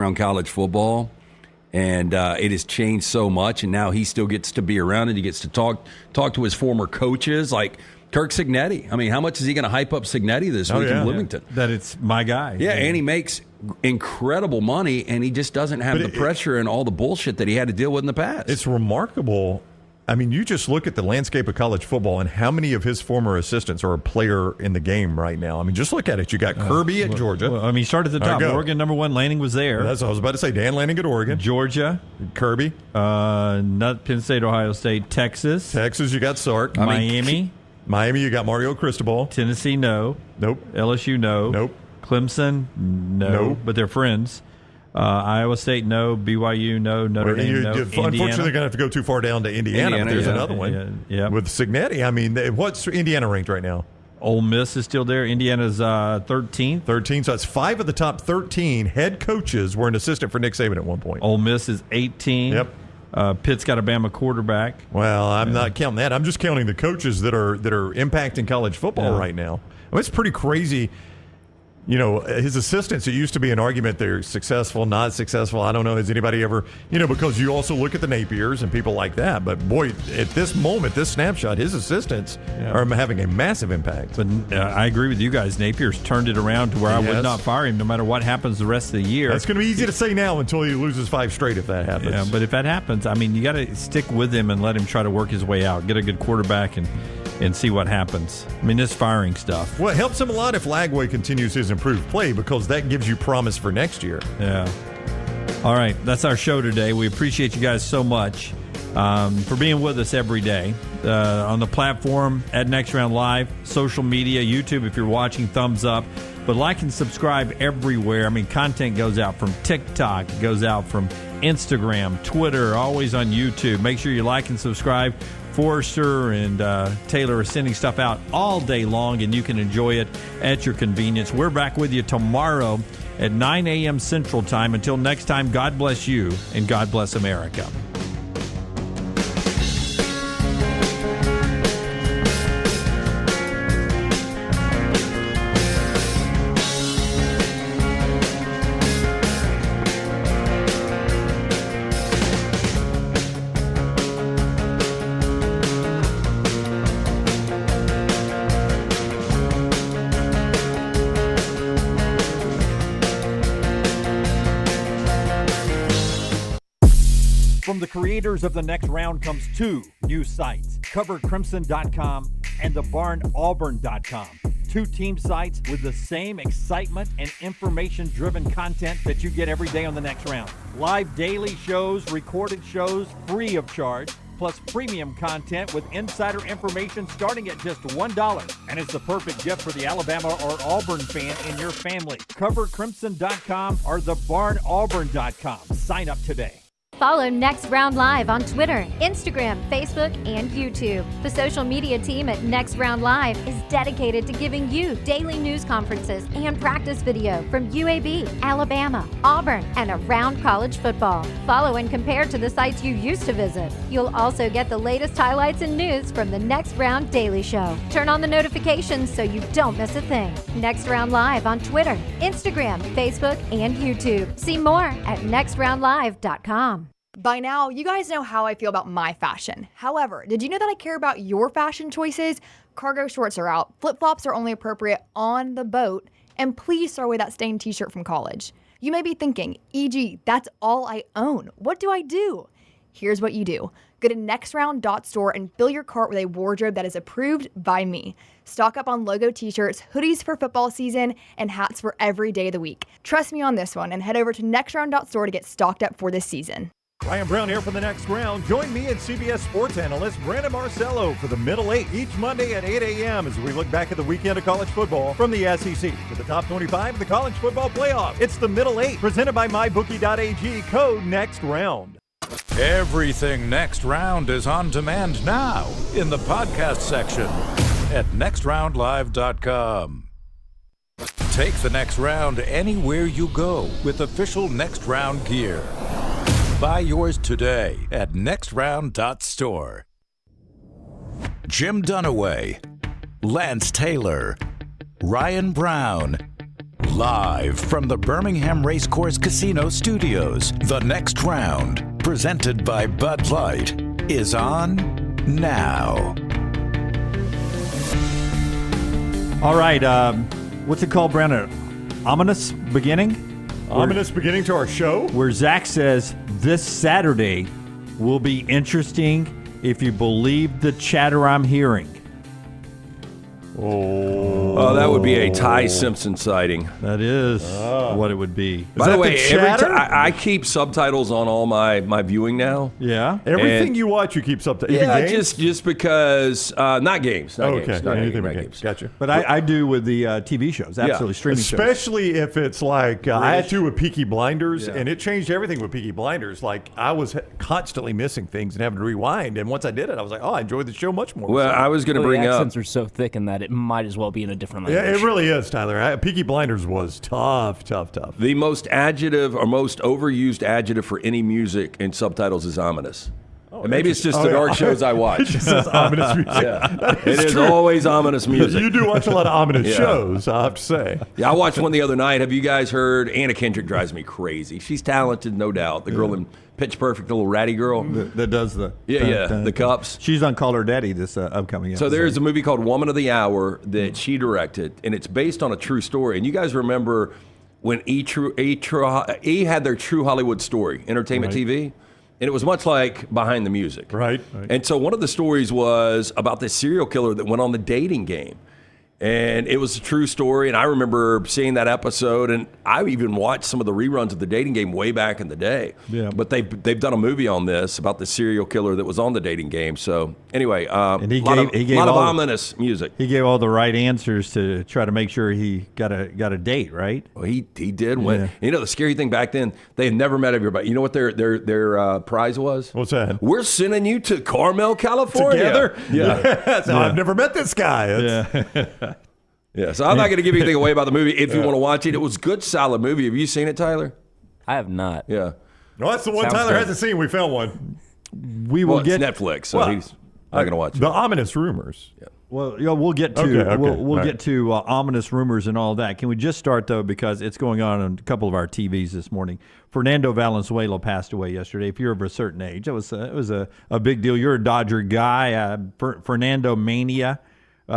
around college football, and it has changed so much, and now he still gets to be around it. He gets to talk to his former coaches, like Kirk Cignetti. I mean, how much is he going to hype up Cignetti this week in Bloomington? Yeah. That it's my guy. Yeah, and he makes incredible money, and he just doesn't have the pressure and all the bullshit that he had to deal with in the past. It's remarkable. I mean, you just look at the landscape of college football and how many of his former assistants are a player in the game right now. I mean, just look at it. You got Kirby at Georgia. Well, I mean, he started at the top. Oregon, number one. Lanning was there. That's what I was about to say. Dan Lanning at Oregon. Georgia. Kirby. Not Penn State, Ohio State. Texas, you got Sark. Miami. Miami, you got Mario Cristobal. Tennessee, no. Nope. LSU, no. Nope. Clemson, no. Nope. But they're friends. Iowa State, no. BYU, no. Notre Dame, no. Unfortunately, they're going to have to go too far down to Indiana. But there's another one. Yeah. With Cignetti. I mean, what's Indiana ranked right now? Ole Miss is still there. Indiana's 13th. 13. So that's 5 of the top 13 head coaches were an assistant for Nick Saban at one point. Ole Miss is 18. Yep. Pitt's got a Bama quarterback. Well, I'm not counting that. I'm just counting the coaches that are impacting college football right now. I mean, it's pretty crazy. You know, his assistants, it used to be an argument they're successful, not successful. I don't know. Has anybody ever, because you also look at the Napiers and people like that. But, boy, at this moment, this snapshot, his assistants are having a massive impact. But I agree with you guys. Napier's turned it around to where I would not fire him no matter what happens the rest of the year. That's going to be easy to say now until he loses 5 straight if that happens. Yeah, but if that happens, I mean, you got to stick with him and let him try to work his way out, get a good quarterback and see what happens. I mean, this firing stuff. Well, it helps him a lot if Lagway continues his improved play because that gives you promise for next year. Yeah. All right, that's our show today. We appreciate you guys so much for being with us every day on the platform at Next Round Live, social media, YouTube if you're watching, thumbs up. But like and subscribe everywhere. I mean, content goes out from TikTok, it goes out from Instagram, Twitter, always on YouTube. Make sure you like and subscribe. Forrester and Taylor are sending stuff out all day long, and you can enjoy it at your convenience. We're back with you tomorrow at 9 a.m. Central Time. Until next time, God bless you, and God bless America. From the creators of The Next Round comes 2 new sites, covercrimson.com and thebarnauburn.com. 2 team sites with the same excitement and information-driven content that you get every day on The Next Round. Live daily shows, recorded shows, free of charge, plus premium content with insider information starting at just $1. And it's the perfect gift for the Alabama or Auburn fan in your family. Covercrimson.com or thebarnauburn.com. Sign up today. Follow Next Round Live on Twitter, Instagram, Facebook, and YouTube. The social media team at Next Round Live is dedicated to giving you daily news conferences and practice video from UAB, Alabama, Auburn, and around college football. Follow and compare to the sites you used to visit. You'll also get the latest highlights and news from the Next Round Daily Show. Turn on the notifications so you don't miss a thing. Next Round Live on Twitter, Instagram, Facebook, and YouTube. See more at nextroundlive.com. By now, you guys know how I feel about my fashion. However, did you know that I care about your fashion choices? Cargo shorts are out, flip-flops are only appropriate on the boat, and please throw away that stained t-shirt from college. You may be thinking, EG, that's all I own. What do I do? Here's what you do. Go to nextround.store and fill your cart with a wardrobe that is approved by me. Stock up on logo t-shirts, hoodies for football season, and hats for every day of the week. Trust me on this one and head over to nextround.store to get stocked up for this season. Ryan Brown here for The Next Round. Join me and CBS sports analyst Brandon Marcello for the Middle 8 each Monday at 8 a.m. as we look back at the weekend of college football from the SEC to the top 25 of the college football playoff. It's the Middle 8 presented by mybookie.ag, code Next Round. Everything Next Round is on demand now in the podcast section at nextroundlive.com. Take the Next Round anywhere you go with official Next Round gear. Buy yours today at nextround.store. Jim Dunaway, Lance Taylor, Ryan Brown, Live from the Birmingham Racecourse Casino Studios, the next round, presented by Bud Light, is on now. All right. What's it called, Brandon? Ominous beginning? Ominous beginning to our show? Where Zach says this Saturday will be interesting if you believe the chatter I'm hearing. Oh, that would be a Ty Simpson sighting. That is what it would be. By the way, I keep subtitles on all my viewing now. Yeah. Everything you watch, you keep subtitles. Yeah, just because, not games. Not games. Not Anything games. but games. Gotcha. But I do with the TV shows, absolutely, streaming shows. Especially if it's like, I had to with Peaky Blinders, and it changed everything with Peaky Blinders. Like, I was constantly missing things and having to rewind, and once I did it, I was like, oh, I enjoyed the show much more. Well, I was going to bring the up... accents are so thick in that it might as well be in a different language. Yeah, it really is, Tyler. Peaky Blinders was tough. The most adjective or most overused adjective for any music in subtitles is ominous. And maybe it's just the dark shows I watch. It just says ominous music. Yeah. It is always ominous music. You do watch a lot of ominous shows, I have to say. Yeah, I watched one the other night. Have you guys heard? Anna Kendrick drives me crazy. She's talented, no doubt. The girl in Pitch Perfect, the little ratty girl. That does the... the cups. She's on Call Her Daddy this upcoming episode. So there's a movie called Woman of the Hour that she directed, and it's based on a true story. And you guys remember when E had their True Hollywood Story, Entertainment TV? And it was much like Behind the Music. Right. And so one of the stories was about this serial killer that went on the dating game. And it was a true story, and I remember seeing that episode, and I even watched some of the reruns of the dating game way back in the day. Yeah. But they've done a movie on this about the serial killer that was on the dating game. So anyway, and he gave a lot of ominous music. He gave all the right answers to try to make sure he got a date, right? Well, he did win. You know, the scary thing back then, they had never met everybody. You know what their prize was? What's that? We're sending you to Carmel, California. Together? Yeah. I've never met this guy. Yeah, so I'm not going to give anything away about the movie if you want to watch it. It was a good, solid movie. Have you seen it, Tyler? I have not. Yeah. No, that's the one Tyler hasn't seen. We found one. We will get it's Netflix, so he's not going to watch it. The ominous rumors. Yeah. Well, we'll get to we'll get to ominous rumors and all that. Can we just start though, because it's going on a couple of our TVs this morning. Fernando Valenzuela passed away yesterday. If you're of a certain age, it was a big deal. You're a Dodger guy. Fernando mania.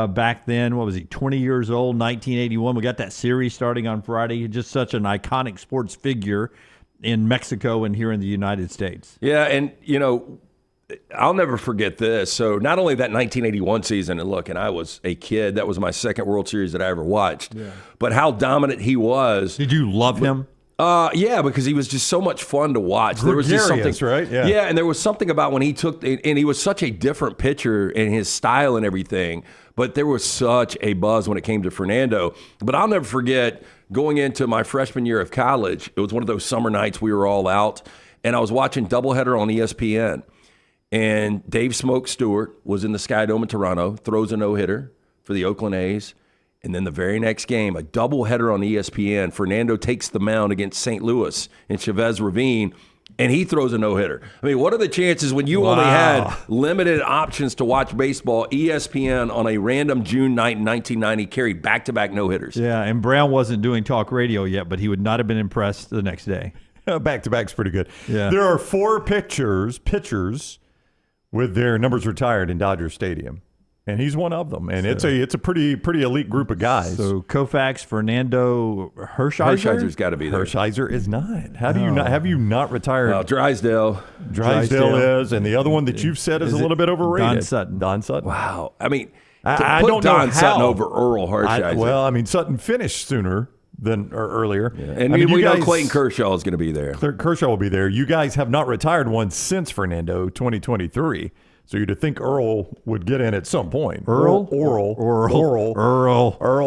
Back then, what was he, 20 years old, 1981. We got that series starting on Friday. Just such an iconic sports figure in Mexico and here in the United States. Yeah, and, you know, I'll never forget this. So not only that 1981 season, and I was a kid. That was my second World Series that I ever watched. Yeah. But how dominant he was. Did you love him? Yeah, because he was just so much fun to watch. There was just something, right? Yeah, and there was something about when he took, and he was such a different pitcher in his style and everything. But there was such a buzz when it came to Fernando. But I'll never forget going into my freshman year of college. It was one of those summer nights we were all out, and I was watching doubleheader on ESPN. And Dave Smoke Stewart was in the Sky Dome in Toronto, throws a no-hitter for the Oakland A's. And then the very next game, a doubleheader on ESPN, Fernando takes the mound against St. Louis in Chavez Ravine, and he throws a no-hitter. I mean, what are the chances when you only had limited options to watch baseball? ESPN on a random June night in 1990 carried back-to-back no-hitters. Yeah, and Brown wasn't doing talk radio yet, but he would not have been impressed the next day. Back-to-back's pretty good. Yeah. There are 4 pitchers with their numbers retired in Dodger Stadium. And he's one of them, and it's a pretty elite group of guys. So Koufax, Fernando, Hershiser? Hershiser's got to be there. Hershiser is not. How do you not? Have you not retired? Well, Drysdale is, and the other one that you've said is a little bit overrated. Don Sutton. Wow. I mean, I put don't know Don how. Sutton over Earl Hershiser. Sutton finished sooner than or earlier. Yeah. And we know Clayton Kershaw is going to be there. Kershaw will be there. You guys have not retired one since Fernando 2023. So you'd think Earl would get in at some point. Earl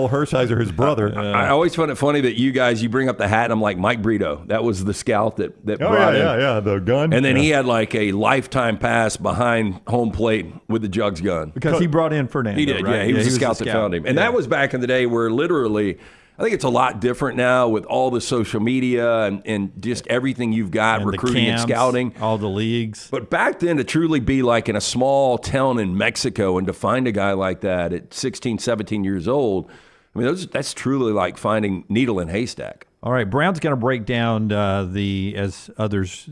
Hershiser, his brother. I always find it funny that you bring up the hat, and I'm like, Mike Brito. That was the scout that brought in. The gun. And then he had like a lifetime pass behind home plate with the Jugs gun. Because he brought in Fernando, He did, right? yeah. He was the scout that found him. And that was back in the day where literally, I think it's a lot different now with all the social media and just everything you've got, and recruiting camps, and scouting. All the leagues. But back then, to truly be like in a small town in Mexico and to find a guy like that at 16, 17 years old, I mean, that's truly like finding needle in haystack. All right, Brown's going to break down as others,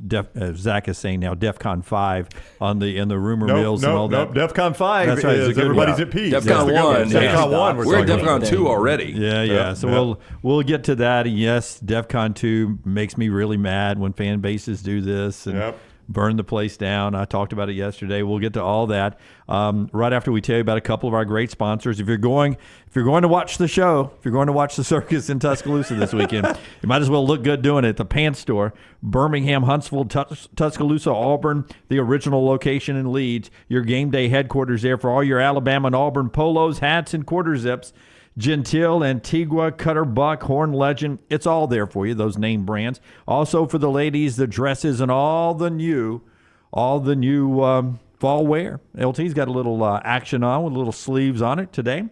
Zach is saying now, DEFCON 5 in the rumor mills and all that. DEFCON 5 That's right, is everybody's at peace. DEFCON 1. DEFCON 1. We're at DEFCON 2 already. Yeah. So we'll get to that. Yes, DEFCON 2 makes me really mad when fan bases do this and burn the place down. I talked about it yesterday. We'll get to all that right after we tell you about a couple of our great sponsors. If you're going to watch the show, if you're going to watch the circus in Tuscaloosa this weekend, you might as well look good doing it at the Pants Store, Birmingham, Huntsville, Tuscaloosa, Auburn, the original location in Leeds. Your game day headquarters there for all your Alabama and Auburn polos, hats, and quarter zips. Gentile, Antigua, Cutter Buck, Horn Legend. It's all there for you, those name brands. Also for the ladies, the dresses, and all the new fall wear. LT's got a little action on with little sleeves on it today.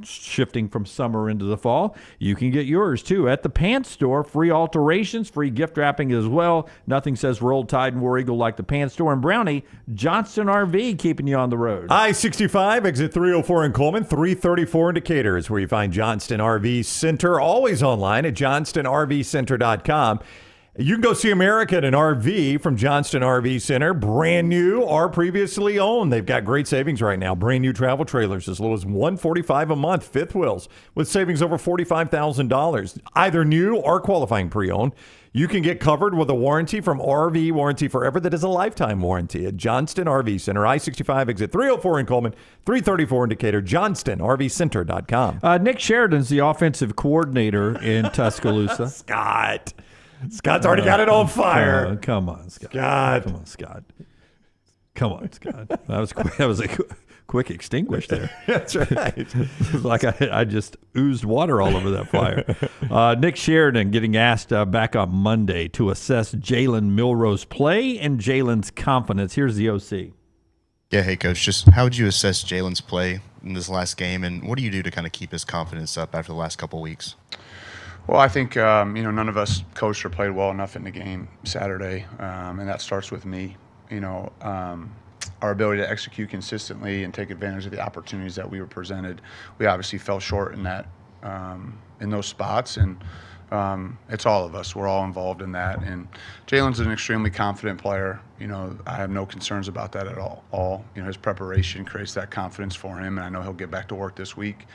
Shifting from summer into the fall. You can get yours, too, at the Pants Store. Free alterations, free gift wrapping as well. Nothing says Roll Tide and War Eagle like the Pants Store. And Brownie, Johnston RV, keeping you on the road. I-65, exit 304 in Coleman, 334 in Decatur is where you find Johnston RV Center. Always online at johnstonrvcenter.com. You can go see America at an RV from Johnston RV Center. Brand new or previously owned. They've got great savings right now. Brand new travel trailers as low as $145 a month. Fifth wheels with savings over $45,000. Either new or qualifying pre-owned. You can get covered with a warranty from RV Warranty Forever that is a lifetime warranty at Johnston RV Center. I-65 exit 304 in Coleman, 334 in Decatur. JohnstonRVCenter.com. Nick Sheridan's the offensive coordinator in Tuscaloosa. Scott's already got it on fire. Come on, Scott. Come on, Scott. That was quick. That was a quick extinguish there. That's right. Like I just oozed water all over that fire. Nick Sheridan getting asked back on Monday to assess Jalen Milroe's play and Jalen's confidence. Here's the OC. Yeah, hey, Coach. Just how would you assess Jalen's play in this last game, and what do you do to kind of keep his confidence up after the last couple of weeks? Well, I think, none of us coached or played well enough in the game Saturday, and that starts with me. Our ability to execute consistently and take advantage of the opportunities that we were presented. We obviously fell short in that, in those spots, and it's all of us. We're all involved in that. And Jalen's an extremely confident player. I have no concerns about that at all. His preparation creates that confidence for him, and I know he'll get back to work this week,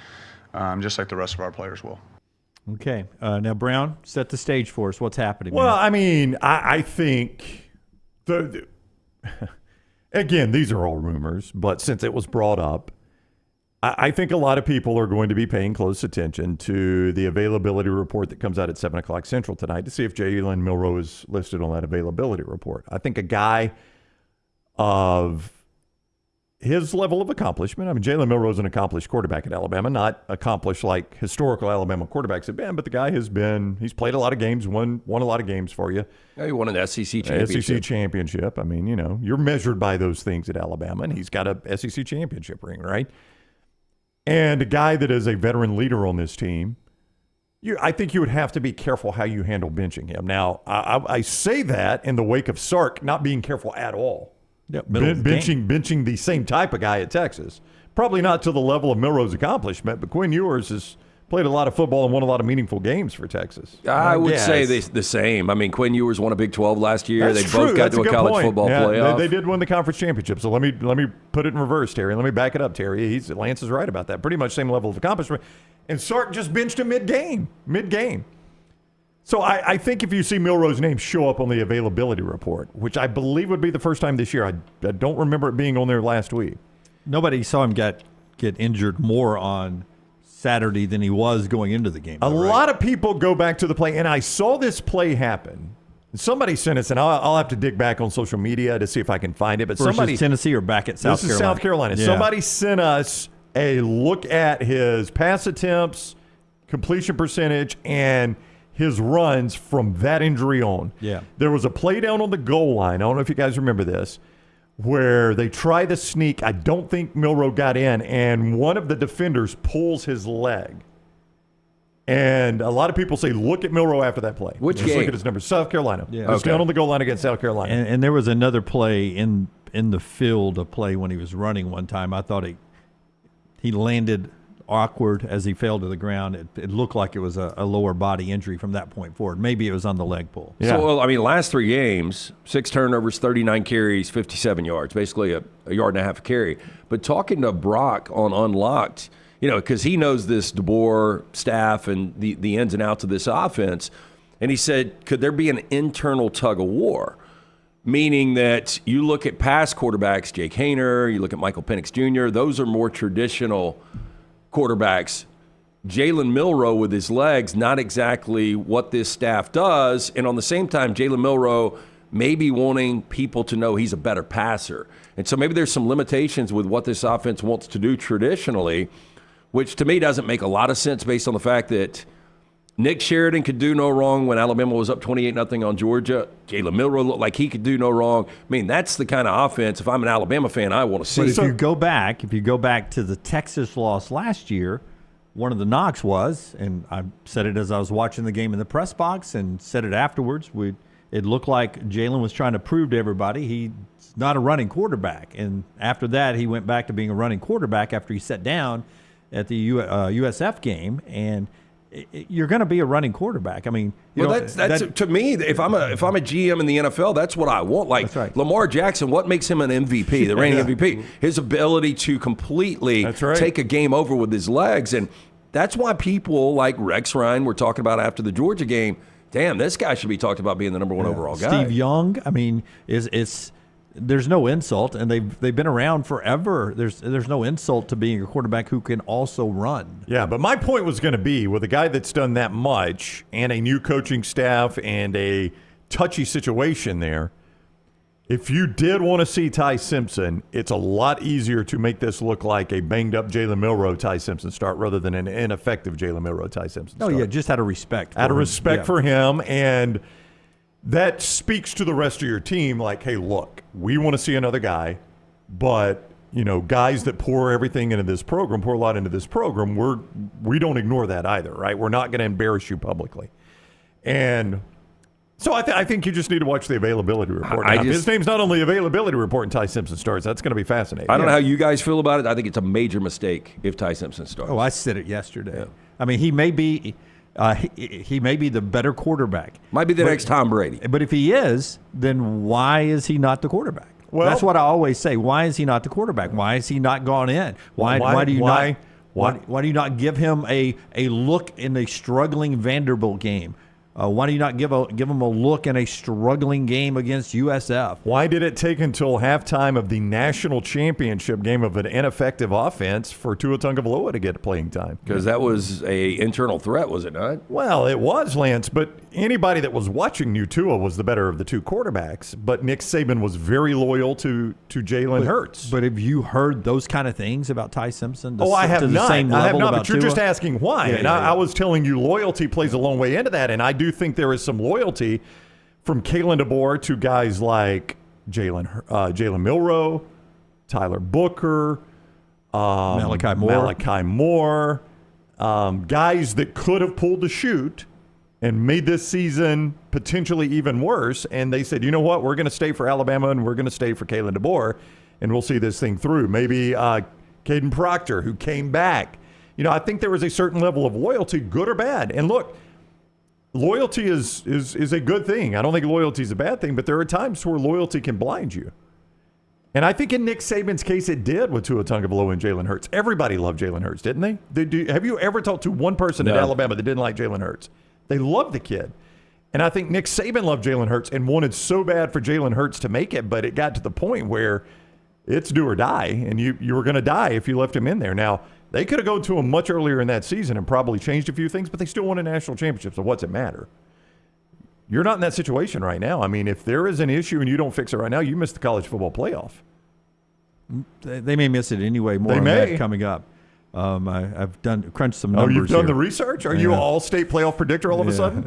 just like the rest of our players will. Okay. Now, Brown, set the stage for us. What's happening? Well, man? I mean, I think, again, these are all rumors, but since it was brought up, I think a lot of people are going to be paying close attention to the availability report that comes out at 7 o'clock Central tonight to see if Jalen Milroe is listed on that availability report. I think a guy of his level of accomplishment. I mean, Jalen Milroe is an accomplished quarterback at Alabama, not accomplished like historical Alabama quarterbacks have been, but the guy he's played a lot of games, won a lot of games for you. Yeah, he won an SEC championship. I mean, you're measured by those things at Alabama, and he's got a SEC championship ring, right? And a guy that is a veteran leader on this team, I think you would have to be careful how you handle benching him. Now, I say that in the wake of Sark not being careful at all. Yep, benching the same type of guy at Texas. Probably not to the level of Milroe's accomplishment, but Quinn Ewers has played a lot of football and won a lot of meaningful games for Texas. I would say the same. I mean, Quinn Ewers won a Big 12 last year. That's they true. both got to a college football playoff. They did win the conference championship. So let me put it in reverse, Terry. Let me back it up, Terry. Lance is right about that. Pretty much same level of accomplishment. And Sark just benched him mid-game. So I think if you see Milroe's name show up on the availability report, which I believe would be the first time this year, I don't remember it being on there last week. Nobody saw him get injured more on Saturday than he was going into the game. A lot of people go back to the play, and I saw this play happen. Somebody sent us, and I'll have to dig back on social media to see if I can find it. But versus Tennessee or back at South Carolina? This is South Carolina. Yeah. Somebody sent us a look at his pass attempts, completion percentage, and his runs from that injury on. Yeah. There was a play down on the goal line. I don't know if you guys remember this, where they try the sneak. I don't think Milroe got in, and one of the defenders pulls his leg. And a lot of people say, look at Milroe after that play. Which Just game? Look at his numbers. South Carolina. Yeah. It was down on the goal line against South Carolina. And there was another play in the field, a play when he was running one time. I thought he landed awkward as he fell to the ground. It looked like it was a lower body injury from that point forward. Maybe it was on the leg pull. Yeah. So, well, I mean, last 3 games, 6 turnovers, 39 carries, 57 yards, basically a yard and a half a carry. But talking to Brock on Unlocked, because he knows this DeBoer staff and the ins and outs of this offense, and he said, could there be an internal tug of war? Meaning that you look at past quarterbacks, Jake Haener, you look at Michael Penix Jr., those are more traditional quarterbacks. Jalen Milroe with his legs, not exactly what this staff does. And on the same time, Jalen Milroe may be wanting people to know he's a better passer. And so maybe there's some limitations with what this offense wants to do traditionally, which to me doesn't make a lot of sense based on the fact that Nick Sheridan could do no wrong when Alabama was up 28-0 on Georgia. Jalen Milroe looked like he could do no wrong. I mean, that's the kind of offense, if I'm an Alabama fan, I want to see. But if you go back to the Texas loss last year, one of the knocks was, and I said it as I was watching the game in the press box and said it afterwards, it looked like Jalen was trying to prove to everybody he's not a running quarterback. And after that, he went back to being a running quarterback after he sat down at the USF game, and you're going to be a running quarterback. I mean, that's to me. If I'm a GM in the NFL, that's what I want. Like that's right. Lamar Jackson, what makes him an MVP, the reigning MVP? His ability to completely take a game over with his legs, and that's why people like Rex Ryan were talking about after the Georgia game. Damn, this guy should be talked about being the number 1 overall guy. Steve Young, I mean, there's no insult, and they've been around forever. There's no insult to being a quarterback who can also run. Yeah, but my point was going to be, with a guy that's done that much and a new coaching staff and a touchy situation there, if you did want to see Ty Simpson, it's a lot easier to make this look like a banged-up Jalen Milroe Ty Simpson start rather than an ineffective Jalen Milroe Ty Simpson start. Oh, yeah, just out of respect. For him, and that speaks to the rest of your team, like, hey, look, we want to see another guy, but, guys that pour everything into this program, pour a lot into this program, we don't ignore that either, right? We're not going to embarrass you publicly. And so I think you just need to watch the availability report. His name's not on the availability report and Ty Simpson starts. That's going to be fascinating. I don't know how you guys feel about it. I think it's a major mistake if Ty Simpson starts. Oh, I said it yesterday. Yeah. I mean, he may be the better quarterback. Might be the next Tom Brady. But if he is, then why is he not the quarterback? Well, that's what I always say. Why is he not the quarterback? Why has he not gone in? Why do you not give him a look in a struggling Vanderbilt game? Why do you not give him a look in a struggling game against USF? Why did it take until halftime of the national championship game of an ineffective offense for Tua Tagovailoa to get playing time? Because that was a internal threat, was it not? Well, it was, Lance, but anybody that was watching knew Tua was the better of the two quarterbacks. But Nick Saban was very loyal to Jalen Hurts. But have you heard those kind of things about Ty Simpson? I have not. I have not, but you're Tua? just asking why. Yeah, I was telling you loyalty plays a long way into that, and I do think there is some loyalty from Kalen DeBoer to guys like Jalen Milroe, Tyler Booker, Malachi Moore, guys that could have pulled the chute and made this season potentially even worse. And they said, you know what, we're going to stay for Alabama and we're going to stay for Kalen DeBoer, and we'll see this thing through. Maybe Caden Proctor, who came back. I think there was a certain level of loyalty, good or bad. And look, loyalty is a good thing. I don't think loyalty is a bad thing, but there are times where loyalty can blind you. And I think in Nick Saban's case, it did with Tua Tagovailoa and Jalen Hurts. Everybody loved Jalen Hurts, didn't they? Have you ever talked to one person at Alabama that didn't like Jalen Hurts? They loved the kid. And I think Nick Saban loved Jalen Hurts and wanted so bad for Jalen Hurts to make it, but it got to the point where it's do or die, and you were going to die if you left him in there. Now, they could have gone to him much earlier in that season and probably changed a few things, but they still won a national championship, so what's it matter? You're not in that situation right now. I mean, if there is an issue and you don't fix it right now, you miss the college football playoff. They may miss it anyway. More on that coming up. I've crunched some numbers. Oh, you've done here. The research? Are you an all-state playoff predictor all of a sudden?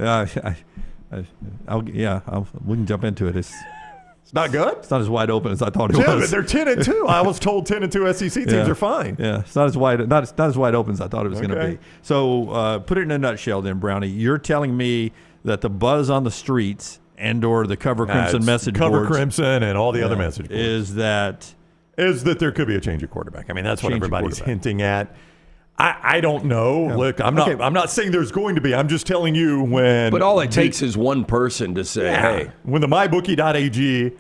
We can jump into it. It's not good? It's not as wide open as I thought it was. They're 10-2. I was told 10-2 SEC teams are fine. Yeah, it's not as wide open as I thought it was going to be. So put it in a nutshell then, Brownie. You're telling me that the buzz on the streets and or the Cover Crimson message boards. Cover Crimson and all the other message boards. Is that there could be a change of quarterback. I mean, that's what everybody's hinting at. I don't know. Yeah. Look, I'm not saying there's going to be. I'm just telling you when. But all it takes is one person to say, hey. When the mybookie.ag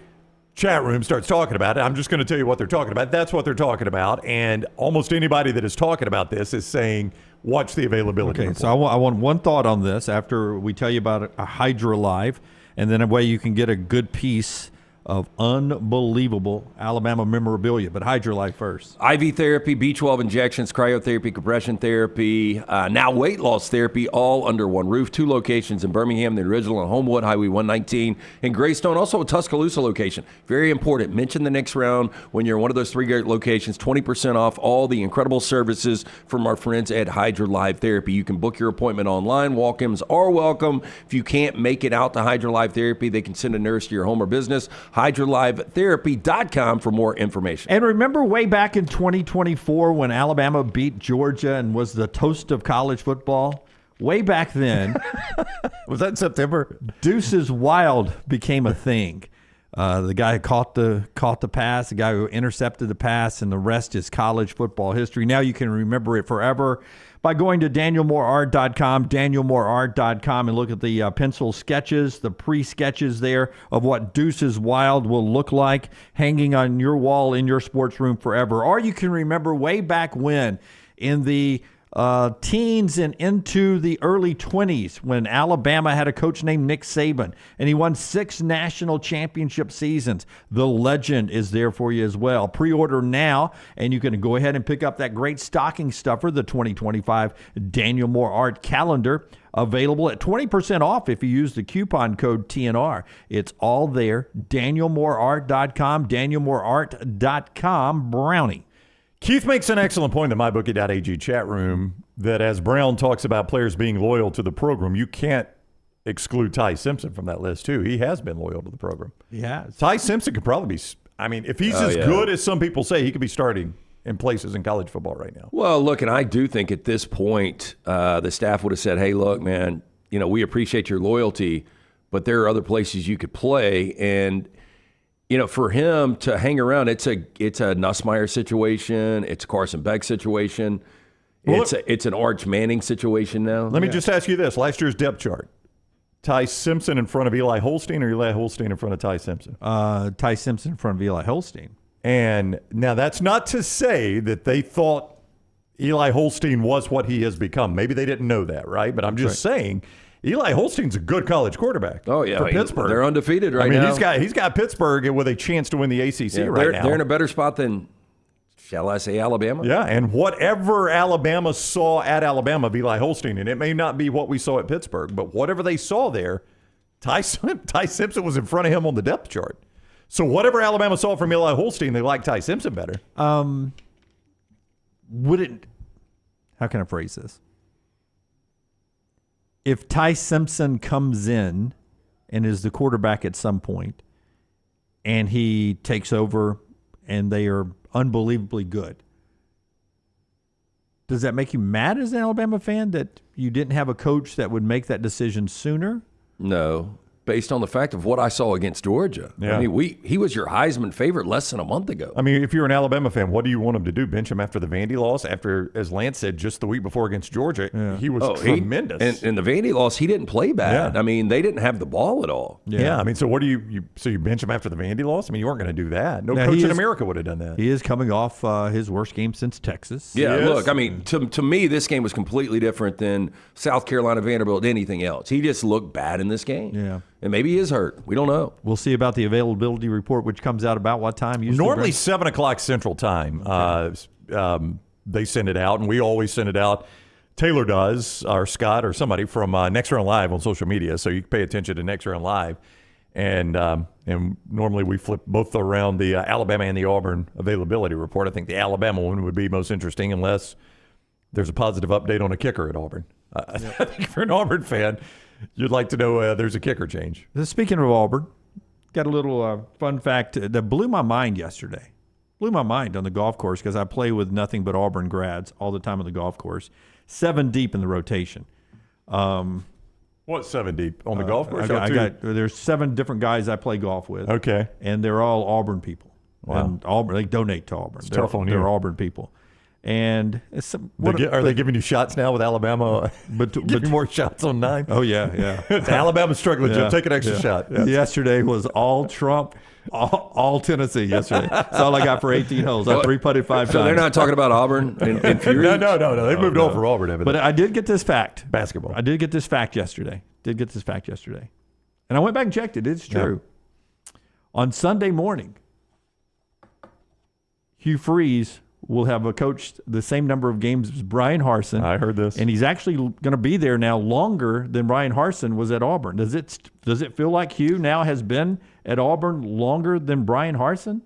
chat room starts talking about it, I'm just going to tell you what they're talking about. That's what they're talking about. And almost anybody that is talking about this is saying, watch the availability report. So I want one thought on this after we tell you about a Hydra Live, and then a way you can get a good piece of unbelievable Alabama memorabilia. But Hydra Life first. IV therapy, B12 injections, cryotherapy, compression therapy, now weight loss therapy, all under one roof. 2 locations in Birmingham, the original on Homewood, Highway 119, and Greystone, also a Tuscaloosa location. Very important. Mention the next round when you're in one of those 3 great locations. 20% off all the incredible services from our friends at Hydra Live Therapy. You can book your appointment online. Walk-ins are welcome. If you can't make it out to Hydra Live Therapy, they can send a nurse to your home or business. HydraLiveTherapy.com for more information. And remember way back in 2024 when Alabama beat Georgia and was the toast of college football? Way back then. Was that in September? Deuces Wild became a thing. The guy who caught the pass, the guy who intercepted the pass, and the rest is college football history. Now you can remember it forever by going to danielmoreart.com, and look at the pencil sketches, the pre-sketches there of what Deuces Wild will look like hanging on your wall in your sports room forever. Or you can remember way back when in the teens and into the early 20s when Alabama had a coach named Nick Saban, and he won 6 national championship seasons. The legend is there for you as well. Pre-order now, and you can go ahead and pick up that great stocking stuffer, the 2025 Daniel Moore Art Calendar, available at 20% off if you use the coupon code TNR. It's all there. DanielMooreArt.com, DanielMooreArt.com, Brownie. Keith makes an excellent point in the mybookie.ag chat room that as Brown talks about players being loyal to the program, you can't exclude Ty Simpson from that list, too. He has been loyal to the program. Yeah. Ty Simpson could probably be, if he's good as some people say, he could be starting in places in college football right now. Well, look, and I do think at this point, the staff would have said, hey, look, man, we appreciate your loyalty, but there are other places you could play. And for him to hang around, it's a Nussmeier situation. It's a Carson Beck situation. Well, it's an Arch Manning situation now. Let me just ask you this. Last year's depth chart. Ty Simpson in front of Eli Holstein, or Eli Holstein in front of Ty Simpson? Ty Simpson in front of Eli Holstein. And now that's not to say that they thought Eli Holstein was what he has become. Maybe they didn't know that, right? But I'm just saying – Eli Holstein's a good college quarterback. Oh yeah, for Pittsburgh. They're undefeated right now. He's got Pittsburgh with a chance to win the ACC right now. They're in a better spot than, shall I say, Alabama? Yeah, and whatever Alabama saw at Alabama of Eli Holstein, and it may not be what we saw at Pittsburgh, but whatever they saw there, Ty Simpson was in front of him on the depth chart. So whatever Alabama saw from Eli Holstein, they liked Ty Simpson better. How can I phrase this? If Ty Simpson comes in and is the quarterback at some point, and he takes over and they are unbelievably good, does that make you mad as an Alabama fan that you didn't have a coach that would make that decision sooner? No. Based on the fact of what I saw against Georgia. Yeah. He was your Heisman favorite less than a month ago. If you're an Alabama fan, what do you want him to do? Bench him after the Vandy loss? After, as Lance said, just the week before against Georgia, he was tremendous. And the Vandy loss, he didn't play bad. Yeah. They didn't have the ball at all. Yeah. So what do you bench him after the Vandy loss? You weren't going to do that. No coach in America would have done that. He is coming off his worst game since Texas. Yeah, look, to me, this game was completely different than South Carolina, Vanderbilt, anything else. He just looked bad in this game. Yeah. And maybe he is hurt. We don't know. We'll see about the availability report, which comes out about what time? Normally 7 o'clock Central Time. Okay. They send it out, and we always send it out. Taylor does, or Scott, or somebody from Next Round Live on social media, so you can pay attention to Next Round Live. And normally we flip both around the Alabama and the Auburn availability report. I think the Alabama one would be most interesting unless there's a positive update on a kicker at Auburn. I think if you're an Auburn fan, you'd like to know there's a kicker change. Speaking of Auburn, got a little fun fact that blew my mind yesterday. Blew my mind on the golf course because I play with nothing but Auburn grads all the time on the golf course. 7 deep in the rotation. What's 7 deep on the golf course? There's 7 different guys I play golf with. Okay. And they're all Auburn people. Wow. And Auburn, they donate to Auburn. It's tough on you. They're Auburn people. And it's some, are they giving you shots now with Alabama? But more shots on 9? Oh, yeah. Alabama's struggling, Jim. Take an extra shot. Yeah. Yesterday was all Trump, all Tennessee yesterday. That's all I got for 18 holes. I three-putted 5 times. So they're not talking about Auburn and Fury? No. They moved on for Auburn. But I did get this fact. Basketball. I did get this fact yesterday. And I went back and checked it. It's true. Yeah. On Sunday morning, Hugh Freeze will have coached the same number of games as Brian Harsin. I heard this. And he's actually going to be there now longer than Brian Harsin was at Auburn. Does it feel like Hugh now has been at Auburn longer than Brian Harsin?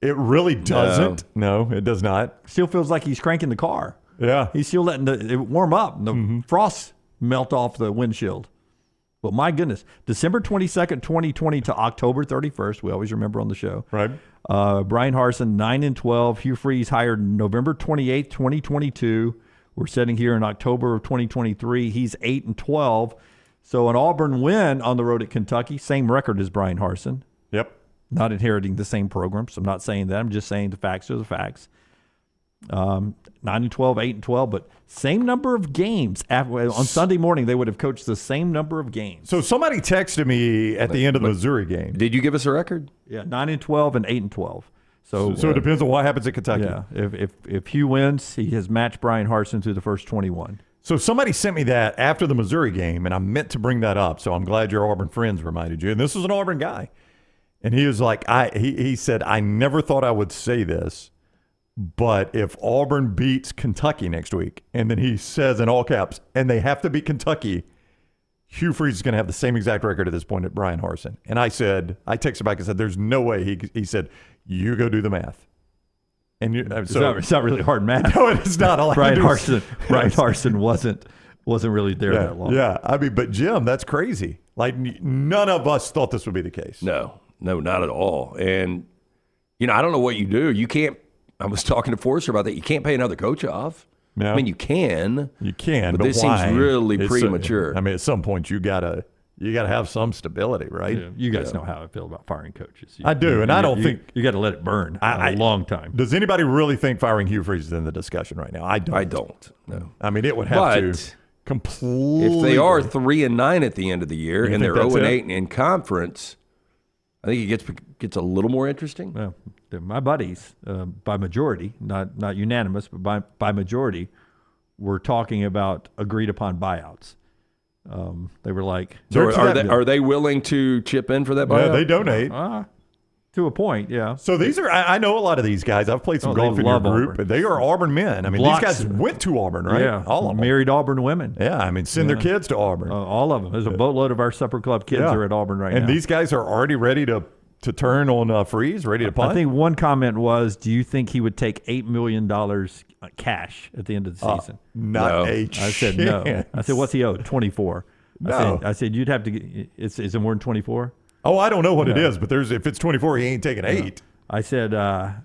It really doesn't. No, it does not. Still feels like he's cranking the car. Yeah. He's still letting it warm up and the frost melt off the windshield. But my goodness, December 22nd, 2020 to October 31st, we always remember on the show. Right. Brian Harsin, 9-12. Hugh Freeze hired November 28th, 2022. We're sitting here in October of 2023. He's 8-12. So an Auburn win on the road at Kentucky, same record as Brian Harsin. Yep. Not inheriting the same program, so I'm not saying that. I'm just saying the facts are the facts. 9-12, 8-12, but same number of games. On Sunday morning, they would have coached the same number of games. So somebody texted me at the end of the Missouri game. Did you give us a record? Yeah, 9-12 and 8-12. So it depends on what happens at Kentucky. Yeah, if Hugh wins, he has matched Brian Harsin through the first 21. So somebody sent me that after the Missouri game, and I meant to bring that up. So I'm glad your Auburn friends reminded you. And this was an Auburn guy, and he was like, he said, I never thought I would say this, but if Auburn beats Kentucky next week, and then he says in all caps, and they have to beat Kentucky, Hugh Freeze is going to have the same exact record at this point at Brian Harsin. And I texted back and said, there's no way. He said, you go do the math. And it's not really hard math. No, it is not. Brian Harsin wasn't really there that long. Yeah, I mean, but Jim, that's crazy. Like none of us thought this would be the case. No, not at all. And I don't know what you do. You can't. I was talking to Forrester about that. You can't pay another coach off. No. I mean, you can. But this why? seems really premature. I mean, at some point you gotta have some stability, right? Yeah, you guys know how I feel about firing coaches. I do, and I don't think you got to let it burn a long time. Does anybody really think firing Hugh Freeze is in the discussion right now? I don't. No. I mean, it would have to completely. If they are 3-9 at the end of the year and they're 0-8 in conference, I think it gets a little more interesting. Well, my buddies, by majority, not unanimous, but by majority, were talking about agreed upon buyouts. They were like, so are they willing to chip in for that buyout? Yeah, they donate. To a point, yeah. So these are, I know a lot of these guys. I've played some golf in your group. Auburn. They are Auburn men. I mean, these guys went to Auburn, right? Yeah, all of them. Married Auburn women. Yeah, I mean, send their kids to Auburn. All of them. There's a boatload of our Supper Club kids are at Auburn right now. And these guys are already ready to turn on Freeze, ready to punt? I think one comment was, do you think he would take $8 million cash at the end of the season? Not a chance. I said no. I said, what's he owed? 24. No. I said you'd have to. Is it more than 24? Oh, I don't know what it is, but if it's 24, he ain't taking 8. I said. I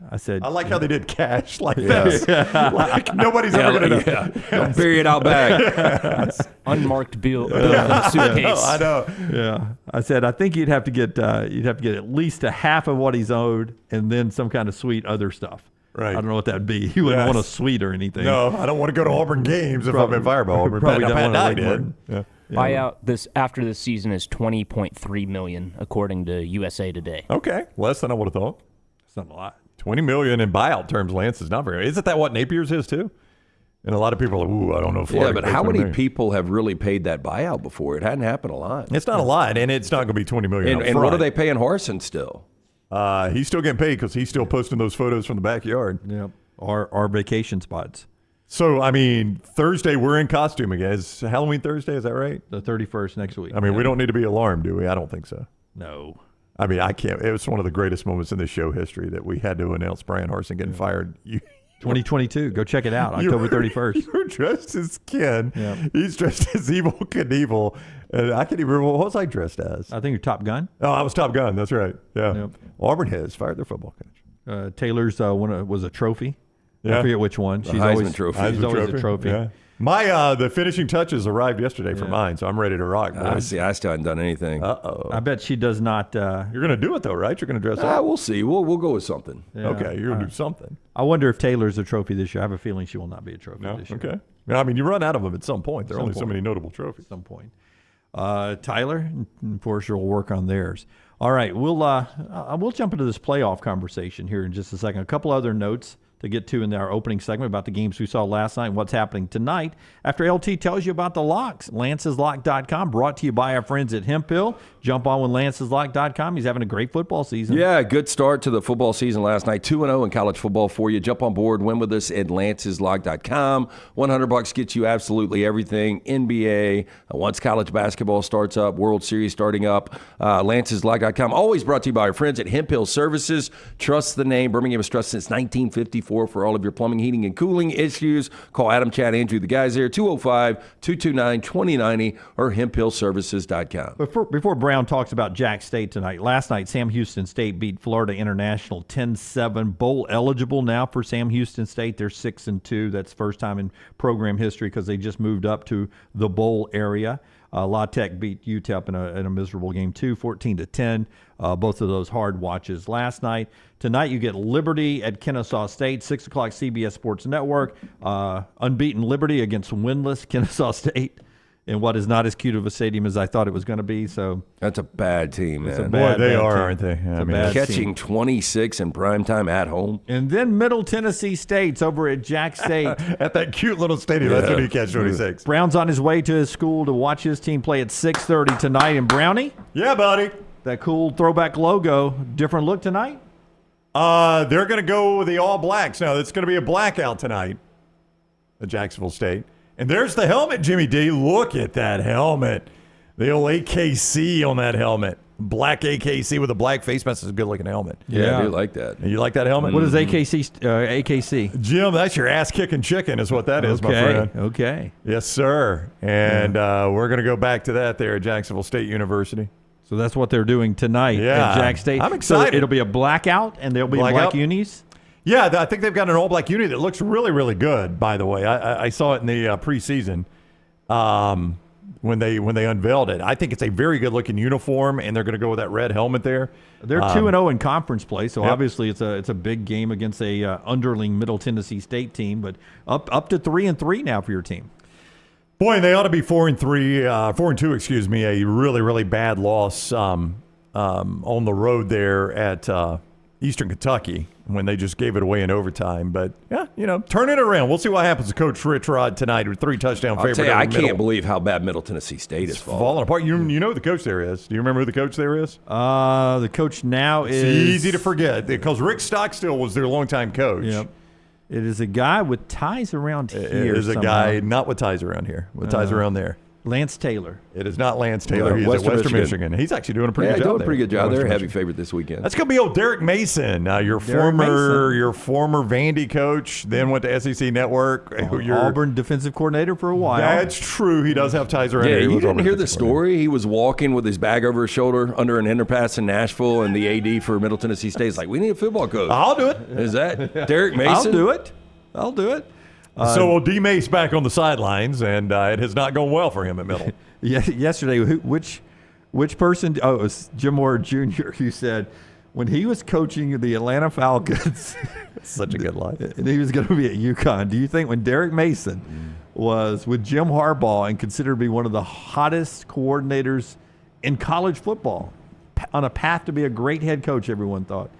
like how they did cash like this. Like nobody's ever going to know. Don't bury it out back. Unmarked bill suitcase. I know. Yeah. I said I think you'd have to get at least a half of what he's owed, and then some kind of sweet other stuff. Right. I don't know what that'd be. He wouldn't want a suite or anything. No, I don't want to go to Auburn games if I'm in Fireball. Auburn. Probably don't want to did. Yeah. Buyout after this season is $20.3 million, according to USA Today. Okay, less than I would have thought. It's not a lot. $20 million in buyout terms, Lance, is not very. Isn't that what Napier's is too? And a lot of people are like, ooh, I don't know. Yeah, but how many people have really paid that buyout before? It hadn't happened a lot. It's not a lot, and it's not going to be $20 million. And what are they paying Harsin still? He's still getting paid because he's still posting those photos from the backyard. Yep. Our vacation spots. So, I mean, Thursday, we're in costume again. Is Halloween Thursday? Is that right? The 31st next week. I mean, we don't need to be alarmed, do we? I don't think so. No. I mean, I can't. It was one of the greatest moments in this show history that we had to announce Brian Harsin getting fired. 2022. Go check it out. October 31st. You were dressed as Ken. Yep. He's dressed as Evil Knievel. And I can't even remember what was I dressed as. I think you're Top Gun. Oh, I was Top Gun. That's right. Yeah. Yep. Auburn has fired their football coach. Taylor's was a trophy. Yeah. I forget which one. She's always a trophy. She's always a trophy. Yeah. The finishing touches arrived yesterday for mine, so I'm ready to rock. I see. I still haven't done anything. I bet she does not. You're going to do it, though, right? You're going to dress up? We'll see. We'll go with something. Yeah. Okay, you're going to do something. I wonder if Taylor's a trophy this year. I have a feeling she will not be a trophy this year. Okay. I mean, you run out of them at some point. There are only so many notable trophies. At some point. Tyler and Portia will work on theirs. All right, we'll jump into this playoff conversation here in just a second. A couple other notes to get to in our opening segment about the games we saw last night and what's happening tonight. After LT tells you about the locks, lanceslock.com, brought to you by our friends at Hemp Hill. Jump on with lanceslock.com. He's having a great football season. Yeah, good start to the football season last night. 2-0 in college football for you. Jump on board, win with us at lanceslock.com. $100 gets you absolutely everything. NBA, once college basketball starts up, World Series starting up, lanceslock.com. Always brought to you by our friends at Hemp Hill Services. Trust the name. Birmingham has trusted since 1954 for all of your plumbing, heating, and cooling issues. Call Adam, Chad, Andrew, the guys there, 205-229-2090 or hemphillservices.com. Before Brown talks about Jack State tonight, last night Sam Houston State beat Florida International 10-7. Bowl eligible now for Sam Houston State. They're 6-2. That's first time in program history because they just moved up to the bowl area. La Tech beat UTEP in a miserable game too, 14-10. Both of those hard watches last night. Tonight you get Liberty at Kennesaw State, 6 o'clock CBS Sports Network. Unbeaten Liberty against winless Kennesaw State in what is not as cute of a stadium as I thought it was going to be. So that's a bad team, man. Boy, they are, aren't they? I mean, catching 26 in primetime at home. And then Middle Tennessee State's over at Jack State. At that cute little stadium. That's when you catch 26. Brown's on his way to his school to watch his team play at 6:30 tonight. And Brownie? Yeah, buddy. That cool throwback logo. Different look tonight? They're going to go with the All Blacks. Now, it's going to be a blackout tonight at Jacksonville State. And there's the helmet, Jimmy D. Look at that helmet. The old AKC on that helmet. Black AKC with a black face mask is a good-looking helmet. Yeah, I do like that. You like that helmet? What is AKC? Jim, that's your ass-kicking chicken is what that is, my friend. Okay. Yes, sir. And we're going to go back to that there at Jacksonville State University. So that's what they're doing tonight at Jack State. I'm excited. So it'll be a blackout, and there'll be black unis? Yeah, I think they've got an all-black uni that looks really, really good, by the way. I saw it in the preseason when they unveiled it. I think it's a very good-looking uniform, and they're going to go with that red helmet there. They're 2-0 in conference play, so obviously it's a big game against a underling Middle Tennessee State team, but up to 3-3 now for your team. Boy, and they ought to be 4-2, excuse me, a really, really bad loss on the road there at Eastern Kentucky when they just gave it away in overtime. But, yeah, turn it around. We'll see what happens to Coach Rich Rod tonight with 3-touchdown favorite. I'll tell you, I can't believe how bad Middle Tennessee State is falling apart. You know who the coach there is. Do you remember who the coach there is? The coach now is... It's easy to forget because Rick Stockstill was their longtime coach. Yep. It is a guy with ties around here. It is a guy not with ties around here, with ties around there. Lance Taylor. It is not Lance Taylor. He's at Western Michigan. He's actually doing a pretty good job. Doing a pretty good job there. Heavy favorite this weekend. That's going to be old Derek Mason, your former Vandy coach, then went to SEC Network. Auburn defensive coordinator for a while. That's true. He does have ties around here. You didn't hear the story? He was walking with his bag over his shoulder under an underpass in Nashville, and the AD for Middle Tennessee State is like, we need a football coach. I'll do it. Is that Derek Mason? I'll do it. So D. Mace back on the sidelines, and it has not gone well for him at Middle. Yesterday, which person? Oh, it was Jim Ward Jr. who said when he was coaching the Atlanta Falcons, such a good line, and he was going to be at UConn. Do you think when Derek Mason was with Jim Harbaugh and considered to be one of the hottest coordinators in college football, on a path to be a great head coach, everyone thought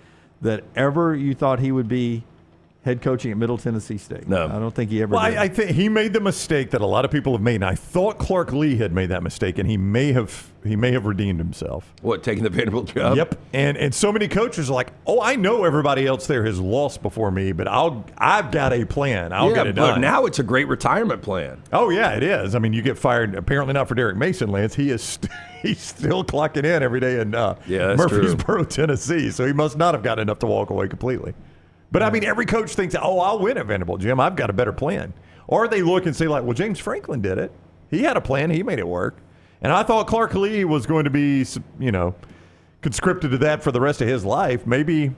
that ever you thought he would be head coaching at Middle Tennessee State? No. I don't think he ever did. I think he made the mistake that a lot of people have made, and I thought Clark Lee had made that mistake, and he may have redeemed himself. What, taking the Vanderbilt job? Yep. And so many coaches are like, oh, I know everybody else there has lost before me, but I've got a plan. I'll get it done. But now it's a great retirement plan. Oh, yeah, it is. I mean, you get fired, apparently not for Derek Mason, Lance. He's still clocking in every day in Murfreesboro, Tennessee, so he must not have gotten enough to walk away completely. But, I mean, every coach thinks, oh, I'll win at Vanderbilt, Jim. I've got a better plan. Or they look and say, like, well, James Franklin did it. He had a plan. He made it work. And I thought Clark Lee was going to be, conscripted to that for the rest of his life. Maybe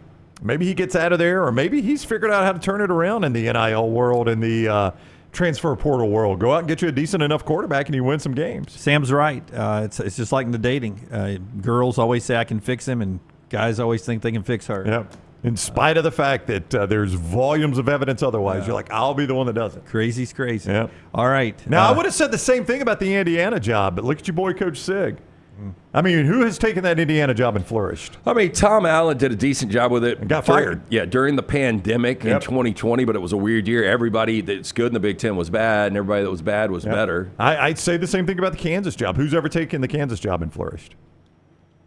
he gets out of there, or maybe he's figured out how to turn it around in the NIL world and the transfer portal world. Go out and get you a decent enough quarterback, and you win some games. Sam's right. It's just like in the dating. Girls always say I can fix him, and guys always think they can fix her. Yep. In spite of the fact that there's volumes of evidence otherwise, you're like, I'll be the one that does it. Crazy's crazy. Yeah. All right. Now, I would have said the same thing about the Indiana job, but look at your boy, Coach Sig. I mean, who has taken that Indiana job and flourished? I mean, Tom Allen did a decent job with it. And got fired. During the pandemic in 2020, but it was a weird year. Everybody that's good in the Big Ten was bad, and everybody that was bad was better. I'd say the same thing about the Kansas job. Who's ever taken the Kansas job and flourished?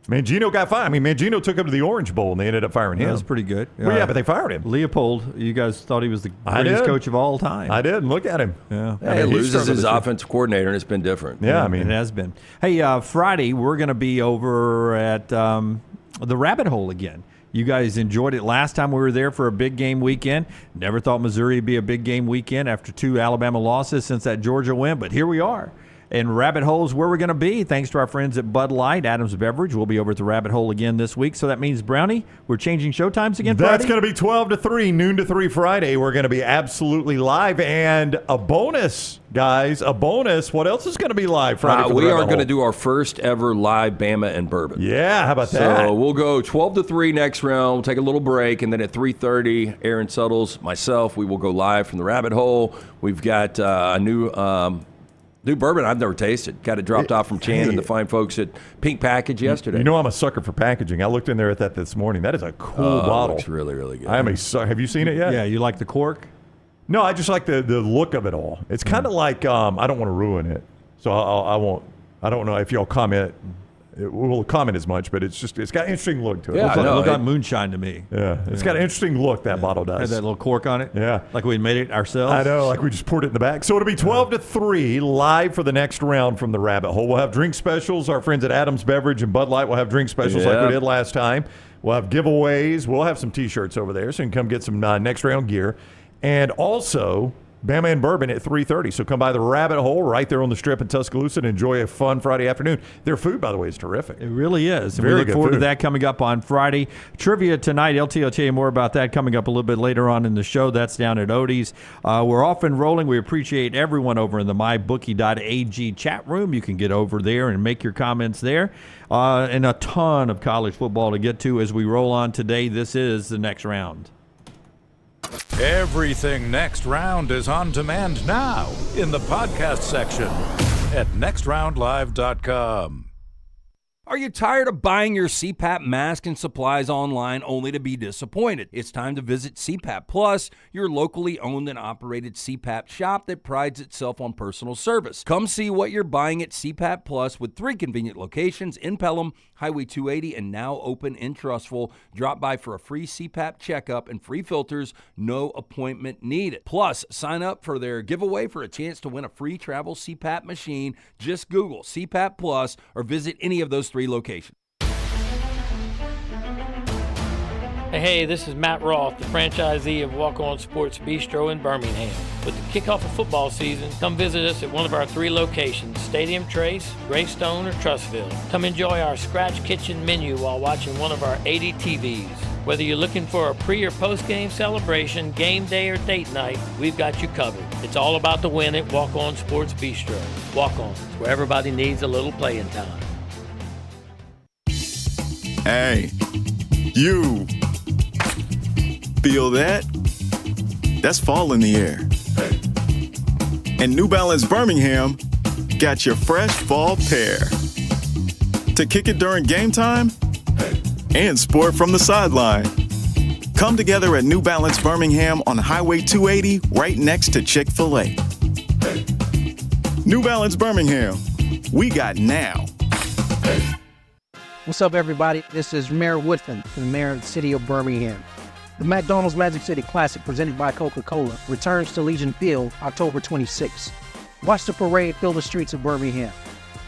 Mangino got fired. I mean, Mangino took him to the Orange Bowl, and they ended up firing him. That was pretty good. Well, but they fired him. Leopold, you guys thought he was the greatest coach of all time. I did. Look at him. Yeah. He loses his offensive coordinator, and it's been different. Yeah, I mean. It has been. Hey, Friday, we're going to be over at the Rabbit Hole again. You guys enjoyed it last time we were there for a big game weekend. Never thought Missouri would be a big game weekend after 2 Alabama losses since that Georgia win, but here we are. And Rabbit Hole's where we're going to be, thanks to our friends at Bud Light, Adams Beverage. We'll be over at the Rabbit Hole again this week. So that means, Brownie, we're changing show times again Friday? That's going to be 12 to 3, noon to 3 Friday. We're going to be absolutely live. And a bonus, guys, a bonus. What else is going to be live Friday? We are going to do our first ever live Bama and Bourbon. Yeah, how about that? So we'll go 12 to 3 next round. We'll take a little break. And then at 3:30, Aaron Suttles, myself, we will go live from the Rabbit Hole. We've got a new bourbon I've never tasted. Got it dropped off from Chan and the fine folks at Pink Package yesterday. You know I'm a sucker for packaging. I looked in there at that this morning. That is a cool bottle. It looks really, really good. I am a sucker. Have you seen it yet? Yeah, you like the cork? No, I just like the look of it all. It's kind of like, I don't want to ruin it, so I won't. I don't know if y'all comment. We'll comment as much, but it's got an interesting look to it. Yeah, it looks like moonshine to me. Yeah, it's got an interesting look, that bottle does. Has that little cork on it? Yeah. Like we made it ourselves? I know, like we just poured it in the back. So it'll be 12 to 3 live for the next round from the Rabbit Hole. We'll have drink specials. Our friends at Adams Beverage and Bud Light will have drink specials like we did last time. We'll have giveaways. We'll have some T-shirts over there, so you can come get some next round gear. And also, Bama and Bourbon at 3:30. So come by the Rabbit Hole right there on the Strip in Tuscaloosa and enjoy a fun Friday afternoon. Their food, by the way, is terrific. It really is. And Very we look good forward to food. that coming up on Friday. Trivia tonight. LT will tell you more about that coming up a little bit later on in the show. That's down at Odie's. We're off and rolling. We appreciate everyone over in the mybookie.ag chat room. You can get over there and make your comments there. And a ton of college football to get to as we roll on today. This is the next round. Everything Next Round is on demand now in the podcast section at nextroundlive.com. Are you tired of buying your CPAP mask and supplies online only to be disappointed? It's time to visit CPAP Plus, your locally owned and operated CPAP shop that prides itself on personal service. Come see what you're buying at CPAP Plus with 3 convenient locations in Pelham, Highway 280, and now open in Trustful. Drop by for a free CPAP checkup and free filters, no appointment needed. Plus, sign up for their giveaway for a chance to win a free travel CPAP machine. Just Google CPAP Plus or visit any of those 3 locations. Hey, this is Matt Roth, the franchisee of Walk On Sports Bistro in Birmingham. With the kickoff of football season, come visit us at one of our 3 locations, Stadium Trace, Greystone, or Trustville. Come enjoy our scratch kitchen menu while watching one of our 80 TVs. Whether you're looking for a pre- or post-game celebration, game day, or date night, we've got you covered. It's all about the win at Walk On Sports Bistro. Walk On, it's where everybody needs a little playing time. Hey, you feel that? That's fall in the air. And New Balance Birmingham got your fresh fall pair to kick it during game time and sport from the sideline. Come together at New Balance Birmingham on Highway 280 right next to Chick-fil-A. New Balance Birmingham, we got now. What's up, everybody? This is Mayor Woodfin, the mayor of the city of Birmingham. The McDonald's Magic City Classic, presented by Coca-Cola, returns to Legion Field October 26th. Watch the parade fill the streets of Birmingham.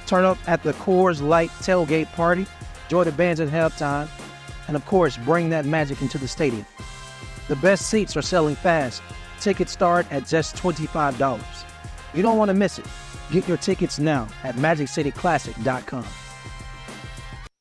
Turn up at the Coors Light tailgate party, enjoy the bands at halftime, and of course, bring that magic into the stadium. The best seats are selling fast. Tickets start at just $25. You don't want to miss it. Get your tickets now at magiccityclassic.com.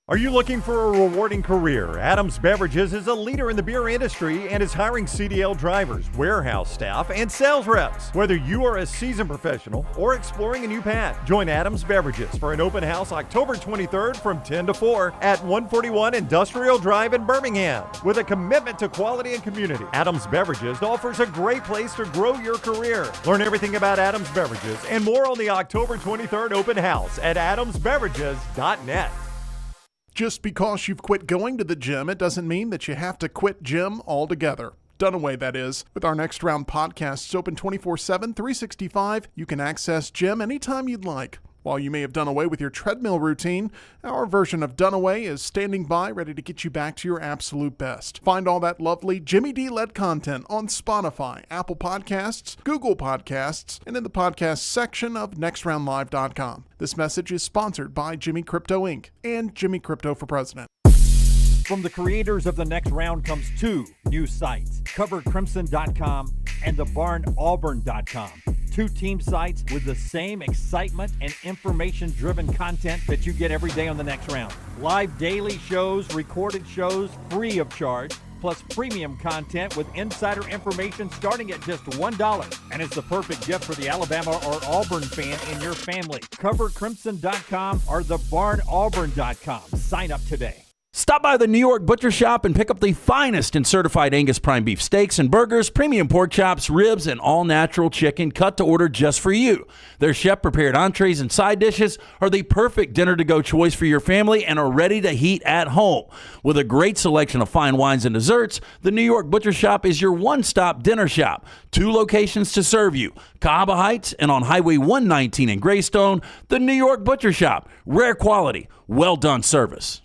Are you looking for a rewarding career? Adams Beverages is a leader in the beer industry and is hiring CDL drivers, warehouse staff, and sales reps. Whether you are a seasoned professional or exploring a new path, join Adams Beverages for an open house October 23rd from 10 to 4 at 141 Industrial Drive in Birmingham. With a commitment to quality and community, Adams Beverages offers a great place to grow your career. Learn everything about Adams Beverages and more on the October 23rd open house at adamsbeverages.net. Just because you've quit going to the gym, it doesn't mean that you have to quit gym altogether. Dunaway, that is. With our Next Round podcasts open 24/7, 365, you can access gym anytime you'd like. While you may have done away with your treadmill routine, our version of Dunaway is standing by ready to get you back to your absolute best. Find all that lovely Jimmy D-led content on Spotify, Apple Podcasts, Google Podcasts, and in the podcast section of nextroundlive.com. This message is sponsored by Jimmy Crypto Inc. and Jimmy Crypto for President. From the creators of The Next Round comes two new sites, covercrimson.com and thebarnauburn.com. Two team sites with the same excitement and information-driven content that you get every day on The Next Round. Live daily shows, recorded shows, free of charge, plus premium content with insider information starting at just $1. And it's the perfect gift for the Alabama or Auburn fan in your family. Covercrimson.com or thebarnauburn.com. Sign up today. Stop by the New York Butcher Shop and pick up the finest in certified Angus prime beef steaks and burgers, premium pork chops, ribs, and all-natural chicken cut to order just for you. Their chef-prepared entrees and side dishes are the perfect dinner-to-go choice for your family and are ready to heat at home. With a great selection of fine wines and desserts, the New York Butcher Shop is your one-stop dinner shop. 2 locations to serve you, Cahaba Heights and on Highway 119 in Greystone, the New York Butcher Shop. Rare quality, well-done service.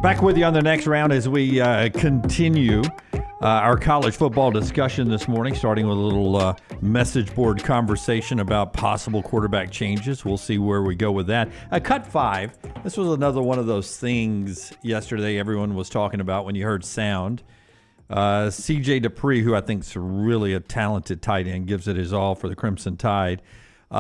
Back with you on The Next Round as we continue our college football discussion this morning, starting with a little message board conversation about possible quarterback changes. We'll see where we go with that. Cut 5. This was another one of those things yesterday everyone was talking about when you heard sound. C.J. Dupree, who I think is really a talented tight end, gives it his all for the Crimson Tide.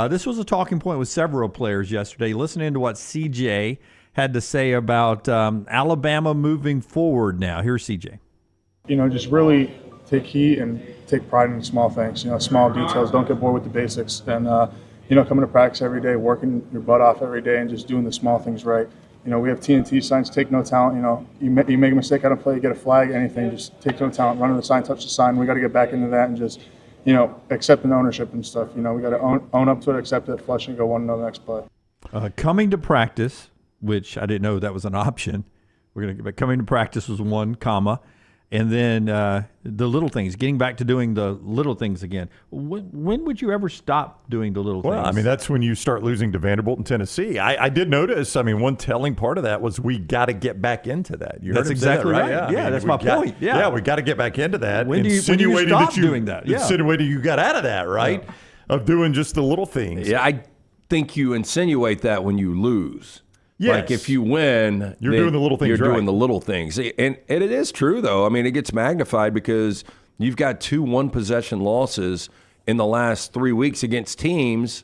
This was a talking point with several players yesterday. Listening to what C.J. had to say about Alabama moving forward now. Here's CJ. Just really take heed and take pride in the small things, small details. Don't get bored with the basics. And, coming to practice every day, working your butt off every day and just doing the small things right. We have TNT signs, take no talent. You make a mistake on a play, you get a flag, anything, just take no talent, run to the sign, touch the sign. We got to get back into that and just, accepting ownership and stuff. We got to own up to it, accept it, flush and go on to the next play. Coming to practice, which I didn't know that was an option. But coming to practice was 1 comma. And then the little things, getting back to doing the little things again. When would you ever stop doing the little things? Well, I mean, that's when you start losing to Vanderbilt and Tennessee. I did notice, one telling part of that was we got to get back into that. That's exactly right. Yeah, that's my point. Yeah, we got to get back into that. When do you stop doing that? Yeah. Insinuating you got out of that, right? Yeah. Of doing just the little things. Yeah, I think you insinuate that when you lose. Yes. Like if you win, you're doing the little things. You're right. doing the little things, and it is true though. I mean, it gets magnified because you've got 2 one-possession losses in the last 3 weeks against teams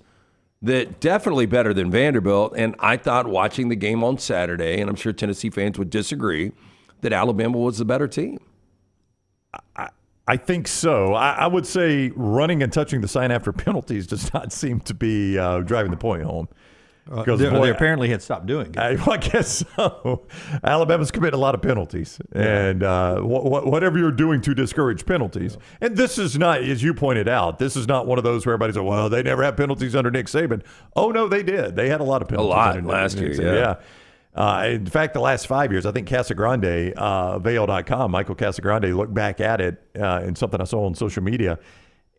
that definitely better than Vanderbilt. And I thought watching the game on Saturday, and I'm sure Tennessee fans would disagree, that Alabama was the better team. I think so. I would say running and touching the sign after penalties does not seem to be driving the point home. Because they apparently had stopped doing it. I guess so. Alabama's committed a lot of penalties. And whatever you're doing to discourage penalties. And this is not, as you pointed out, this is not one of those where everybody's like, well, they never had penalties under Nick Saban. Oh, no, they did. They had a lot of penalties. A lot under last Nick year, Saban. Yeah. In fact, the last 5 years, I think Casagrande, Vail.com, Michael Casagrande looked back at it in something I saw on social media.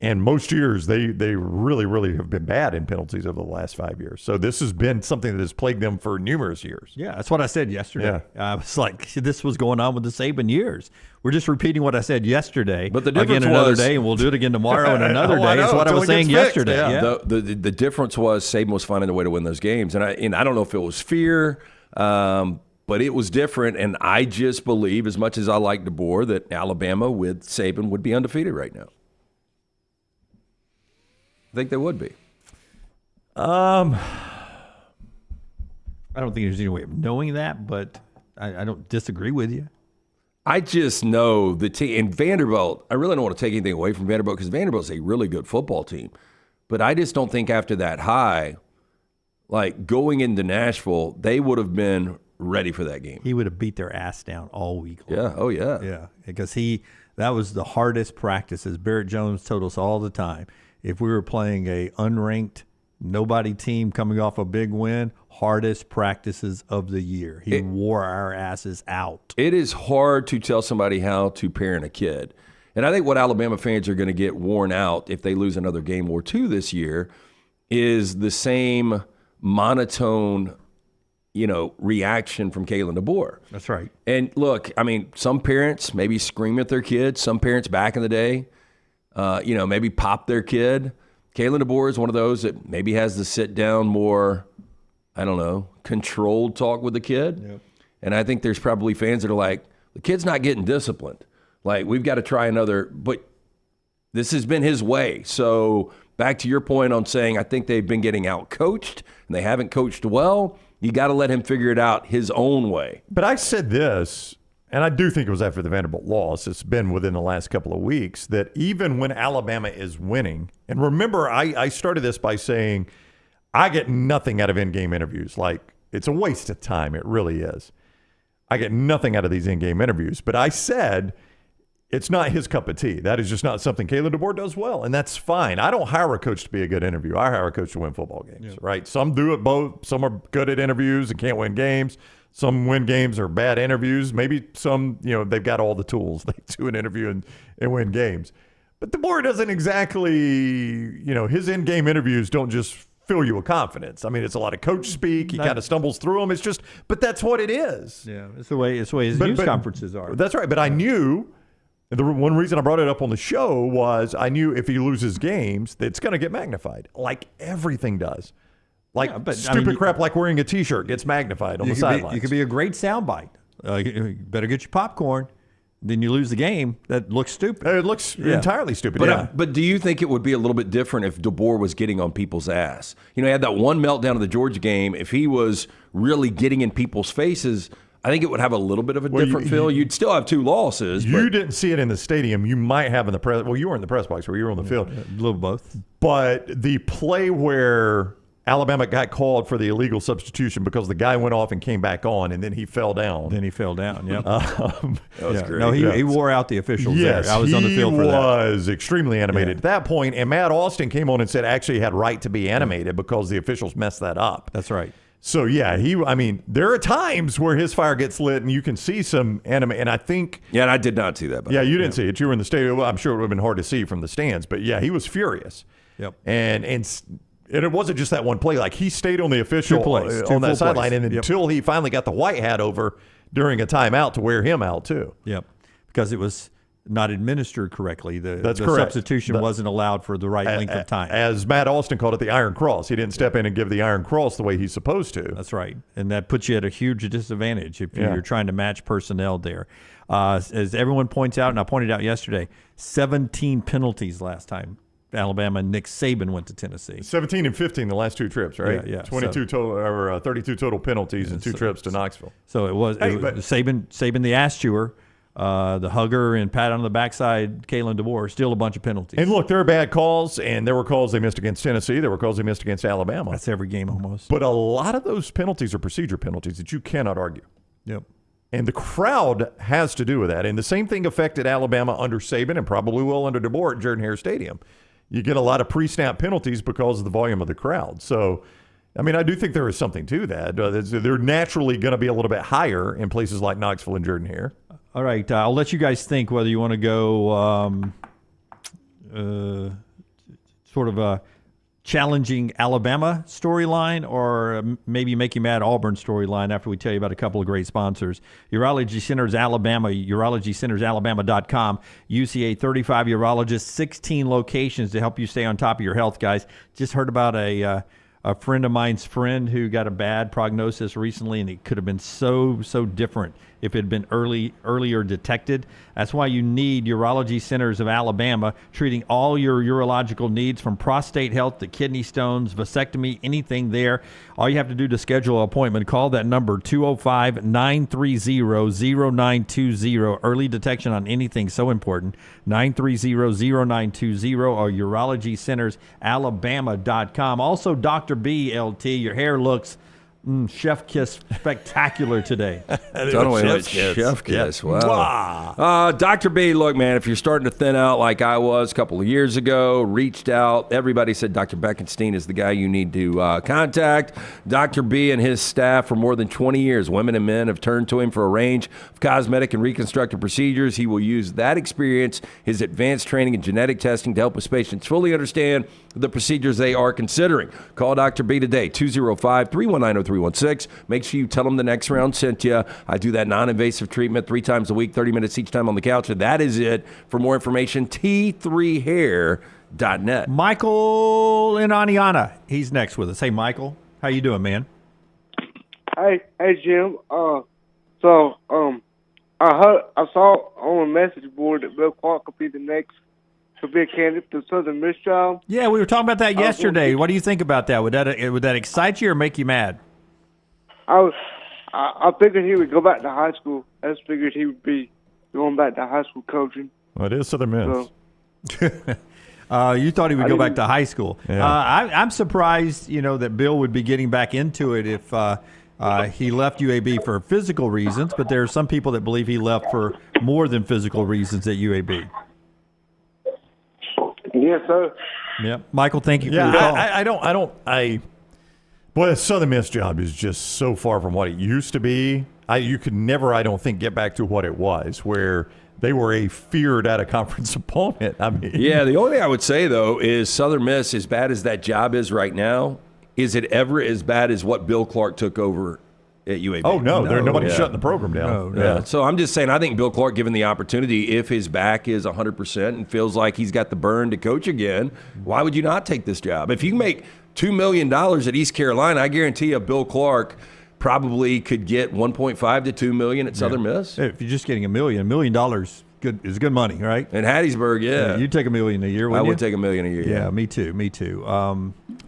And most years, they really, really have been bad in penalties over the last 5 years. So this has been something that has plagued them for numerous years. Yeah, that's what I said yesterday. Yeah. I was like, this was going on with the Saban years. We're just repeating what I said yesterday. But the difference again another day, and we'll do it again tomorrow and another day. Is what I was saying yesterday. Yeah. The difference was Saban was finding a way to win those games. And I don't know if it was fear, but it was different. And I just believe, as much as I like DeBoer, that Alabama with Saban would be undefeated right now. I think they would be. I don't think there's any way of knowing that, but I don't disagree with you. I just know the team. And Vanderbilt, I really don't want to take anything away from Vanderbilt because Vanderbilt's a really good football team. But I just don't think after that high, like going into Nashville, they would have been ready for that game. He would have beat their ass down all week long. Yeah, oh yeah. Yeah, because that was the hardest practices. Barrett Jones told us all the time, if we were playing a unranked nobody team coming off a big win, hardest practices of the year. He wore our asses out. It is hard to tell somebody how to parent a kid. And I think what Alabama fans are going to get worn out if they lose another game or two this year is the same monotone, reaction from Kalen DeBoer. That's right. And look, I mean, some parents maybe scream at their kids. Some parents back in the day, maybe pop their kid. Kalen DeBoer is one of those that maybe has the sit down, more, controlled talk with the kid. Yep. And I think there's probably fans that are like, the kid's not getting disciplined. Like, we've got to try another, but this has been his way. So back to your point on saying, I think they've been getting out coached and they haven't coached well. You got to let him figure it out his own way. But I said this, and I do think it was after the Vanderbilt loss. It's been within the last couple of weeks that even when Alabama is winning, and remember, I started this by saying I get nothing out of in-game interviews. Like, it's a waste of time. It really is. I get nothing out of these in-game interviews. But I said it's not his cup of tea. That is just not something Kalen DeBoer does well, and that's fine. I don't hire a coach to be a good interviewer. I hire a coach to win football games, right? Some do it both. Some are good at interviews and can't win games. Some win games or bad interviews. Maybe some, they've got all the tools. They do an interview and win games. But DeBoer doesn't exactly, his in-game interviews don't just fill you with confidence. I mean, it's a lot of coach speak. He kind of stumbles through them. It's just, but that's what it is. Yeah, it's the way his news conferences are. That's right. But I knew, the one reason I brought it up on the show was I knew if he loses games, it's going to get magnified, like everything does. Like stupid crap like wearing a T-shirt gets magnified on the sidelines. You could be a great soundbite. You better get your popcorn. Then you lose the game. That looks stupid. It looks entirely stupid. But do you think it would be a little bit different if DeBoer was getting on people's ass? He had that one meltdown of the Georgia game. If he was really getting in people's faces, I think it would have a little bit of a different feel. You'd still have two losses. You didn't see it in the stadium. You might have in the press. Well, you were in the press box where you were on the field. A little both. But the play where Alabama got called for the illegal substitution because the guy went off and came back on, and then he fell down. Yeah. That was great. No, he wore out the officials there. I was on the field for that. He was extremely animated at that point, and Matt Austin came on and said actually he had right to be animated because the officials messed that up. That's right. So, there are times where his fire gets lit and you can see some anime. And I think. Yeah, and I did not see that. Yeah, you didn't see it. You were in the stadium. Well, I'm sure it would have been hard to see from the stands. But, yeah, he was furious. Yep. And it wasn't just that one play. Like, he stayed on the official on that sideline until he finally got the white hat over during a timeout to wear him out, too. Yep. Because it was not administered correctly. That's the correct. Substitution wasn't allowed for the right length of time. As Matt Austin called it, the Iron Cross. He didn't step in and give the Iron Cross the way he's supposed to. That's right. And that puts you at a huge disadvantage if you're trying to match personnel there. As everyone points out, and I pointed out yesterday, 17 penalties last time Alabama and Nick Saban went to Tennessee. 17 and 15 the last two trips, right? Yeah. 22 total, or 32 total penalties and two trips to Knoxville. So it was Saban the ass chewer. The hugger and pat on the backside, Kalen DeBoer, still a bunch of penalties. And look, there are bad calls, and there were calls they missed against Tennessee. There were calls they missed against Alabama. That's every game almost. But a lot of those penalties are procedure penalties that you cannot argue. Yep. And the crowd has to do with that. And the same thing affected Alabama under Saban and probably will under DeBoer at Jordan-Hare Stadium. You get a lot of pre-snap penalties because of the volume of the crowd. So, I do think there is something to that. They're naturally going to be a little bit higher in places like Knoxville and Jordan-Hare. All right, I'll let you guys think whether you want to go sort of a challenging Alabama storyline or maybe make you mad Auburn storyline after we tell you about a couple of great sponsors. Urology Centers Alabama, urologycentersalabama.com. UCA 35 urologists, 16 locations to help you stay on top of your health, guys. Just heard about a a friend of mine's friend who got a bad prognosis recently, and it could have been so different if it had been earlier detected. That's why you need Urology Centers of Alabama, treating all your urological needs from prostate health to kidney stones, vasectomy, anything there. All you have to do to schedule an appointment, call that number 205-930-0920. Early detection on anything so important, 930-0920 or urologycentersalabama.com. Also, Dr. B, LT, your hair looks chef kiss spectacular today. Dunaway, chef kiss. Wow. Dr. B, look, man, if you're starting to thin out like I was a couple of years ago, reached out, everybody said Dr. Beckenstein is the guy you need to contact. Dr. B and his staff for more than 20 years, women and men have turned to him for a range of cosmetic and reconstructive procedures. He will use that experience, his advanced training and genetic testing to help his patients fully understand the procedures they are considering. Call Dr. B today, 205-319-0316. Make sure you tell them the next round sent you. I do that non-invasive treatment 3 times a week, 30 minutes each time on the couch. And that is it. For more information, T3hair.net. Michael in Aniana, he's next with us. Hey, Michael, how you doing, man? Hey, Jim. I saw on a message board that Bill Clark could be the next to be a candidate for the Southern Miss job. Yeah, we were talking about that yesterday. What do you think about that? Would that excite you or make you mad? I figured he would go back to high school. I just figured he would be going back to high school coaching. Well, it is Southern Miss. You thought he would go back to high school. Yeah. I'm surprised, that Bill would be getting back into it if he left UAB for physical reasons, but there are some people that believe he left for more than physical reasons at UAB. Yes, sir. Yeah, Michael, thank you for your call. Boy, the Southern Miss job is just so far from what it used to be. You could never, I don't think, get back to what it was, where they were a feared out-of-conference opponent. I mean, yeah, the only thing I would say, though, is Southern Miss, as bad as that job is right now, is it ever as bad as what Bill Clark took over at UAB? Oh, no. Nobody's shutting the program down. No. Yeah. So I'm just saying, I think Bill Clark, given the opportunity, if his back is 100% and feels like he's got the burn to coach again, why would you not take this job? If you make $2 million at East Carolina, I guarantee you Bill Clark probably could get $1.5 to $2 million at Southern Miss. If you're just getting $1 million is good money, right? In Hattiesburg, yeah. You'd take $1 million a year, I wouldn't would you? take $1 million a year. Yeah, me too.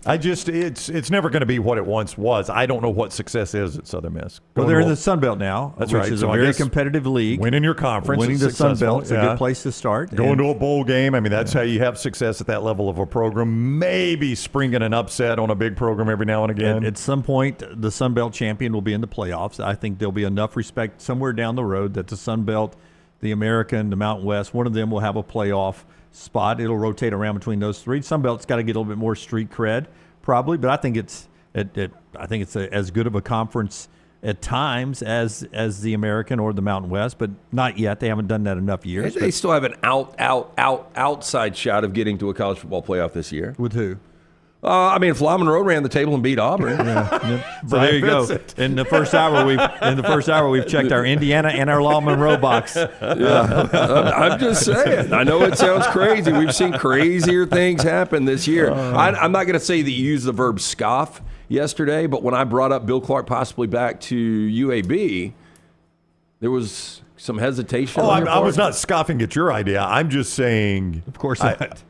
It's never going to be what it once was. I don't know what success is at Southern Miss. Well, they're in the Sun Belt now, which is a very competitive league. Winning your conference, winning the Sun Belt is a good place to start. Going to a bowl game, I mean, that's how you have success at that level of a program. Maybe springing an upset on a big program every now and again. At some point, the Sun Belt champion will be in the playoffs. I think there'll be enough respect somewhere down the road that the Sun Belt, the American, the Mountain West, one of them will have a playoff spot. It'll rotate around between those three. Sun Belt's got to get a little bit more street cred, probably, but I think it's as good of a conference at times as the American or the Mountain West, but not yet. They haven't done that enough years. They still have an outside shot of getting to a college football playoff this year. With who? If La Monroe ran the table and beat Auburn. So there you go. In the first hour, we've checked our Indiana and our La Monroe box. I'm just saying. I know it sounds crazy. We've seen crazier things happen this year. I'm not going to say that you used the verb scoff yesterday, but when I brought up Bill Clark possibly back to UAB, there was some hesitation. I was not scoffing at your idea. I'm just saying. Of course not.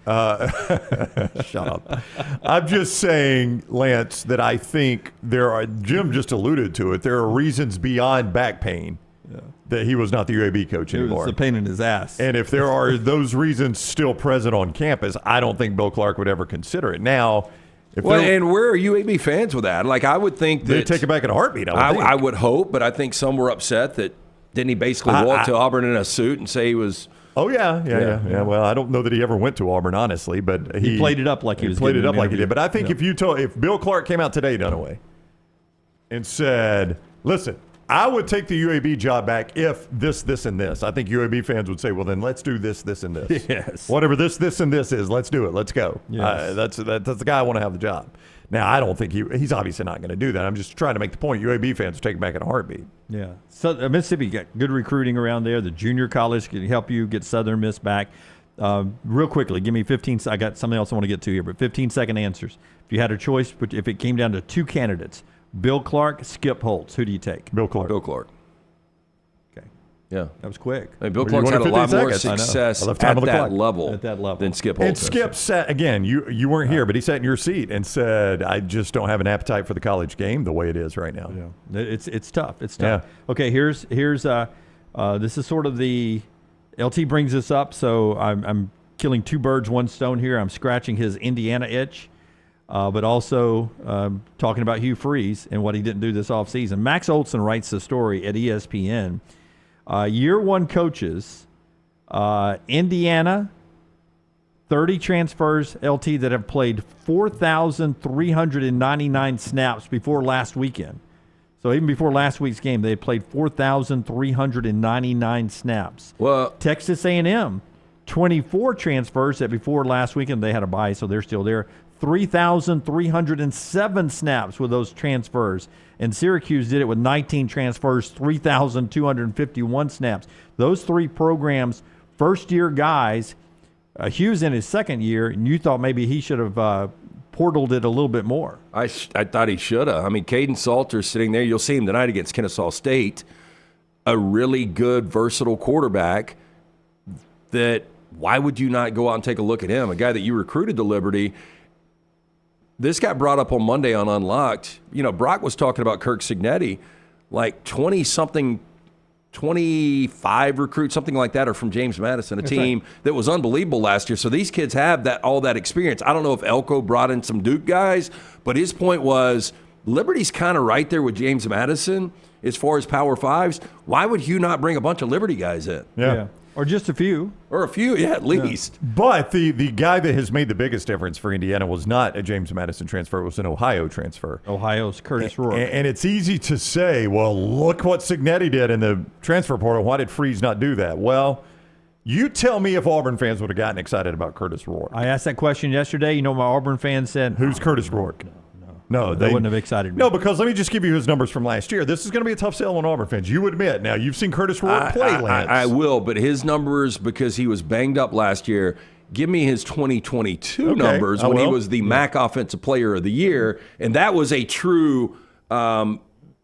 Shut up. I'm just saying, Lance, that I think Jim just alluded to it, there are reasons beyond back pain that he was not the UAB coach anymore. It was the pain in his ass. And if there are those reasons still present on campus, I don't think Bill Clark would ever consider it. Now, and where are UAB fans with that? Like, I would think that they'd take it back in a heartbeat. I would hope, but I think some were upset that. Didn't he basically walk to Auburn in a suit and say he was? Oh yeah. Well, I don't know that he ever went to Auburn, honestly, but he played it up like he did. But I think if Bill Clark came out today, Dunaway, and said, "Listen, I would take the UAB job back if this, and this," I think UAB fans would say, "Well, then let's do this, and this. Yes. Whatever this, and this is, let's do it. Let's go." Yes. That's the guy I want to have the job. Now, I don't think he's obviously not going to do that. I'm just trying to make the point. UAB fans will take it back in a heartbeat. Yeah. So Mississippi got good recruiting around there. The junior college can help you get Southern Miss back. Real quickly, give me 15. I got something else I want to get to here, but 15-second answers. If you had a choice, but if it came down to two candidates, Bill Clark, Skip Holtz, who do you take? Bill Clark. Bill Clark. Okay. Yeah. That was quick. I mean, Bill Clark's had a lot more success at that level than Skip Holtz. And Skip sat, again, you weren't here, but he sat in your seat and said, I just don't have an appetite for the college game the way it is right now. Yeah. It's tough. It's tough. Yeah. Okay, here's this is sort of the LT brings this up, so I'm killing two birds, one stone here. I'm scratching his Indiana itch, but also talking about Hugh Freeze and what he didn't do this offseason. Max Olson writes the story at ESPN. Year one coaches, Indiana, 30 transfers, LT, that have played 4,399 snaps before last weekend. So even before last week's game, they had played 4,399 snaps. Well, Texas A&M, 24 transfers that before last weekend, they had a bye, so they're still there. 3,307 snaps with those transfers. And Syracuse did it with 19 transfers, 3,251 snaps. Those three programs, first-year guys. Hughes in his second year, and you thought maybe he should have portaled it a little bit more. I thought he should have. I mean, Caden Salter's sitting there. You'll see him tonight against Kennesaw State. A really good, versatile quarterback that why would you not go out and take a look at him? A guy that you recruited to Liberty. This got brought up on Monday on Unlocked. You know, Brock was talking about Kirk Signetti, like 20-something, 25 recruits, something like that, are from James Madison, a team that was unbelievable last year. So these kids have all that experience. I don't know if Elko brought in some Duke guys, but his point was Liberty's kind of right there with James Madison as far as Power Fives. Why would Hugh not bring a bunch of Liberty guys in? Yeah. Or just a few. Or a few, yeah, at least. But the guy that has made the biggest difference for Indiana was not a James Madison transfer. It was an Ohio transfer. Ohio's Curtis Rourke. And it's easy to say, well, look what Signetti did in the transfer portal. Why did Freeze not do that? Well, you tell me if Auburn fans would have gotten excited about Curtis Rourke. I asked that question yesterday. You know, my Auburn fans said, who's Curtis Rourke? No, they wouldn't have excited me. No, because let me just give you his numbers from last year. This is going to be a tough sell on Auburn fans. You admit. Now, you've seen Curtis Rourke play, Lance. I will, but his numbers, because he was banged up last year, give me his 2022 numbers when he was the MAC Offensive Player of the Year, and that was a true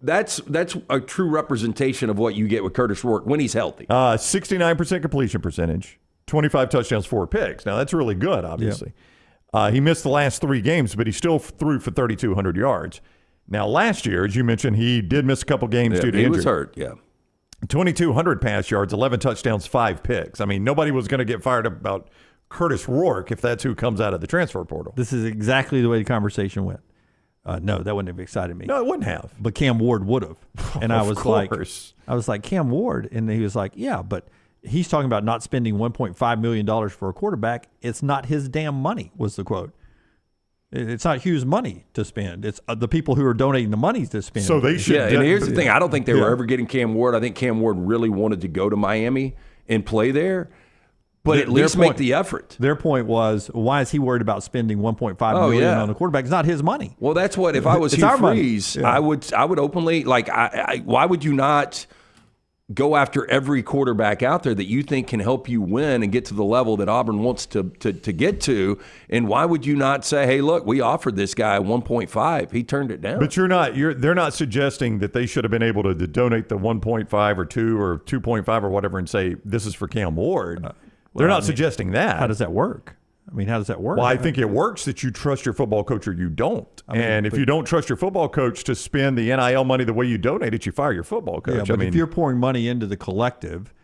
that's a true representation of what you get with Curtis Rourke when he's healthy. 69% completion percentage, 25 touchdowns, 4 picks. Now, that's really good, obviously. Yep. He missed the last 3 games, but he still threw for 3,200 yards. Now, last year, as you mentioned, he did miss a couple games due to injury. He was hurt, 2,200 pass yards, 11 touchdowns, 5 picks. I mean, nobody was going to get fired up about Curtis Rourke if that's who comes out of the transfer portal. This is exactly the way the conversation went. No, that wouldn't have excited me. No, it wouldn't have. But Cam Ward would have. And I was course. like, Cam Ward? And he was like, yeah, but he's talking about not spending $1.5 million for a quarterback. It's not his damn money, was the quote. It's not Hugh's money to spend. It's the people who are donating the money to spend. So they should. Yeah, and here's the thing. I don't think they were ever getting Cam Ward. I think Cam Ward really wanted to go to Miami and play there, but at least make the effort. Their point was, why is he worried about spending $1.5 million on a quarterback? It's not his money. Well, that's what, if I was Hugh Freeze, I would openly, like, why would you not go after every quarterback out there that you think can help you win and get to the level that Auburn wants to get to? And why would you not say, hey, look, we offered this guy 1.5. He turned it down. But they're not suggesting that they should have been able to donate the 1.5 or 2 or 2.5 or whatever and say, this is for Cam Ward. They're not suggesting that. How does that work? I mean, how does that work? Well, I think it works that you trust your football coach or you don't. And if you don't trust your football coach to spend the NIL money the way you donate it, you fire your football coach. Yeah, but if you're pouring money into the collective,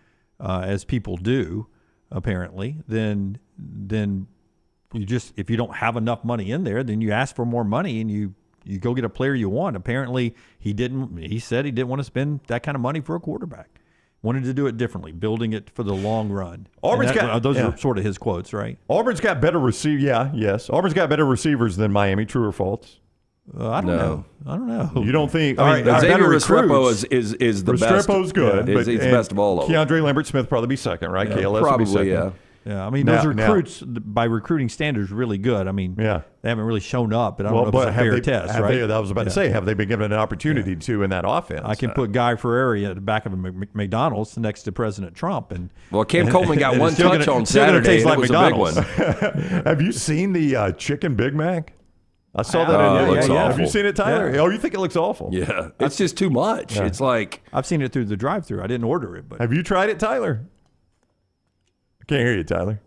as people do, apparently, then you just, if you don't have enough money in there, then you ask for more money and you go get a player you want. Apparently, he said he didn't want to spend that kind of money for a quarterback. Wanted to do it differently, building it for the long run. Those are sort of his quotes, right? Auburn's got better Yes. Auburn's got better receivers than Miami. True or false? I don't know. You don't think? Xavier Restrepo is the best. Restrepo's good. Yeah, he's the best of all of them. Keandre Lambert-Smith probably be second, right? Yeah, KLS probably, will be second. Yeah, I mean, those recruits, by recruiting standards, really good. I mean, they haven't really shown up, but I don't know if it's a fair test, right? I was about to say, have they been given an opportunity to in that offense? I can put Guy Ferrari at the back of a McDonald's next to President Trump. Cam Coleman got one touch on Saturday, and it was McDonald's. A big one. Have you seen the chicken Big Mac? I saw that. It looks awful. Have you seen it, Tyler? Yeah. Oh, you think it looks awful? Yeah, it's just too much. It's like I've seen it through the drive-thru. I didn't order it, but have you tried it, Tyler? I can't hear you, Tyler.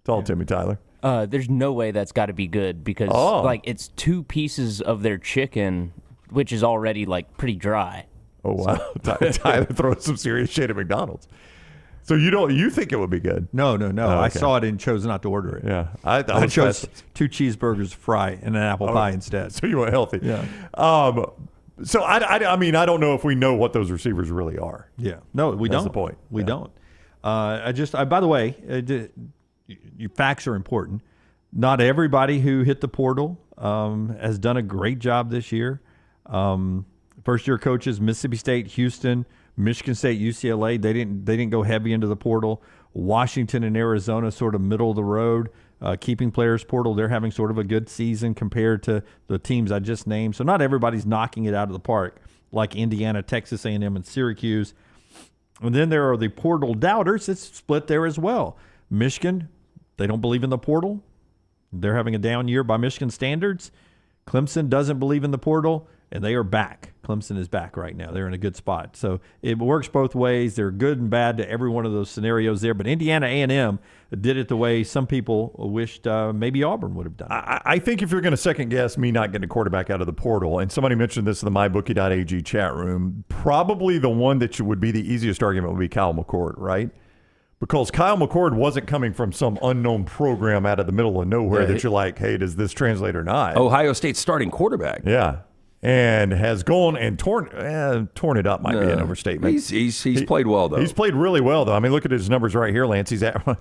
Talk to me, Tyler. There's no way that's got to be good because it's 2 pieces of their chicken, which is already pretty dry. Oh wow, Tyler throwing some serious shade at McDonald's. So you think it would be good? No. Oh, okay. I saw it and chose not to order it. Yeah, I chose 2 cheeseburgers, fry, and an apple pie instead. So you went healthy. Yeah. So I mean, I don't know if we know what those receivers really are. Yeah. No, we don't. That's the point. We don't. By the way, your facts are important. Not everybody who hit the portal has done a great job this year. First-year coaches, Mississippi State, Houston, Michigan State, UCLA, they didn't go heavy into the portal. Washington and Arizona sort of middle of the road, keeping players portal. They're having sort of a good season compared to the teams I just named. So not everybody's knocking it out of the park like Indiana, Texas A&M, and Syracuse. And then there are the portal doubters. It's split there as well. Michigan, they don't believe in the portal. They're having a down year by Michigan standards. Clemson doesn't believe in the portal, and they are back. Clemson is back right now. They're in a good spot. So it works both ways. They're good and bad to every one of those scenarios there. But Indiana A&M did it the way some people wished maybe Auburn would have done. I think if you're going to second guess me not getting a quarterback out of the portal, and somebody mentioned this in the mybookie.ag chat room, probably the one that would be the easiest argument would be Kyle McCord, right? Because Kyle McCord wasn't coming from some unknown program out of the middle of nowhere that you're like, hey, does this translate or not? Ohio State's starting quarterback. Yeah. And has gone and torn it up might be an overstatement. He's played well, though. He's played really well, though. I mean, look at his numbers right here, Lance.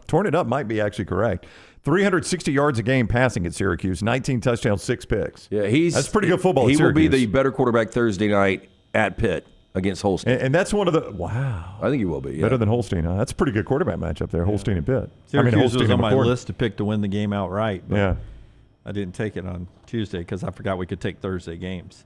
Torn it up might be actually correct. 360 yards a game passing at Syracuse, 19 touchdowns, 6 picks. Yeah, that's pretty good football at Syracuse. He will be the better quarterback Thursday night at Pitt against Holstein. And that's one of the, wow. I think he will be, yeah. Better than Holstein. Huh? That's a pretty good quarterback matchup there, Holstein and Pitt. Syracuse was on my list to pick to win the game outright. But yeah. I didn't take it on Tuesday because I forgot we could take Thursday games.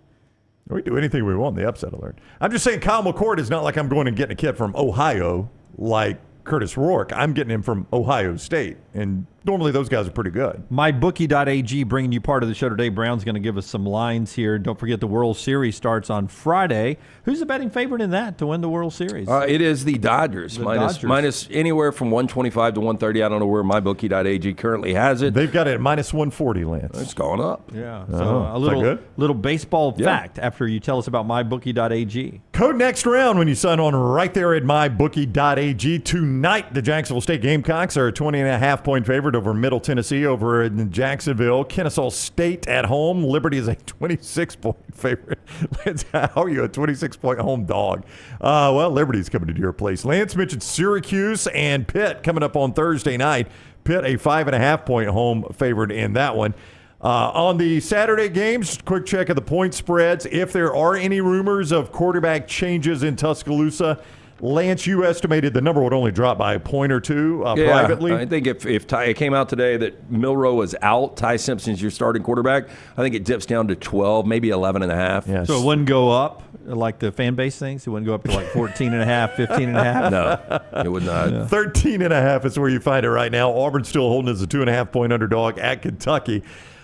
We do anything we want in the upset alert. I'm just saying Kyle McCord is not like I'm going and getting a kid from Ohio like Curtis Rourke. I'm getting him from Ohio State. And normally those guys are pretty good. MyBookie.ag bringing you part of the show today. Brown's going to give us some lines here. Don't forget the World Series starts on Friday. Who's the betting favorite in that to win the World Series? It is the Dodgers. Minus anywhere from 125 to 130. I don't know where MyBookie.ag currently has it. They've got it at minus 140, Lance. It's gone up. Yeah. So a little baseball fact after you tell us about MyBookie.ag. Code next round when you sign on right there at MyBookie.ag. Tonight, the Jacksonville State Gamecocks are a 20.5-point favorite over Middle Tennessee over in Jacksonville. Kennesaw State at home. Liberty is a 26-point favorite. Lance, how are you a 26-point home dog? Well, Liberty's coming to your place. Lance mentioned Syracuse and Pitt coming up on Thursday night. Pitt a 5.5-point home favorite in that one. On the Saturday games, just a quick check of the point spreads. If there are any rumors of quarterback changes in Tuscaloosa, Lance, you estimated the number would only drop by a point or two privately. I think if it came out today that Milroe was out, Ty Simpson's your starting quarterback, I think it dips down to 12, maybe 11.5. Yes. So it wouldn't go up like the fan base thinks? It wouldn't go up to like 14.5, 15.5? No, it would not. Yeah. 13.5 is where you find it right now. Auburn's still holding as a 2.5-point underdog at Kentucky.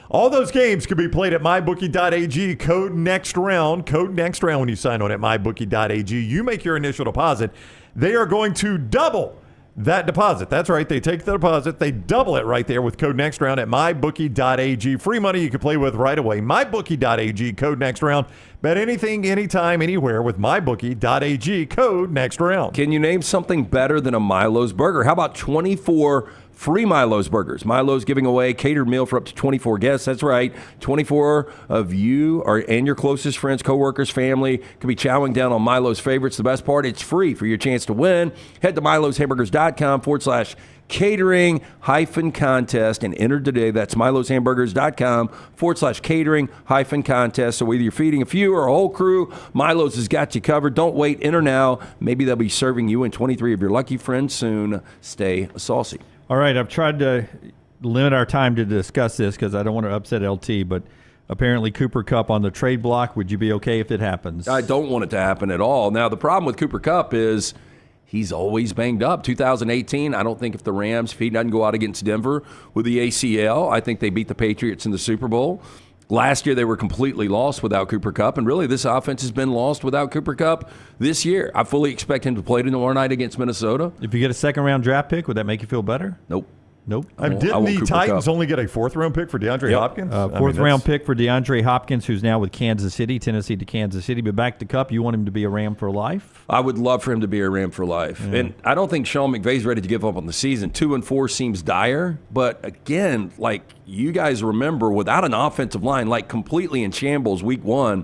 All those games can be played at mybookie.ag. Code next round when you sign on at mybookie.ag. You make your initial deposit. They are going to double that deposit. That's right. They take the deposit. They double it right there with code next round at mybookie.ag. Free money you can play with right away. Mybookie.ag. Code next round. Bet anything, anytime, anywhere with mybookie.ag. Code next round. Can you name something better than a Milo's Burger? How about 24 free Milo's Burgers? Milo's giving away catered meal for up to 24 guests. That's right. 24 of you and your closest friends, coworkers, family could be chowing down on Milo's favorites. The best part, it's free for your chance to win. Head to miloshamburgers.com/catering-contest and enter today. That's miloshamburgers.com/catering-contest. So whether you're feeding a few or a whole crew, Milo's has got you covered. Don't wait. Enter now. Maybe they'll be serving you and 23 of your lucky friends soon. Stay saucy. All right, I've tried to limit our time to discuss this because I don't want to upset LT, but apparently Cooper Kupp on the trade block. Would you be okay if it happens? I don't want it to happen at all. Now, the problem with Cooper Kupp is he's always banged up. 2018, I don't think if he doesn't go out against Denver with the ACL, I think they beat the Patriots in the Super Bowl. Last year, they were completely lost without Cooper Kupp, and really this offense has been lost without Cooper Kupp this year. I fully expect him to play tomorrow night against Minnesota. If you get a second-round draft pick, would that make you feel better? Nope. Didn't the Titans only get a fourth-round pick for DeAndre Hopkins? Fourth-round pick for DeAndre Hopkins, who's now with Kansas City, Tennessee to Kansas City. But back to Kupp, you want him to be a Ram for life? I would love for him to be a Ram for life. Yeah. And I don't think Sean McVay's ready to give up on the season. 2-4 seems dire. But again, like you guys remember, without an offensive line, like completely in shambles week 1,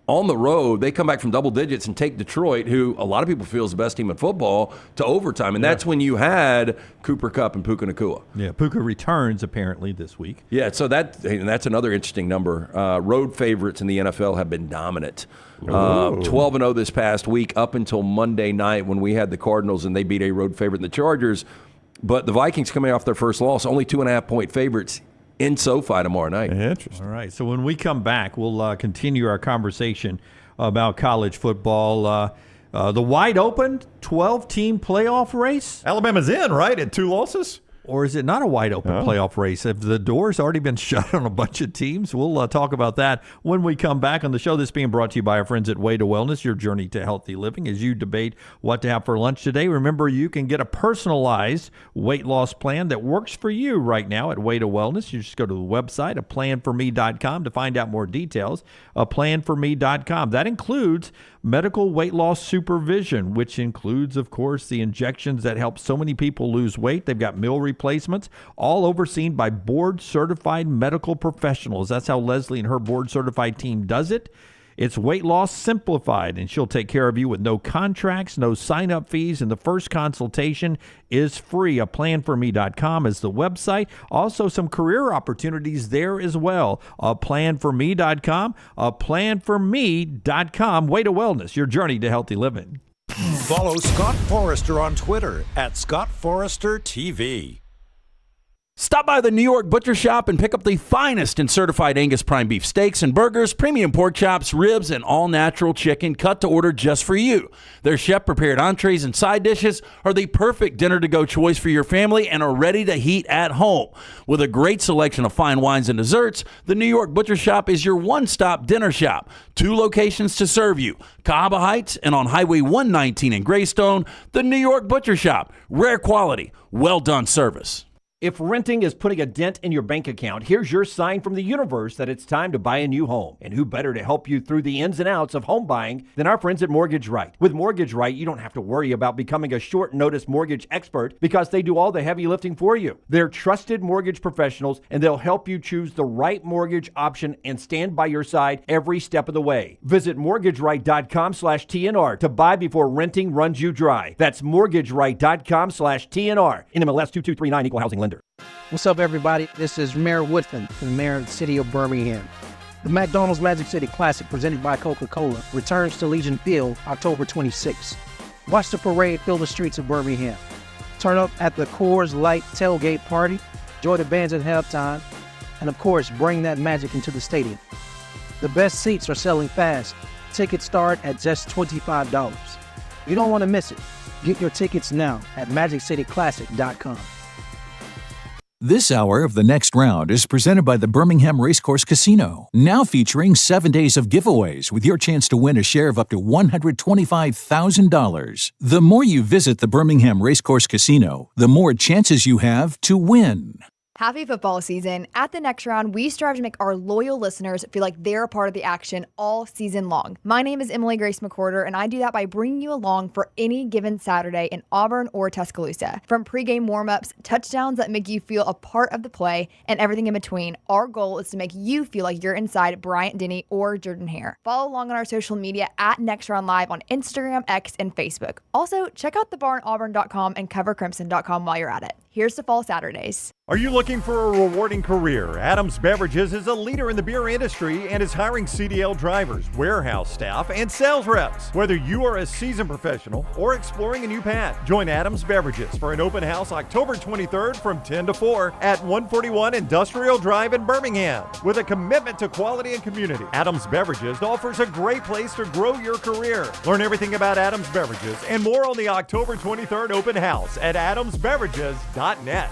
on the road, they come back from double digits and take Detroit, who a lot of people feel is the best team in football, to overtime. And that's when you had Cooper Kupp and Puka Nacua. Yeah, Puka returns apparently this week. Yeah, so that's another interesting number. Road favorites in the NFL have been dominant. 12-0 this past week up until Monday night when we had the Cardinals and they beat a road favorite in the Chargers. But the Vikings coming off their first loss, only 2.5-point favorites in SoFi tomorrow night. Interesting. All right, so when we come back, we'll continue our conversation about college football. The wide open 12-team playoff race. Alabama's in, right, at 2 losses? Or is it not a wide open playoff race? Have the doors already been shut on a bunch of teams? We'll talk about that when we come back on the show. This being brought to you by our friends at Way to Wellness, your journey to healthy living. As you debate what to have for lunch today, remember you can get a personalized weight loss plan that works for you right now at Way to Wellness. You just go to the website, aplanforme.com, to find out more details. Aplanforme.com. That includes medical weight loss supervision, which includes, of course, the injections that help so many people lose weight. They've got meal replacements, all overseen by board-certified medical professionals. That's how Leslie and her board-certified team does it. It's weight loss simplified, and she'll take care of you with no contracts, no sign-up fees, and the first consultation is free. Aplanforme.com is the website. Also, some career opportunities there as well. Aplanforme.com, aplanforme.com. Way to Wellness, your journey to healthy living. Follow Scott Forrester on Twitter at scottforestertv. Stop by the New York Butcher Shop and pick up the finest in certified Angus prime beef steaks and burgers, premium pork chops, ribs, and all-natural chicken cut to order just for you. Their chef-prepared entrees and side dishes are the perfect dinner-to-go choice for your family and are ready to heat at home. With a great selection of fine wines and desserts, the New York Butcher Shop is your one-stop dinner shop. 2 locations to serve you, Cahaba Heights and on Highway 119 in Greystone. The New York Butcher Shop. Rare quality, well-done service. If renting is putting a dent in your bank account, here's your sign from the universe that it's time to buy a new home. And who better to help you through the ins and outs of home buying than our friends at Mortgage Right. With Mortgage Right, you don't have to worry about becoming a short notice mortgage expert because they do all the heavy lifting for you. They're trusted mortgage professionals and they'll help you choose the right mortgage option and stand by your side every step of the way. Visit mortgageright.com/TNR to buy before renting runs you dry. That's mortgageright.com/TNR. NMLS 2239, Equal Housing Lender. What's up, everybody? This is Mayor Woodfin, the mayor of the city of Birmingham. The McDonald's Magic City Classic, presented by Coca-Cola, returns to Legion Field October 26th. Watch the parade fill the streets of Birmingham. Turn up at the Coors Light tailgate party, enjoy the bands at halftime, and of course, bring that magic into the stadium. The best seats are selling fast. Tickets start at just $25. You don't want to miss it. Get your tickets now at magiccityclassic.com. This hour of The Next Round is presented by the Birmingham Racecourse Casino, now featuring 7 days of giveaways with your chance to win a share of up to $125,000. The more you visit the Birmingham Racecourse Casino, the more chances you have to win. Happy football season. At the Next Round, we strive to make our loyal listeners feel like they're a part of the action all season long. My name is Emily Grace McWhorter, and I do that by bringing you along for any given Saturday in Auburn or Tuscaloosa. From pregame warm-ups, touchdowns that make you feel a part of the play, and everything in between, our goal is to make you feel like you're inside Bryant-Denny or Jordan Hare. Follow along on our social media at Next Round Live on Instagram, X, and Facebook. Also, check out thebarnauburn.com and covercrimson.com while you're at it. Here's to fall Saturdays. Are you looking for a rewarding career? Adams Beverages is a leader in the beer industry and is hiring CDL drivers, warehouse staff, and sales reps. Whether you are a seasoned professional or exploring a new path, join Adams Beverages for an open house October 23rd from 10 to 4 at 141 Industrial Drive in Birmingham. With a commitment to quality and community, Adams Beverages offers a great place to grow your career. Learn everything about Adams Beverages and more on the October 23rd open house at adamsbeverages.net.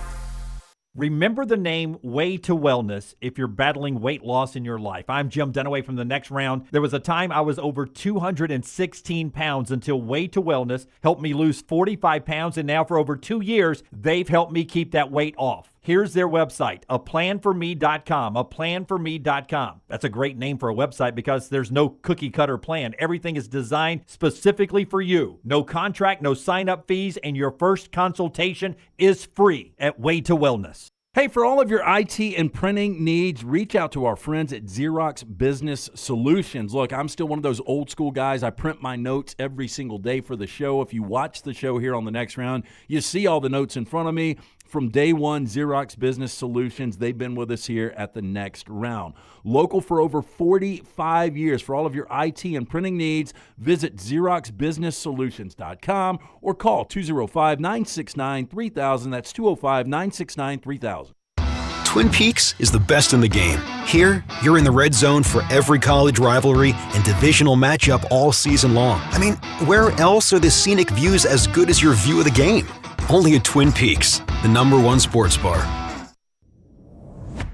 Remember the name Way to Wellness if you're battling weight loss in your life. I'm Jim Dunaway from The Next Round. There was a time I was over 216 pounds until Way to Wellness helped me lose 45 pounds, and now for over 2 years, they've helped me keep that weight off. Here's their website, aplanforme.com, aplanforme.com. That's a great name for a website because there's no cookie-cutter plan. Everything is designed specifically for you. No contract, no sign-up fees, and your first consultation is free at Way to Wellness. Hey, for all of your IT and printing needs, reach out to our friends at Xerox Business Solutions. Look, I'm still one of those old school guys. I print my notes every single day for the show. If you watch the show here on The Next Round, you see all the notes in front of me. From day one, Xerox Business Solutions, they've been with us here at The Next Round. Local for over 45 years. For all of your IT and printing needs, visit XeroxBusinessSolutions.com or call 205-969-3000. That's 205-969-3000. Twin Peaks is the best in the game. Here, you're in the red zone for every college rivalry and divisional matchup all season long. I mean, where else are the scenic views as good as your view of the game? Only at Twin Peaks, the #1 sports bar.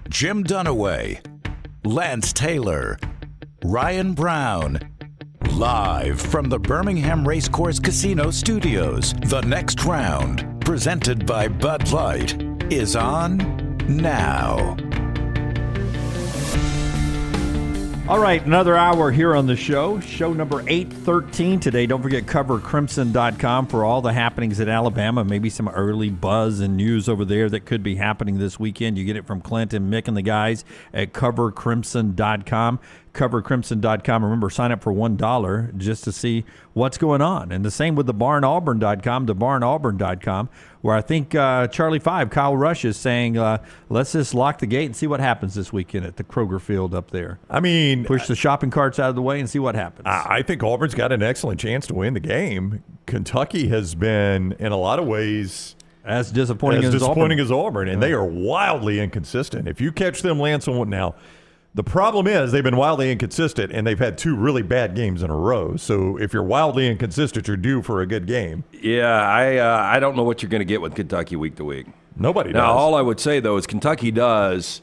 Jim Dunaway, Lance Taylor, Ryan Brown, live from the Birmingham Racecourse Casino Studios. The Next Round, presented by Bud Light, is on now. All right, another hour here on the show. Show number 813 today. Don't forget covercrimson.com for all the happenings at Alabama. Maybe some early buzz and news over there that could be happening this weekend. You get it from Clint and Mick and the guys at covercrimson.com. covercrimson.com. Remember, sign up for $1 just to see what's going on. And the same with thebarnauburn.com, thebarnauburn.com, where I think Charlie 5, Kyle Rush, is saying, let's just lock the gate and see what happens this weekend at the Kroger Field up there. I mean, push the shopping carts out of the way and see what happens. I think Auburn's got an excellent chance to win the game. Kentucky has been, in a lot of ways, as disappointing as Auburn, and they are wildly inconsistent. If you catch them, Lance, now, the problem is they've been wildly inconsistent, and they've had 2 really bad games in a row. So if you're wildly inconsistent, you're due for a good game. Yeah, I don't know what you're going to get with Kentucky week to week. Nobody does. Now, all I would say, though, is Kentucky does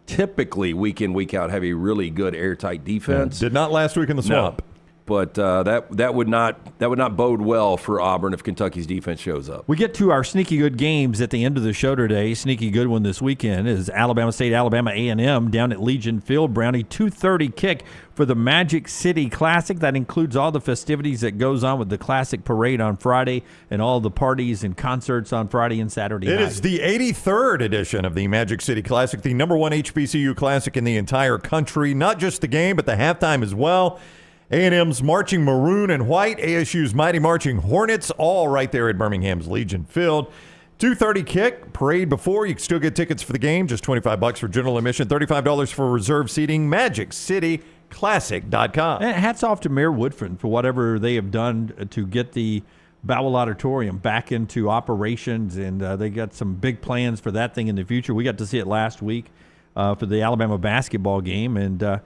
typically week in, week out have a really good airtight defense. Did not last week in the swamp. No. But that would not bode well for Auburn if Kentucky's defense shows up. We get to our sneaky good games at the end of the show today. Sneaky good one this weekend is Alabama State, Alabama A&M down at Legion Field. Brownie 2:30 kick for the Magic City Classic. That includes all the festivities that goes on with the Classic Parade on Friday and all the parties and concerts on Friday and Saturday night. It is the 83rd edition of the Magic City Classic, the #1 HBCU Classic in the entire country. Not just the game, but the halftime as well. A&M's marching maroon and white, ASU's mighty marching Hornets, all right there at Birmingham's Legion Field. 2:30 kick, parade before. You can still get tickets for the game, just $25 for general admission, $35 for reserve seating, MagicCityClassic.com. And hats off to Mayor Woodford for whatever they have done to get the Bowell Auditorium back into operations, and they got some big plans for that thing in the future. We got to see it last week for the Alabama basketball game, and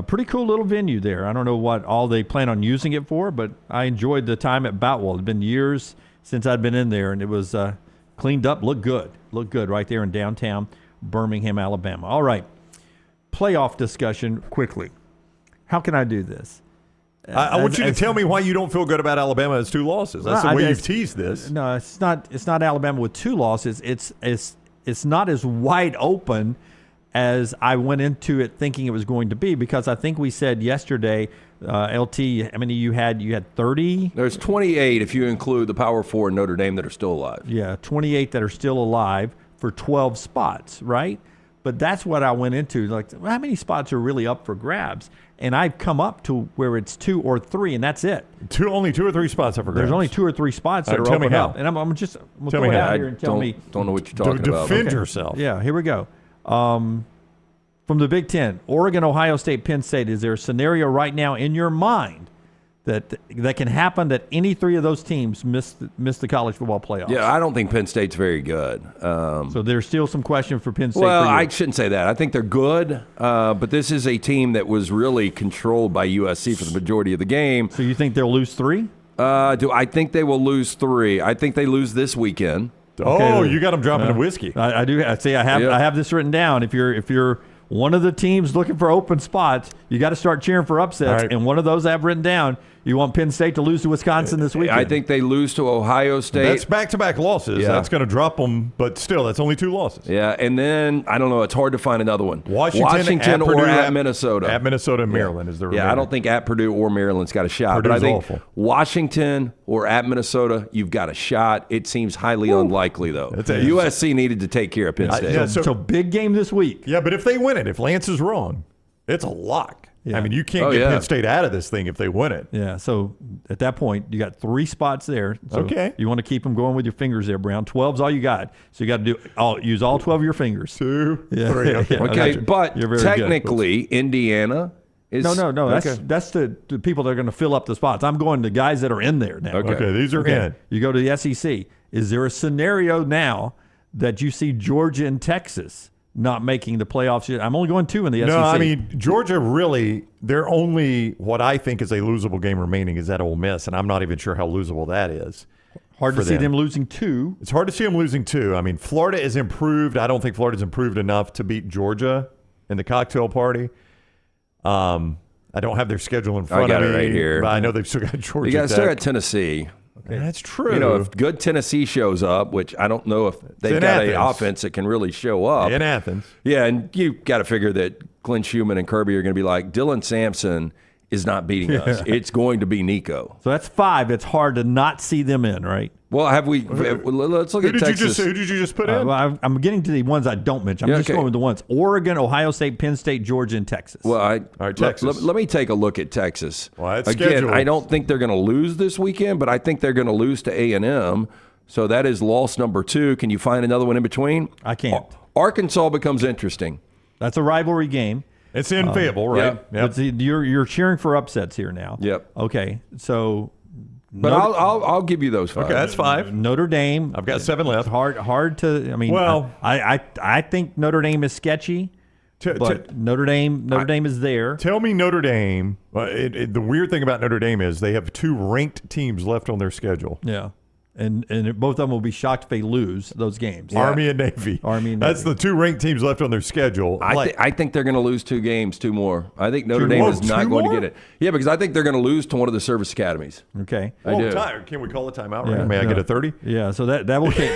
pretty cool little venue there. I don't know what all they plan on using it for, but I enjoyed the time at Boutwell. It had been years since I'd been in there, and it was cleaned up, looked good right there in downtown Birmingham, Alabama. All right, playoff discussion quickly. How can I do this? I want you to tell me why you don't feel good about Alabama as 2 losses. That's the way you've teased this. No, it's not Alabama with 2 losses. It's not as wide open as I went into it thinking it was going to be, because I think we said yesterday, LT, how many you had 30? There's 28 if you include the Power 4 and Notre Dame that are still alive. Yeah, 28 that are still alive for 12 spots, right? But that's what I went into. Like, how many spots are really up for grabs? And I've come up to where it's 2 or 3, and that's it. Only 2 or 3 spots up for grabs. There's only 2 or 3 spots that are tell me open how. up. And I'm just Tell throw me it how. out here and tell me. Don't know what you're talking about. Defend yourself. Yeah, here we go. From the Big Ten, Oregon, Ohio State, Penn State. Is there a scenario right now in your mind that can happen that any 3 of those teams miss the college football playoffs? Yeah, I don't think Penn State's very good. So there's still some question for Penn State. Well, for you. I shouldn't say that. I think they're good, but this is a team that was really controlled by USC for the majority of the game. So you think they'll lose 3? I think they will lose 3. I think they lose this weekend. Okay, you got them dropping the whiskey. I do. I have this written down. If you're one of the teams looking for open spots, you got to start cheering for upsets. Right. And one of those I've written down. You want Penn State to lose to Wisconsin this weekend? I think they lose to Ohio State. That's back-to-back losses. Yeah. That's going to drop them, but still, that's only 2 losses. Yeah, and then, I don't know, it's hard to find another one. Washington at or Purdue, at Minnesota. At Minnesota and Maryland is the remaining. Yeah, I don't think at Purdue or Maryland's got a shot. Purdue's but I think awful. Washington or at Minnesota, you've got a shot. It seems highly unlikely, though. USC needed to take care of Penn State. So big game this week. Yeah, but if they win it, if Lance is wrong, it's a lock. Yeah. I mean, you can't get Penn State out of this thing if they win it. Yeah, so at that point, you got 3 spots there. So Okay. You want to keep them going with your fingers there, Brown. 12's all you got. So you got to use all 12 of your fingers. 2, Yeah. 3. Okay, Okay, but You're very technically, Indiana is... No. Okay. That's the people that are going to fill up the spots. I'm going to guys that are in there now. Okay, these are in. You go to the SEC. Is there a scenario now that you see Georgia and Texas not making the playoffs yet? I'm only going 2 in the SEC. No, I mean, Georgia really, they're only what I think is a losable game remaining is at Ole Miss, and I'm not even sure how losable that is. Hard to see them losing 2. It's hard to see them losing 2. I mean, Florida is improved. I don't think Florida's improved enough to beat Georgia in the cocktail party. I don't have their schedule in front of me. I got it right here. But I know they've still got Georgia Tech. Still got Tennessee. Okay. That's true. You know, if good Tennessee shows up, which I don't know if they've got an offense that can really show up. In Athens. Yeah, and you got to figure that Glenn Schumann and Kirby are going to be like, Dylan Sampson is not beating us. It's going to be Nico. So that's 5. It's hard to not see them in, right? Well, let's look at Texas. Who did you just put in? Well, I'm getting to the ones I don't mention. I'm just going with the ones. Oregon, Ohio State, Penn State, Georgia, and Texas. Well, All right, Texas. Let me take a look at Texas. Well, that's Again, scheduled. I don't think they're going to lose this weekend, but I think they're going to lose to A&M. So that is loss number 2. Can you find another one in between? I can't. Arkansas becomes interesting. That's a rivalry game. It's in Fayetteville, right? Yep. But you're cheering for upsets here now. Yep. Okay, so... But I'll give you those 5. Okay, that's 5. Notre Dame. I've got 7 left. Hard to. I mean, well, I think Notre Dame is sketchy, but Notre Dame is there. Tell me Notre Dame. The weird thing about Notre Dame is they have 2 ranked teams left on their schedule. Yeah. And both of them will be shocked if they lose those games. Yeah. Army and Navy. That's the 2 ranked teams left on their schedule. I think they're going to lose 2 games, 2 more. I think Notre Dame is not going to get it. Yeah, because I think they're going to lose to one of the service academies. Okay. I do. Can we call a timeout? Right? May I get a 30? Yeah. So that will take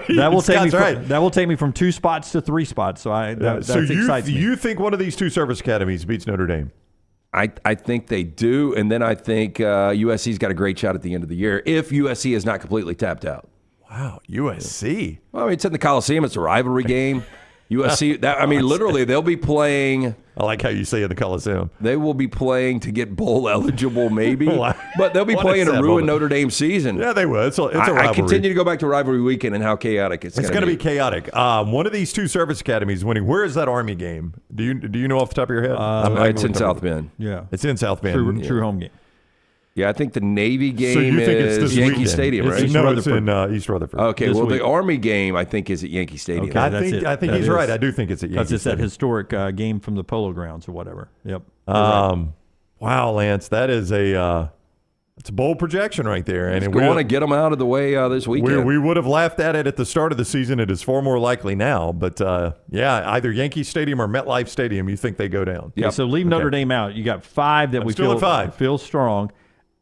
that will take me from 2 spots to 3 spots. So that excites me. You think one of these 2 service academies beats Notre Dame? I think they do, and then I think USC's got a great shot at the end of the year if USC is not completely tapped out. Wow, USC. Well, I mean, it's in the Coliseum. It's a rivalry game. USC, literally, they'll be playing. I like how you say in the Coliseum. They will be playing to get bowl eligible, maybe. But they'll be playing to ruin Notre Dame season. Yeah, they will. It's a rivalry. I continue to go back to rivalry weekend and how chaotic it's going to be. It's going to be chaotic. One of these 2 service academies winning. Where is that Army game? Do you know off the top of your head? It's in South Bend. Yeah. It's in South Bend. True home game. Yeah, I think the Navy game so you think it's is this Yankee weekend. Stadium, right? No, it's in East Rutherford. Okay, the Army game, I think, is at Yankee Stadium. Okay, I think he's right. I do think it's at Yankee That's Stadium. that historic game from the Polo Grounds or whatever. Yep. Wow, Lance, that is it's a bold projection right there. And we want to get them out of the way this weekend. We would have laughed at it at the start of the season. It is far more likely now. But, either Yankee Stadium or MetLife Stadium, you think they go down. Yeah, so leave Notre Dame out. You got 5 that we feel strong.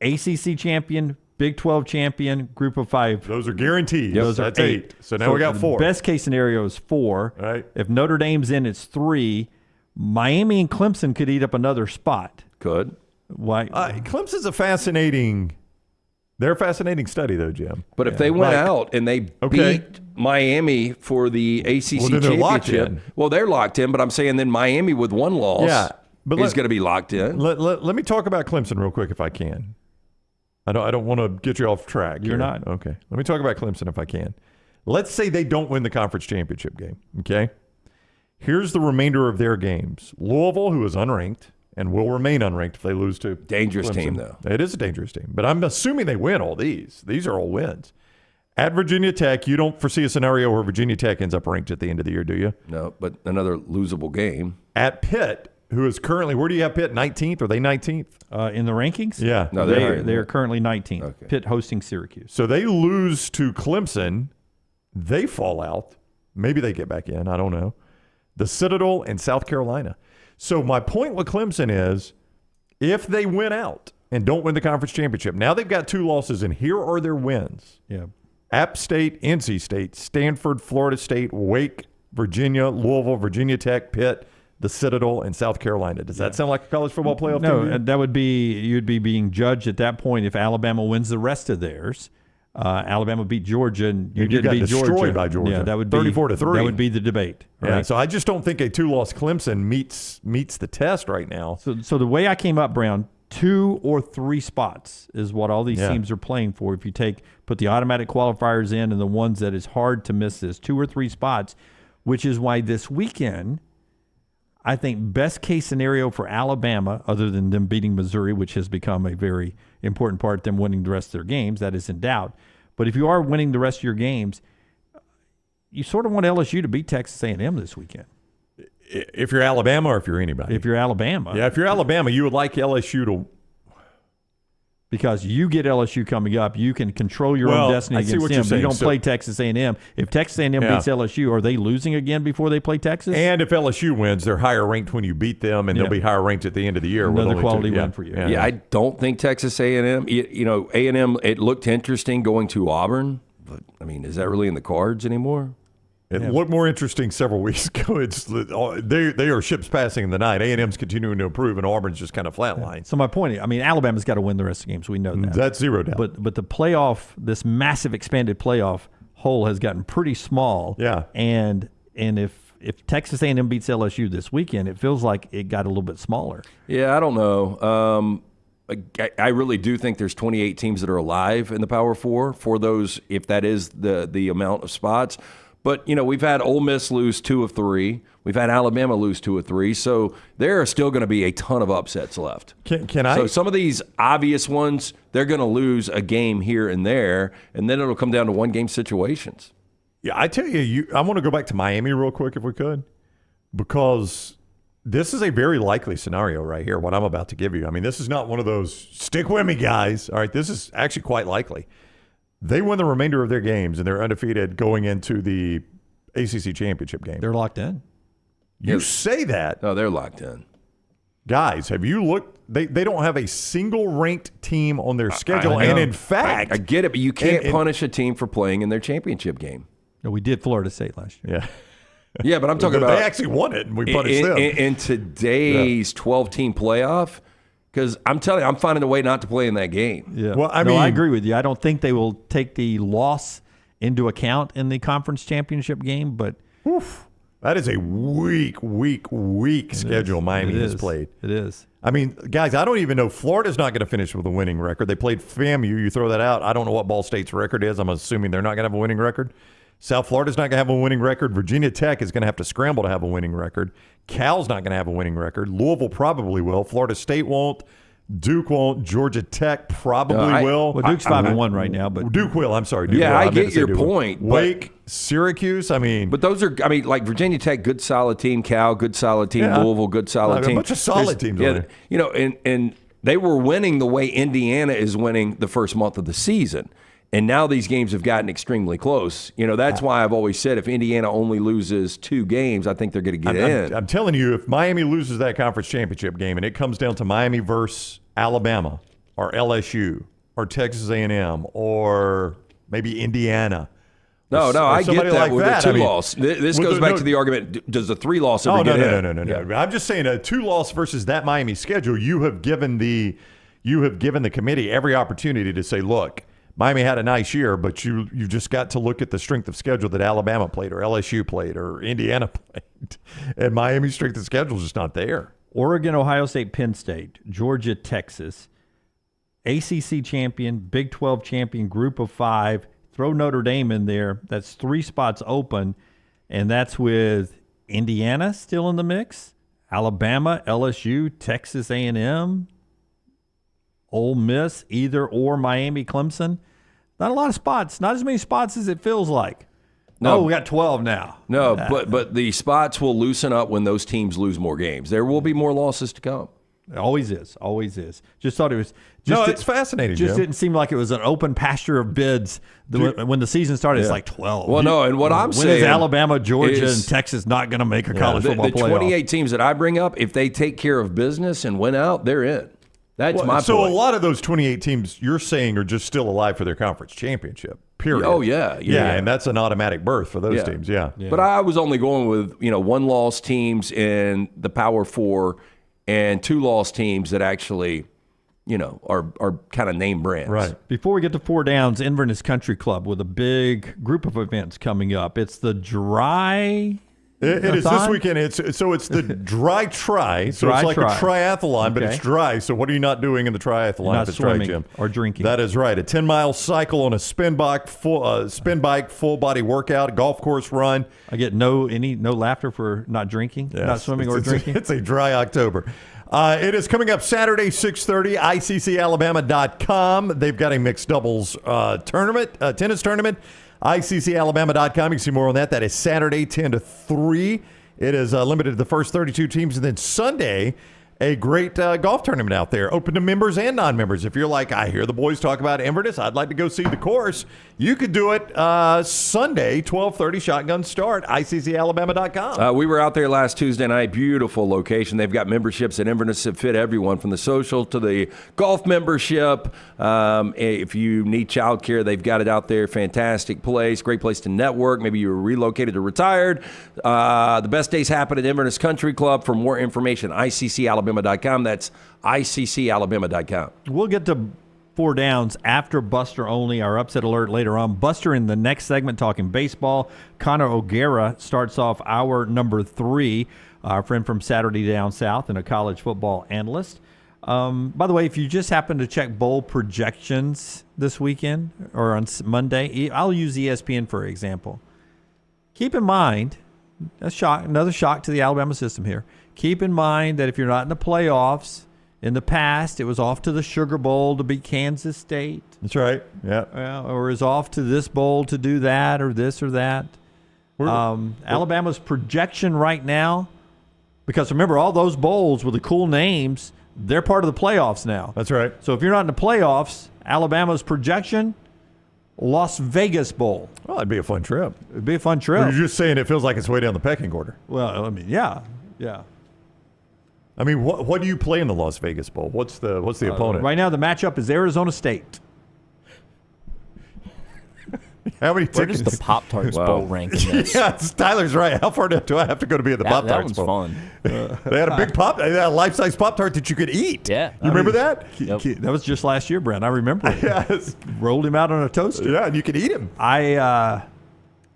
ACC champion, Big 12 champion, group of 5. Those are guaranteed. Those That's are 8. So now we got 4. Best case scenario is 4. Right. If Notre Dame's in, it's 3. Miami and Clemson could eat up another spot. Could. Why? Clemson's a fascinating They're a fascinating study, though, Jim. But if they went out and they beat Miami for the ACC championship, they're locked in. But I'm saying then Miami with one loss is going to be locked in. Let me talk about Clemson real quick if I can. I don't want to get you off track. You're not. Okay. Let me talk about Clemson if I can. Let's say they don't win the conference championship game, okay? Here's the remainder of their games. Louisville, who is unranked and will remain unranked if they lose to dangerous Clemson. Team, though. It is a dangerous team, but I'm assuming they win all these. These are all wins. At Virginia Tech, you don't foresee a scenario where Virginia Tech ends up ranked at the end of the year, do you? No, but another losable game. At Pitt, who is currently, where do you have Pitt? 19th? Are they 19th? In the rankings? Yeah. No, they're currently 19th. Okay. Pitt hosting Syracuse. So they lose to Clemson. They fall out. Maybe they get back in. I don't know. The Citadel and South Carolina. So my point with Clemson is if they win out and don't win the conference championship, now they've got 2 losses, and here are their wins. Yeah. App State, NC State, Stanford, Florida State, Wake, Virginia, Louisville, Virginia Tech, Pitt, the Citadel, and South Carolina. Does that sound like a college football playoff team? No, that would be you'd be being judged at that point if Alabama wins the rest of theirs. Alabama beat Georgia, and you didn't beat destroyed Georgia. by Georgia. Yeah, that would be 34-3. That would be the debate. Right? Yeah, so I just don't think a 2-loss Clemson meets the test right now. So the way I came up, Brown, 2 or 3 spots is what all these teams are playing for. If you put the automatic qualifiers in and the ones that is hard to miss is 2 or 3 spots, which is why this weekend, I think best case scenario for Alabama, other than them beating Missouri, which has become a very important part, them winning the rest of their games, that is in doubt. But if you are winning the rest of your games, you sort of want LSU to beat Texas A&M this weekend. If you're Alabama or if you're anybody? If you're Alabama. Yeah, if you're Alabama, you would like LSU to. Because you get LSU coming up, you can control your own destiny against them. You don't play Texas A&M. If Texas A&M beats LSU, are they losing again before they play Texas? And if LSU wins, they're higher ranked when you beat them, and they'll be higher ranked at the end of the year. Another quality win for you. Yeah, I don't think Texas A&M. A&M. It looked interesting going to Auburn, but I mean, is that really in the cards anymore? It looked more interesting several weeks ago. They are ships passing in the night. A&M's continuing to improve, and Auburn's just kind of flatlined. So my point, I mean, Alabama's got to win the rest of the games. We know that. That's zero doubt. But the playoff, this massive expanded playoff hole has gotten pretty small. Yeah. And if Texas A&M beats LSU this weekend, it feels like it got a little bit smaller. Yeah, I don't know. I really do think there's 28 teams that are alive in the Power Four for those, if that is the amount of spots. But, we've had Ole Miss lose 2 of 3. We've had Alabama lose 2 of 3. So there are still going to be a ton of upsets left. Can I? So some of these obvious ones, they're going to lose a game here and there, and then it'll come down to one-game situations. Yeah, I tell you, I want to go back to Miami real quick if we could, because this is a very likely scenario right here, what I'm about to give you. I mean, this is not one of those stick with me guys. All right, this is actually quite likely. They win the remainder of their games, and they're undefeated going into the ACC championship game. They're locked in. You say that. No, they're locked in. Guys, have you looked? They don't have a single ranked team on their schedule. And in fact, I get it, but you can't punish a team for playing in their championship game. No, we did Florida State last year. Yeah. Yeah, but I'm talking about. They actually won it, and we punished them. In today's 12-team playoff, because I'm telling you, I'm finding a way not to play in that game. Yeah. Well, I agree with you. I don't think they will take the loss into account in the conference championship game, but that is a weak schedule Miami has played. It is. I mean, guys, I don't even know. Florida's not going to finish with a winning record. They played FAMU. You throw that out. I don't know what Ball State's record is. I'm assuming they're not going to have a winning record. South Florida's not going to have a winning record. Virginia Tech is going to have to scramble to have a winning record. Cal's not going to have a winning record. Louisville probably will. Florida State won't. Duke won't. Georgia Tech probably will. Well, Duke's 5-1 right now, but Duke will. I'm sorry. Duke yeah, will. I get your point. Wake, Syracuse. I mean, but those are. I mean, like Virginia Tech, good solid team. Cal, good solid team. Louisville, good solid team. A bunch of solid teams. Yeah, and they were winning the way Indiana is winning the first month of the season. And now these games have gotten extremely close. That's why I've always said if Indiana only loses 2 games, I think they're going to get in. I'm telling you, if Miami loses that conference championship game and it comes down to Miami versus Alabama or LSU or Texas A&M or maybe Indiana. No, I get that like with a 2-loss. This goes back to the argument, does a 3-loss ever get in? No. Yeah. I'm just saying a 2-loss versus that Miami schedule, you have given the committee every opportunity to say, look, Miami had a nice year, but you just got to look at the strength of schedule that Alabama played or LSU played or Indiana played. And Miami's strength of schedule is just not there. Oregon, Ohio State, Penn State, Georgia, Texas, ACC champion, Big 12 champion, group of 5. Throw Notre Dame in there. That's 3 spots open, and that's with Indiana still in the mix, Alabama, LSU, Texas A&M, Ole Miss, either or Miami, Clemson. Not a lot of spots. Not as many spots as it feels like. No, we got 12 now. No, but the spots will loosen up when those teams lose more games. There will be more losses to come. It always is. Always is. Just thought it was. It's fascinating. Just Jim. didn't seem like it was an open pasture of bids. When the season started, it's like 12. Well, no, and what I'm saying is Alabama, Georgia, and Texas not going to make a college football playoff? The 28 teams that I bring up, if they take care of business and win out, they're in. That's my point. So a lot of those 28 teams you're saying are just still alive for their conference championship. Period. Oh yeah, and that's an automatic berth for those teams. Yeah. But I was only going with 1-loss teams in the Power 4 and 2-loss teams that actually, are kind of name brands. Right. Before we get to 4 Downs, Inverness Country Club with a big group of events coming up. It's the dry. It is this weekend. It's the dry tri. So it's like a triathlon, but it's dry. So what are you not doing in the triathlon? Not if it's swimming dry, Jim? or drinking. That is right. A 10-mile cycle on a spin bike, full body workout, golf course run. I get no laughter for not drinking, not swimming or drinking. It's a dry October. It is coming up Saturday, 6:30, ICCalabama.com. They've got a mixed doubles tournament, tennis tournament. ICCalabama.com. You can see more on that. That is Saturday, 10 to 3. It is limited to the first 32 teams. And then Sunday, a great golf tournament out there, open to members and non-members. If you're like, I hear the boys talk about Inverness, I'd like to go see the course, you could do it Sunday, 12:30, shotgun start, ICCalabama.com. We were out there last Tuesday night. Beautiful location. They've got memberships at Inverness that fit everyone, from the social to the golf membership. If you need childcare, they've got it out there. Fantastic place. Great place to network. Maybe you were relocated or retired. The best days happen at Inverness Country Club. For more information, ICCalabama.com. That's ICCalabama.com. We'll get to 4 Downs after Buster Olney, our upset alert later on. Buster in the next segment talking baseball. Connor O'Gara starts off hour number 3, our friend from Saturday Down South and a college football analyst. By the way, if you just happen to check bowl projections this weekend or on Monday, I'll use ESPN for example. Keep in mind, another shock to the Alabama system here. Keep in mind that if you're not in the playoffs, in the past, it was off to the Sugar Bowl to beat Kansas State. That's right. Yeah. Or is off to this bowl to do that or this or that. Alabama's projection right now, because remember, all those bowls with the cool names, they're part of the playoffs now. That's right. So if you're not in the playoffs, Alabama's projection, Las Vegas Bowl. Well, it'd be a fun trip. It'd be a fun trip. Or you're just saying it feels like it's way down the pecking order. Well, I mean, yeah. I mean, what do you play in the Las Vegas Bowl? What's the opponent? Right now, the matchup is Arizona State. How many Where tickets? does the Pop-Tarts Bowl rank in this? Yeah, Tyler's right. How far do I have to go to be at the Pop-Tarts Bowl? Bowl? That one's fun. They had a big They had a life-size Pop-Tart that you could eat. Yeah. You remember that? Yep. That was just last year, Brent. I remember it. Yes. Rolled him out on a toaster. Yeah, and you could eat him.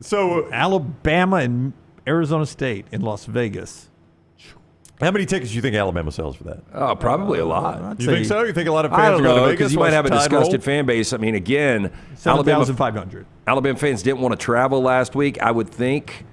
So Alabama and Arizona State in Las Vegas. How many tickets do you think Alabama sells for that? Oh, probably a lot. You think so? You think a lot of fans I don't are going know, to Vegas? because you might have a Tide disgusted roll? fan base. I mean, again, 7,500. Alabama fans didn't want to travel last week. I would think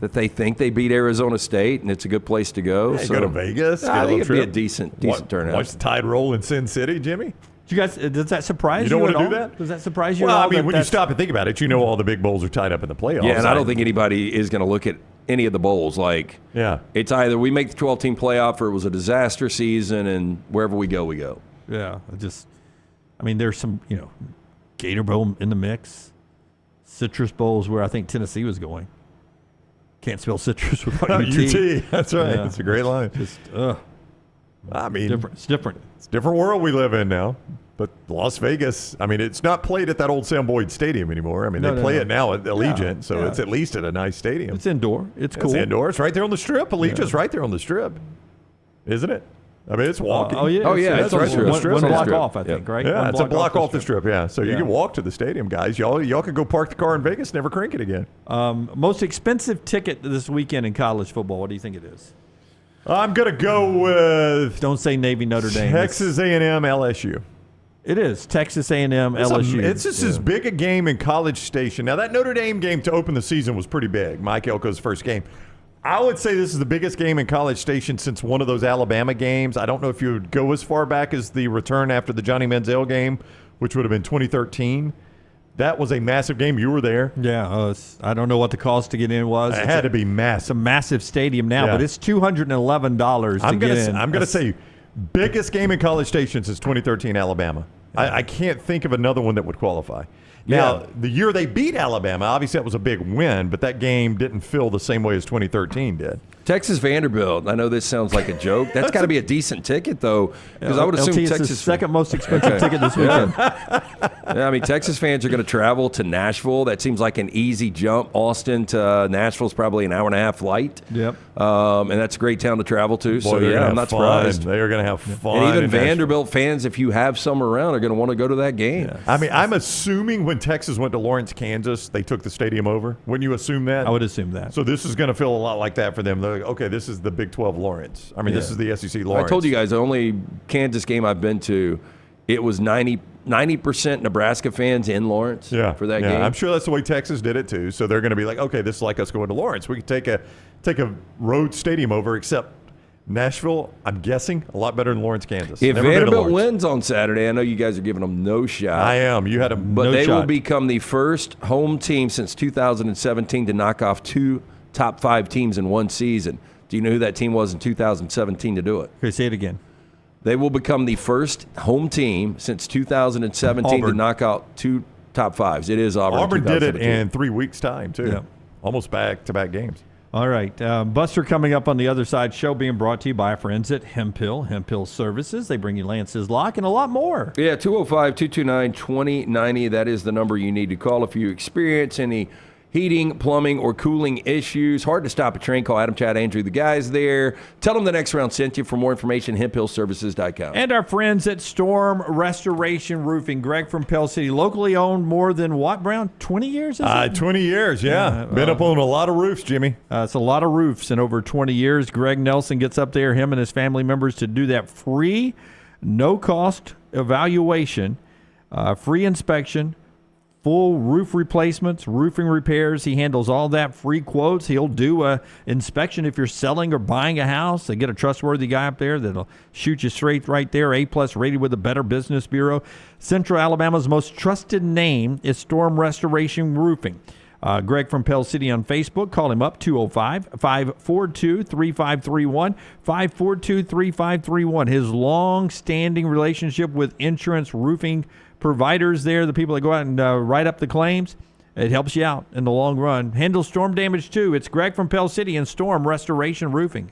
that they think they beat Arizona State, and it's a good place to go. Yeah, go to Vegas. I think it'd be a trip. decent turnout. Watch the Tide roll in Sin City, Jimmy. Do you guys? Does that surprise you? You don't at want to all? do that? Does that surprise you? Well, at all I mean, that when you stop and think about it, you know all the big bowls are tied up in the playoffs. Yeah, and I don't think anybody is going to look at any of the bowls. It's either we make the 12-team playoff or it was a disaster season, and wherever we go, we go. Yeah, I mean, there's some, Gator Bowl in the mix. Citrus Bowls where I think Tennessee was going. Can't spell citrus without UT. UT. That's right. Yeah. That's a great line. I mean, It's different. It's a different world we live in now. But Las Vegas, I mean, it's not played at that old Sam Boyd Stadium anymore. I mean, they play it now at Allegiant, so it's at least at a nice stadium. It's indoor. It's cool. It's indoor. It's right there on the Strip. Allegiant's right there on the Strip, isn't it? I mean, it's walking. It's right through the strip. One block off, I think, right? Yeah, One it's a block off the strip. Yeah, so you can walk to the stadium, guys. Y'all could go park the car in Vegas, never crank it again. Most expensive ticket this weekend in college football. What do you think it is? I'm gonna go with. Don't say Navy, Notre Dame. Texas A&M, LSU. It is Texas A&M, LSU. It's just as big a game in College Station. Now that Notre Dame game to open the season was pretty big. Mike Elko's first game. I would say this is the biggest game in College Station since one of those Alabama games. I don't know if you would go as far back as the return after the Johnny Manziel game, which would have been 2013. That was a massive game. You were there. Yeah, I don't know what the cost to get in was. It had to be massive. It's a massive stadium now, but it's $211 to get in. I'm going to say biggest game in College Station since 2013 Alabama. I can't think of another one that would qualify. Now, the year they beat Alabama, obviously that was a big win, but that game didn't feel the same way as 2013 did. Texas Vanderbilt. I know this sounds like a joke. That's got to be a decent ticket, though, because I would assume LT, Texas is the second most expensive ticket this weekend. I mean, Texas fans are going to travel to Nashville. That seems like an easy jump. Austin to Nashville is probably an hour and a half flight. Yep. And that's a great town to travel to. Boy, I'm not surprised. They are going to have fun. And even Vanderbilt fans, if you have some around, are going to want to go to that game. Yeah. I mean, I'm assuming when Texas went to Lawrence, Kansas, they took the stadium over. Wouldn't you assume that? I would assume that. So this is going to feel a lot like that for them. They're like, okay, this is the Big 12 Lawrence. I mean, this is the SEC Lawrence. I told you guys the only Kansas game I've been to, it was 90% Nebraska fans in Lawrence for that game. I'm sure that's the way Texas did it too. So they're going to be like, okay, this is like us going to Lawrence. We could take a road stadium over, except Nashville, I'm guessing, a lot better than Lawrence, Kansas. If Vanderbilt wins on Saturday, I know you guys are giving them no shot. I am. You had a But they will become the first home team since 2017 to knock off 2 top 5 teams in one season. Do you know who that team was in 2017 to do it? Okay, say it again. They will become the first home team since 2017 to knock out 2 top 5s. It is Auburn. Auburn did it in 3 weeks' time, too. Yeah. Almost back-to-back games. All right. Buster coming up on the other side. Show being brought to you by our friends at Hemphill Services. They bring you Lance's Lock and a lot more. Yeah, 205-229-2090. That is the number you need to call if you experience any heating, plumbing, or cooling issues. Hard to stop a train. Call Adam, Chad, Andrew, the guys there. Tell them the next round sent you. For more information, hemphillservices.com. And our friends at Storm Restoration Roofing. Greg from Pell City, locally owned more than what, Brown? 20 years? 20 years, yeah. Been up on a lot of roofs, Jimmy. It's a lot of roofs in over 20 years. Greg Nelson gets up there, him and his family members, to do that free, no-cost evaluation, free inspection, full roof replacements, roofing repairs. He handles all that, free quotes. He'll do a inspection if you're selling or buying a house. They get a trustworthy guy up there that'll shoot you straight right there. A+ rated with the Better Business Bureau. Central Alabama's most trusted name is Storm Restoration Roofing. Greg from Pell City on Facebook. Call him up, 205-542-3531, 542-3531. His long-standing relationship with insurance roofing providers there, the people that go out and write up the claims, it helps you out in the long run. Handle storm damage too. It's Greg from Pell City and Storm Restoration Roofing.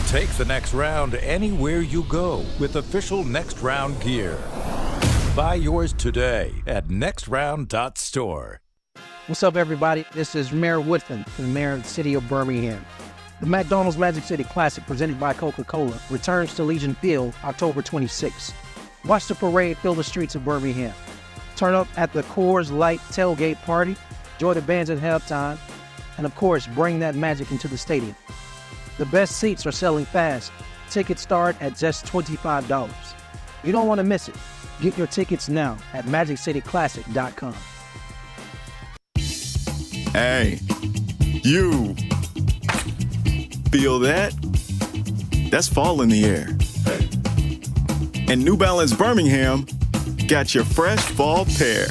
Take the next round anywhere you go with official Next Round gear. Buy yours today at nextround.store. What's up, everybody? This is Mayor Woodfin, the mayor of the city of Birmingham. The McDonald's Magic City Classic, presented by Coca-Cola, returns to Legion Field October 26th. Watch the parade fill the streets of Birmingham. Turn up at the Coors Light tailgate party, enjoy the bands at halftime, and of course, bring that magic into the stadium. The best seats are selling fast. Tickets start at just $25. You don't want to miss it. Get your tickets now at MagicCityClassic.com. Hey, you. Feel that? That's fall in the air. And New Balance Birmingham got your fresh fall pair.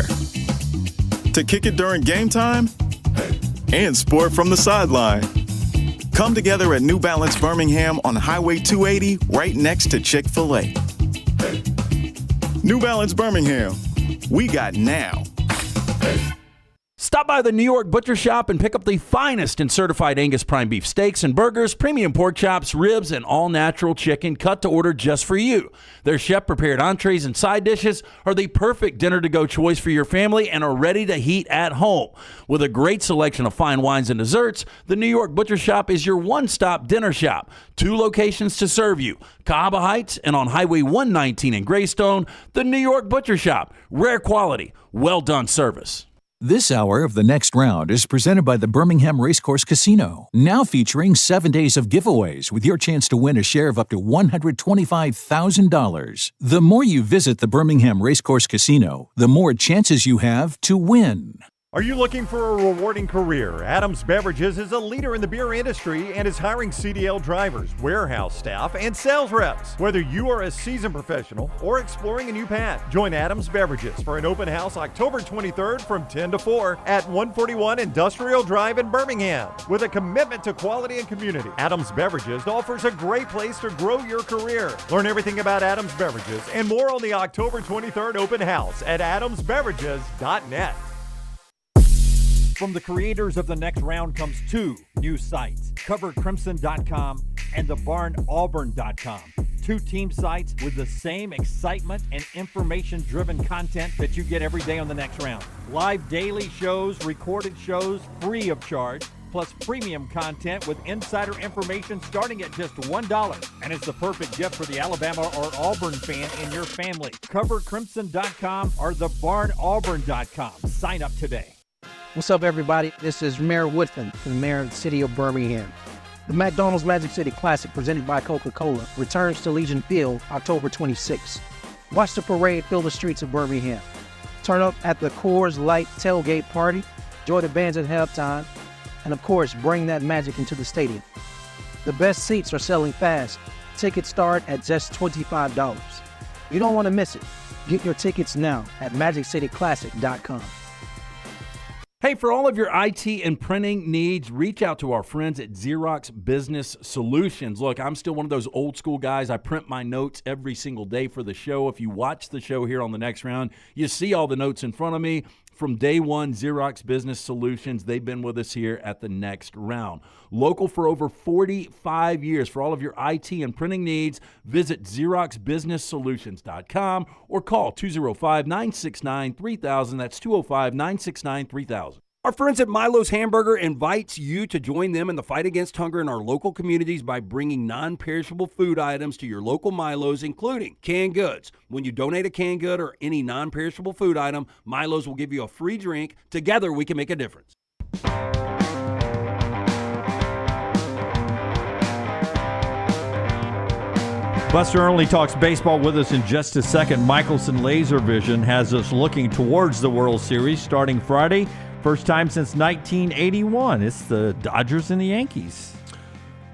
To kick it during game time and sport from the sideline. Come together at New Balance Birmingham on Highway 280 right next to Chick-fil-A. New Balance Birmingham, we got now. Stop by the New York Butcher Shop and pick up the finest in certified Angus prime beef steaks and burgers, premium pork chops, ribs, and all-natural chicken cut to order just for you. Their chef-prepared entrees and side dishes are the perfect dinner-to-go choice for your family and are ready to heat at home. With a great selection of fine wines and desserts, the New York Butcher Shop is your one-stop dinner shop. 2 locations to serve you, Cahaba Heights and on Highway 119 in Greystone. The New York Butcher Shop. Rare quality, well-done service. This hour of The Next Round is presented by the Birmingham Racecourse Casino, now featuring 7 days of giveaways with your chance to win a share of up to $125,000. The more you visit the Birmingham Racecourse Casino, the more chances you have to win. Are you looking for a rewarding career? Adams Beverages is a leader in the beer industry and is hiring CDL drivers, warehouse staff, and sales reps. Whether you are a seasoned professional or exploring a new path, join Adams Beverages for an open house October 23rd from 10 to 4 at 141 Industrial Drive in Birmingham. With a commitment to quality and community, Adams Beverages offers a great place to grow your career. Learn everything about Adams Beverages and more on the October 23rd open house at adamsbeverages.net. From the creators of The Next Round comes 2 new sites, covercrimson.com and thebarnauburn.com. 2 team sites with the same excitement and information-driven content that you get every day on The Next Round. Live daily shows, recorded shows, free of charge, plus premium content with insider information starting at just $1. And it's the perfect gift for the Alabama or Auburn fan in your family. Covercrimson.com or thebarnauburn.com. Sign up today. What's up, everybody? This is Mayor Woodfin, the mayor of the city of Birmingham. The McDonald's Magic City Classic, presented by Coca-Cola, returns to Legion Field October 26th. Watch the parade fill the streets of Birmingham. Turn up at the Coors Light tailgate party, enjoy the bands at halftime, and of course, bring that magic into the stadium. The best seats are selling fast. Tickets start at just $25. You don't want to miss it. Get your tickets now at magiccityclassic.com. Hey, for all of your IT and printing needs, reach out to our friends at Xerox Business Solutions. Look, I'm still one of those old school guys. I print my notes every single day for the show. If you watch the show here on The Next Round, you see all the notes in front of me. From day one, Xerox Business Solutions, they've been with us here at The Next Round. Local for over 45 years. For all of your IT and printing needs, visit XeroxBusinessSolutions.com or call 205-969-3000. That's 205-969-3000. Our friends at Milo's Hamburger invites you to join them in the fight against hunger in our local communities by bringing non-perishable food items to your local Milo's, including canned goods. When you donate a canned good or any non-perishable food item, Milo's will give you a free drink. Together, we can make a difference. Buster Olney talks baseball with us in just a second. Michelson Laser Vision has us looking towards the World Series starting Friday. First time since 1981. It's the Dodgers and the Yankees.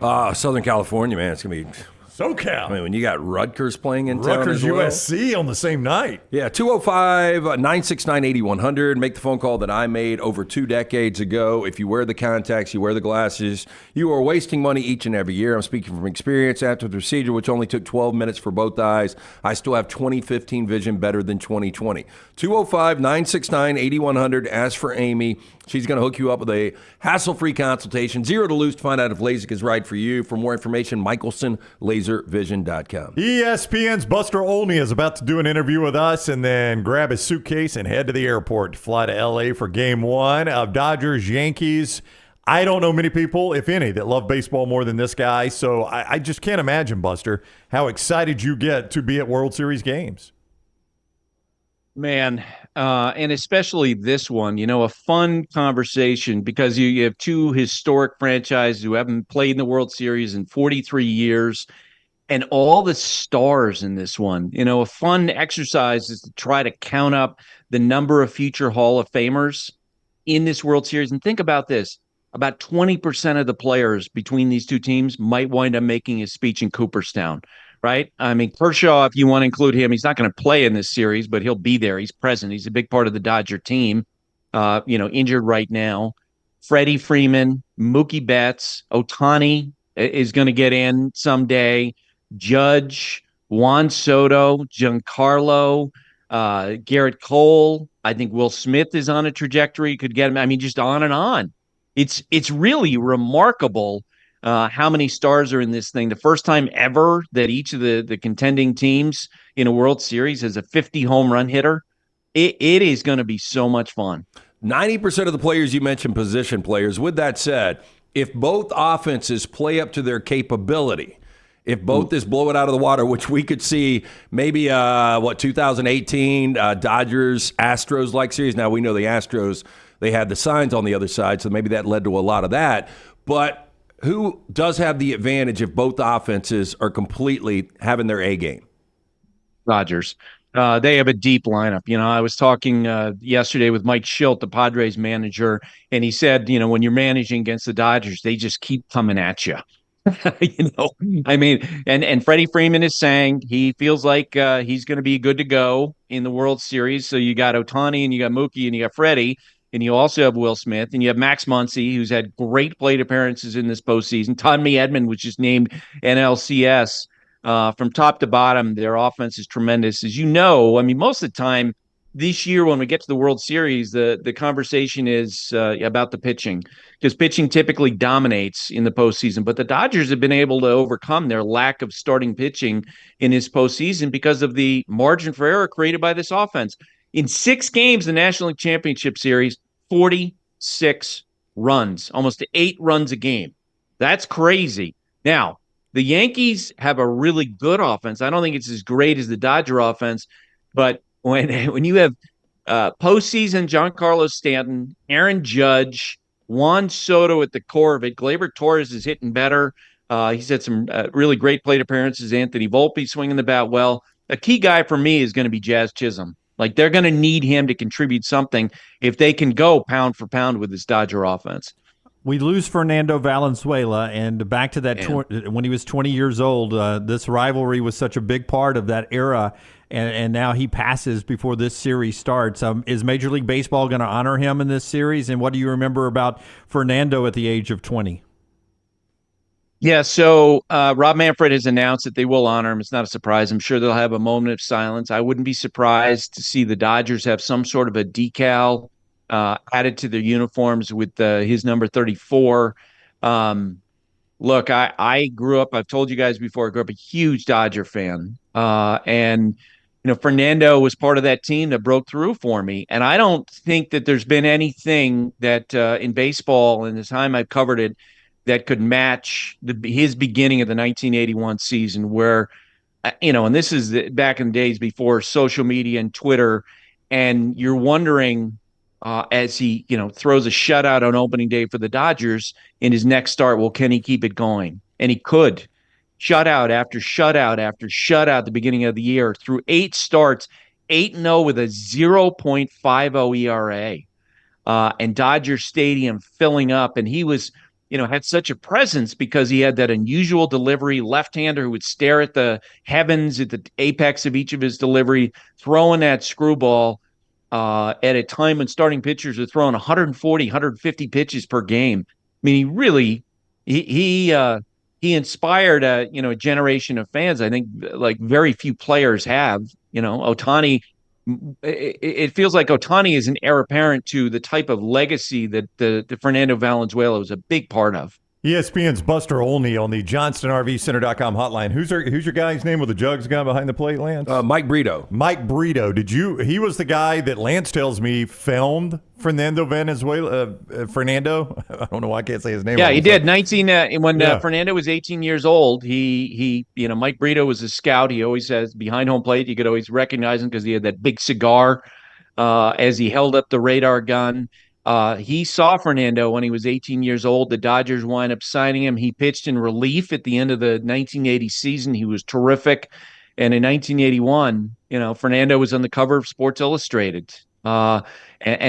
Southern California, man. It's going to be SoCal. I mean, when you got Rutgers playing in town Rutgers as well. USC on the same night. Yeah, 205-969-8100. Make the phone call that I made over 2 decades ago. If you wear the contacts, you wear the glasses, you are wasting money each and every year. I'm speaking from experience. After the procedure, which only took 12 minutes for both eyes, I still have 2015 vision better than 2020. 205-969-8100. Ask for Amy. She's going to hook you up with a hassle-free consultation. $0 to lose to find out if LASIK is right for you. For more information, MichelsonLaserVision.com. ESPN's Buster Olney is about to do an interview with us and then grab his suitcase and head to the airport to fly to L.A. for Game 1 of Dodgers-Yankees. I don't know many people, if any, that love baseball more than this guy, so I just can't imagine, Buster, how excited you get to be at World Series games. Man, and especially this one, you know, a fun conversation because you have 2 historic franchises who haven't played in the World Series in 43 years and all the stars in this one. You know, a fun exercise is to try to count up the number of future Hall of Famers in this World Series. And think about this. About 20% of the players between these 2 teams might wind up making a speech in Cooperstown. Right? I mean, Kershaw, if you want to include him, he's not going to play in this series, but he'll be there. He's present. He's a big part of the Dodger team, injured right now. Freddie Freeman, Mookie Betts, Ohtani is going to get in someday. Judge, Juan Soto, Giancarlo, Garrett Cole. I think Will Smith is on a trajectory, could get him. I mean, just on and on. It's really remarkable how many stars are in this thing. The first time ever that each of the contending teams in a World Series has a 50 home run hitter. It is going to be so much fun. 90% of the players you mentioned position players. With that said, if both offenses play up to their capability, if both is blow it out of the water, which we could see maybe 2018 Dodgers Astros like series. Now we know the Astros, they had the signs on the other side, so maybe that led to a lot of that. But who does have the advantage if both offenses are completely having their A game? Dodgers. They have a deep lineup. I was talking yesterday with Mike Schilt, the Padres manager, and he said, when you're managing against the Dodgers, they just keep coming at you. I mean, and Freddie Freeman is saying he feels like he's going to be good to go in the World Series. So you got Ohtani and you got Mookie and you got Freddie, and you also have Will Smith and you have Max Muncy, who's had great plate appearances in this postseason. Tommy Edman was just named NLCS. From top to bottom, their offense is tremendous. As you know, I mean, most of the time this year when we get to the World Series, the conversation is about the pitching, because pitching typically dominates in the postseason. But the Dodgers have been able to overcome their lack of starting pitching in this postseason because of the margin for error created by this offense. In 6 games, the National League Championship Series, 46 runs, almost 8 runs a game. That's crazy. Now, the Yankees have a really good offense. I don't think it's as great as the Dodger offense, but when you have postseason Giancarlo Stanton, Aaron Judge, Juan Soto at the core of it, Gleyber Torres is hitting better. He's had some really great plate appearances. Anthony Volpe swinging the bat well. A key guy for me is going to be Jazz Chisholm. Like, they're going to need him to contribute something if they can go pound for pound with this Dodger offense. We lose Fernando Valenzuela, and back to that when he was 20 years old, this rivalry was such a big part of that era, and now he passes before this series starts. Is Major League Baseball going to honor him in this series, and what do you remember about Fernando at the age of 20? Yeah, so Rob Manfred has announced that they will honor him. It's not a surprise. I'm sure they'll have a moment of silence. I wouldn't be surprised to see the Dodgers have some sort of a decal added to their uniforms with his number 34. Look, I grew up, I've told you guys before, I grew up a huge Dodger fan. And, Fernando was part of that team that broke through for me. And I don't think that there's been anything that in baseball in the time I've covered it that could match his beginning of the 1981 season where, and this is back in the days before social media and Twitter, and you're wondering, as he, throws a shutout on opening day for the Dodgers in his next start, well, can he keep it going? And he could. Shutout after shutout after shutout at the beginning of the year through 8 starts, 8-0 with a 0.50 ERA. And Dodger Stadium filling up. And he was, had such a presence because he had that unusual delivery, left-hander who would stare at the heavens at the apex of each of his delivery, throwing that screwball at a time when starting pitchers are throwing 140, 150 pitches per game. I mean, he really, he inspired a generation of fans. I think like very few players have. Ohtani, it feels like Ohtani is an heir apparent to the type of legacy that the Fernando Valenzuela was a big part of. ESPN's Buster Olney on the JohnstonRVCenter.com hotline. Who's your guy's name with the jugs guy behind the plate, Lance? Mike Brito. Mike Brito. He was the guy that Lance tells me filmed Fernando Valenzuela. Fernando? I don't know why I can't say his name. Yeah, he did. Fernando was 18 years old, he Mike Brito was a scout. He always says behind home plate, you could always recognize him because he had that big cigar as he held up the radar gun. He saw Fernando when he was 18 years old. The Dodgers wind up signing him. He pitched in relief at the end of the 1980 season. He was terrific. And in 1981, Fernando was on the cover of Sports Illustrated. And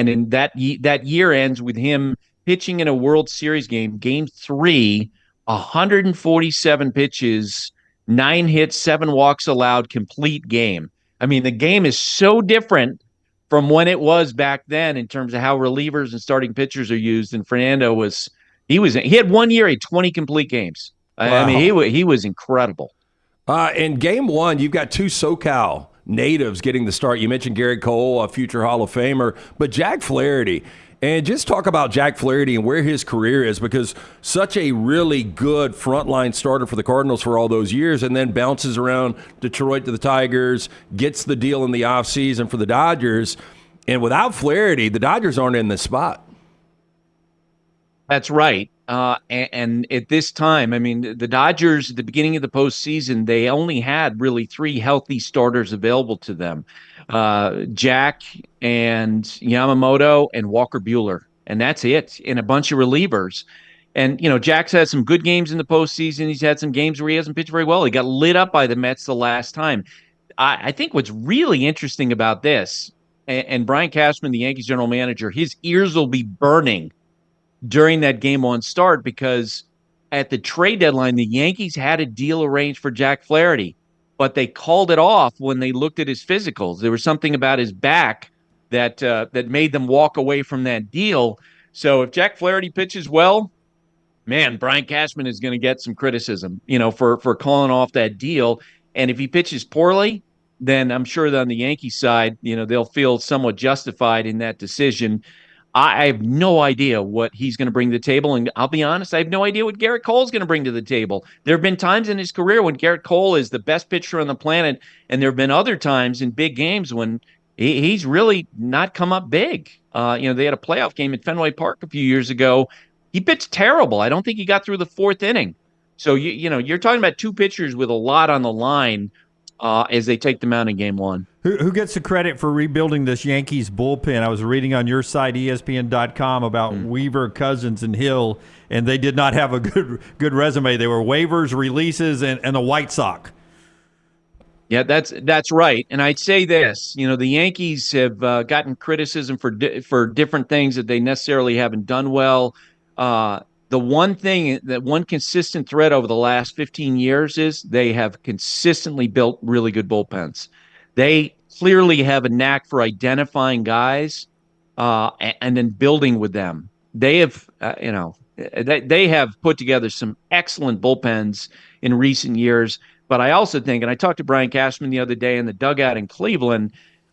in that year ends with him pitching in a World Series game, Game 3, 147 pitches, 9 hits, 7 walks allowed, complete game. I mean, the game is so different from when it was back then in terms of how relievers and starting pitchers are used. And Fernando he had 1 year, he had 20 complete games. Wow. I mean, he was incredible. In Game 1, you've got 2 SoCal natives getting the start. You mentioned Garrett Cole, a future Hall of Famer, but Jack Flaherty. And just talk about Jack Flaherty and where his career is, because such a really good frontline starter for the Cardinals for all those years, and then bounces around Detroit to the Tigers, gets the deal in the offseason for the Dodgers. And without Flaherty, the Dodgers aren't in this spot. That's right. And at this time, I mean, the Dodgers at the beginning of the postseason, they only had really 3 healthy starters available to them. Jack and Yamamoto and Walker Buehler. And that's it, and a bunch of relievers. And, Jack's had some good games in the postseason. He's had some games where he hasn't pitched very well. He got lit up by the Mets the last time. I think what's really interesting about this, and Brian Cashman, the Yankees general manager, his ears will be burning during that game 1 start, because at the trade deadline, the Yankees had a deal arranged for Jack Flaherty, but they called it off when they looked at his physicals. There was something about his back that made them walk away from that deal. So if Jack Flaherty pitches well, man, Brian Cashman is going to get some criticism, for calling off that deal. And if he pitches poorly, then I'm sure that on the Yankees side, they'll feel somewhat justified in that decision. I have no idea what he's going to bring to the table. And I'll be honest, I have no idea what Garrett Cole is going to bring to the table. There have been times in his career when Garrett Cole is the best pitcher on the planet, and there have been other times in big games when he's really not come up big. They had a playoff game at Fenway Park a few years ago. He pitched terrible. I don't think he got through the 4th inning. So, you're talking about 2 pitchers with a lot on the line as they take them out in game 1. Who gets the credit for rebuilding this Yankees bullpen? I was reading on your site, ESPN.com, about Weaver, Cousins, and Hill, and they did not have a good resume. They were waivers, releases, and a White Sox. Yeah, that's right. And I'd say this, the Yankees have gotten criticism for different things that they necessarily haven't done well. The one consistent thread over the last 15 years is they have consistently built really good bullpens. They clearly have a knack for identifying guys and then building with them. They have, they have put together some excellent bullpens in recent years. But I also think, and I talked to Brian Cashman the other day in the dugout in Cleveland,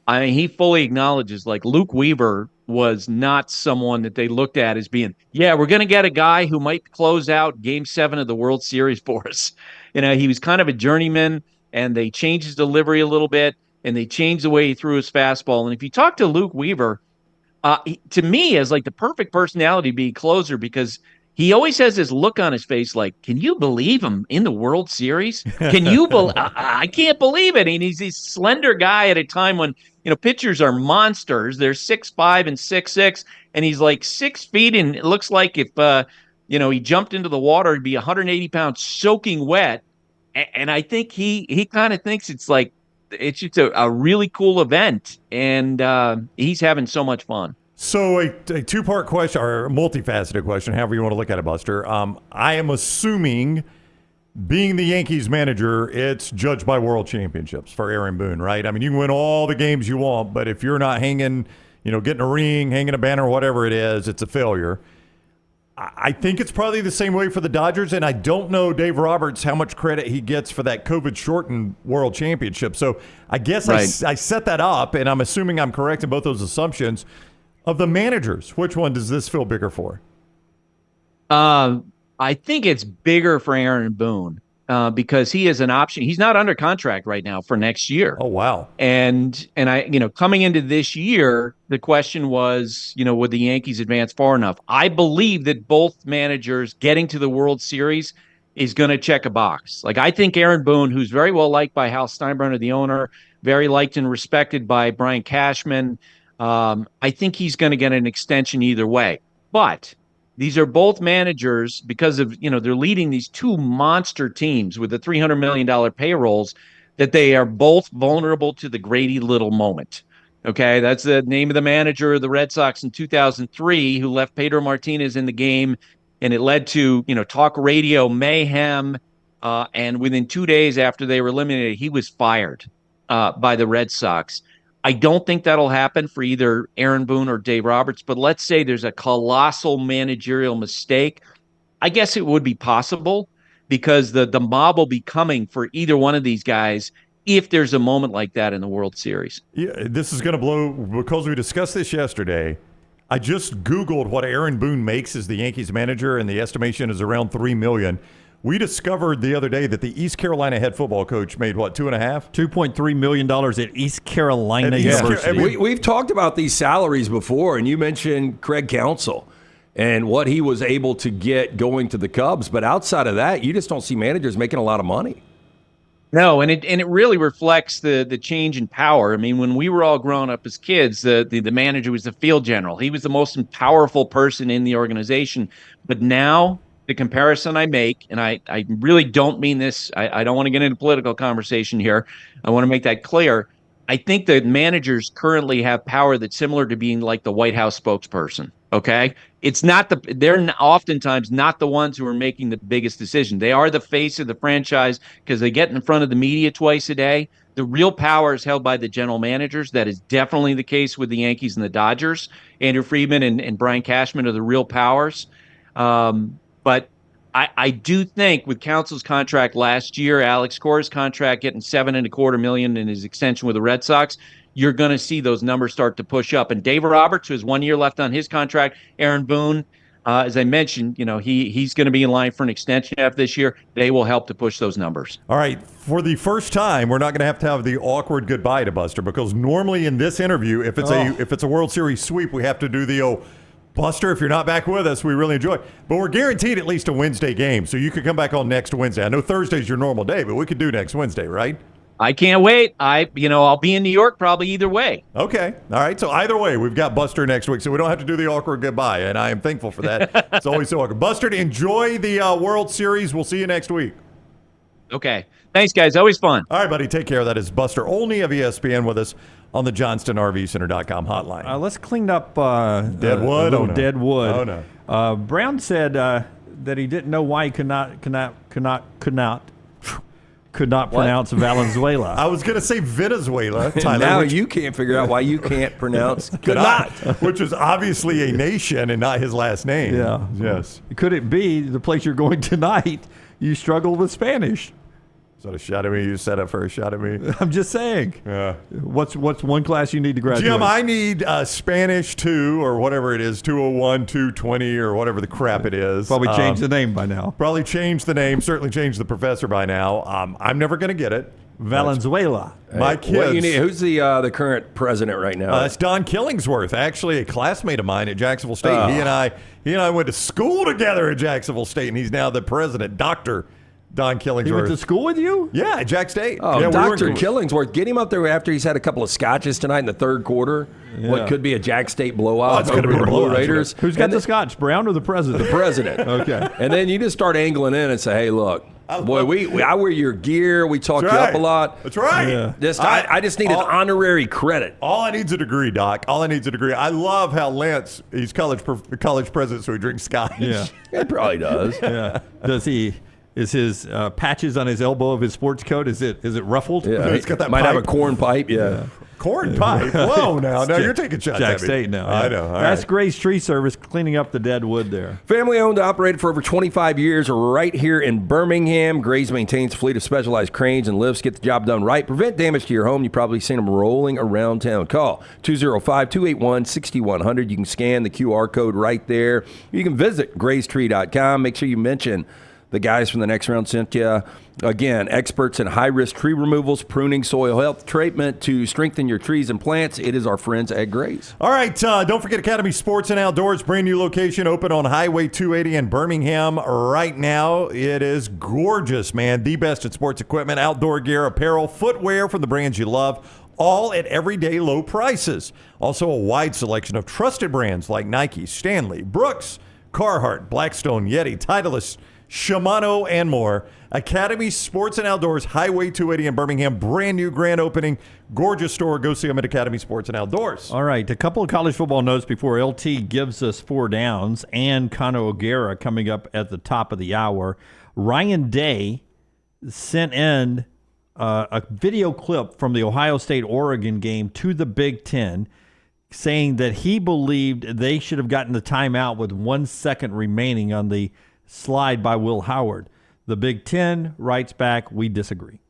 he fully acknowledges, like, Luke Weaver was not someone that they looked at as being, we're going to get a guy who might close out Game 7 of the World Series for us. He was kind of a journeyman, and they changed his delivery a little bit, and they changed the way he threw his fastball. And if you talk to Luke Weaver, to me, is like the perfect personality to be a closer, because he always has this look on his face like, can you believe him in the World Series? Can you I can't believe it. And he's this slender guy at a time when, pitchers are monsters. They're 6'5" and 6'6", and he's like 6 feet, and it looks like if, he jumped into the water, he'd be 180 pounds soaking wet. And I think he kind of thinks it's just a really cool event, and he's having so much fun. So a 2-part question, or a multifaceted question, however you want to look at it, Buster. I am assuming, being the Yankees manager, it's judged by world championships for Aaron Boone, right? I mean, you can win all the games you want, but if you're not hanging, getting a ring, hanging a banner, whatever it is, it's a failure. I think it's probably the same way for the Dodgers, and I don't know, Dave Roberts, how much credit he gets for that COVID-shortened world championship. So I guess right. I set that up, and I'm assuming I'm correct in both those assumptions. Of the managers, which one does this feel bigger for? I think it's bigger for Aaron Boone because he is an option. He's not under contract right now for next year. Oh, wow. And I, coming into this year, the question was, would the Yankees advance far enough? I believe that both managers getting to the World Series is going to check a box. Like, I think Aaron Boone, who's very well liked by Hal Steinbrenner, the owner, very liked and respected by Brian Cashman, I think he's going to get an extension either way. But these are both managers, because of, they're leading these 2 monster teams with the $300 million payrolls, that they are both vulnerable to the Grady Little moment. Okay, that's the name of the manager of the Red Sox in 2003 who left Pedro Martinez in the game, and it led to, talk radio mayhem. And within 2 days after they were eliminated, he was fired by the Red Sox. I don't think that'll happen for either Aaron Boone or Dave Roberts, but let's say there's a colossal managerial mistake. I guess it would be possible, because the mob will be coming for either one of these guys, if there's a moment like that in the World Series. Yeah, this is going to blow because we discussed this yesterday. I just Googled what Aaron Boone makes as the Yankees manager, and the estimation is around $3 million. We discovered the other day that the East Carolina head football coach made what, $2.3 million at East Carolina University. We've talked about these salaries before, and you mentioned Craig Counsell and what he was able to get going to the Cubs. But outside of that, you just don't see managers making a lot of money. No, and it really reflects the change in power. I mean, when we were all growing up as kids, the manager was the field general. He was the most powerful person in the organization. But now, the comparison I make, and I really don't mean this, I don't want to get into a political conversation here. I want to make that clear. I think the managers currently have power that's similar to being like the White House spokesperson. Okay, they're oftentimes not the ones who are making the biggest decision. They are the face of the franchise because they get in front of the media twice a day. The real power is held by the general managers. That is definitely the case with the Yankees and the Dodgers. Andrew Friedman and Brian Cashman are the real powers. But I do think with Counsell's contract last year, Alex Cora's contract getting $7.25 million in his extension with the Red Sox, you're going to see those numbers start to push up. And David Roberts, who has 1 year left on his contract, Aaron Boone, as I mentioned, he's going to be in line for an extension after this year. They will help to push those numbers. All right, for the first time, we're not going to have the awkward goodbye to Buster, because normally in this interview, if it's a World Series sweep, we have to do the Buster, if you're not back with us, we really enjoy it. But we're guaranteed at least a Wednesday game, so you could come back on next Wednesday. I know Thursday's your normal day, but we could do next Wednesday, right? I can't wait. I'll be in New York probably either way. Okay. All right. So either way, we've got Buster next week, so we don't have to do the awkward goodbye, and I am thankful for that. It's always so awkward. Buster, enjoy the World Series. We'll see you next week. Okay. Thanks, guys. Always fun. All right, buddy. Take care. That is Buster Olney of ESPN with us on the JohnstonRVCenter.com hotline. Let's clean up Deadwood. Deadwood. Oh, no. Brown said that he didn't know why he could not pronounce Valenzuela. I was going to say Venezuela, Tyler. Now you can't figure out why you can't pronounce could not, which is obviously a nation and not his last name. Yeah. Yes. Could it be the place you're going tonight, you struggle with Spanish? Is that a shot at me? You set up for a shot at me? I'm just saying. Yeah. What's one class you need to graduate? Jim, I need Spanish 2 or whatever it is, 201, 220 or whatever the crap it is. Probably change the name by now. Probably change the name. Certainly change the professor by now. I'm never going to get it. Valenzuela. My kids. Who's the current president right now? That's Don Killingsworth, actually a classmate of mine at Jacksonville State. He and I went to school together at Jacksonville State, and he's now the president, Dr. Don Killingsworth. He went to school with you? Yeah, at Jack State. Oh, yeah, Dr. Killingsworth. Get him up there after he's had a couple of scotches tonight in the third quarter. Yeah. What could be a Jack State blowout it's going to be over a the Blue blowout. Raiders. Who's got the scotch, Brown or the president? The president. Okay. And then you just start angling in and say, hey, look, boy, I wear your gear. We talk you up a lot. That's right. Yeah. I just need an honorary credit. All I need is a degree, Doc. All I need is a degree. I love how Lance, he's college president, so he drinks scotch. Yeah. He probably does. Yeah. Does he? Is his patches on his elbow of his sports coat, is it ruffled? Yeah, he's got that might pipe. have a corn pipe, yeah. Corn pipe? Whoa, now you're taking shots Jack at me. State now. I know. All That's right. Grace Tree Service cleaning up the dead wood there. Family owned and operated for over 25 years right here in Birmingham. Grace maintains a fleet of specialized cranes and lifts. Get the job done right. Prevent damage to your home. You've probably seen them rolling around town. Call 205-281-6100. You can scan the QR code right there. You can visit gracetree.com. Make sure you mention the guys from the Next Round sent you. Again, experts in high-risk tree removals, pruning, soil health treatment to strengthen your trees and plants. It is our friends at Grace. All right, don't forget Academy Sports and Outdoors, brand new location open on Highway 280 in Birmingham right now. It is gorgeous, man. The best in sports equipment, outdoor gear, apparel, footwear from the brands you love, all at everyday low prices. Also a wide selection of trusted brands like Nike, Stanley, Brooks, Carhartt, Blackstone, Yeti, Titleist, Shimano, and more. Academy Sports and Outdoors, Highway 280 in Birmingham. Brand new grand opening. Gorgeous store. Go see them at Academy Sports and Outdoors. All right, a couple of college football notes before LT gives us 4 downs and Conor O'Gara coming up at the top of the hour. Ryan Day sent in a video clip from the Ohio State-Oregon game to the Big Ten saying that he believed they should have gotten the timeout with 1 second remaining on the slide by Will Howard. The Big Ten writes back, we disagree.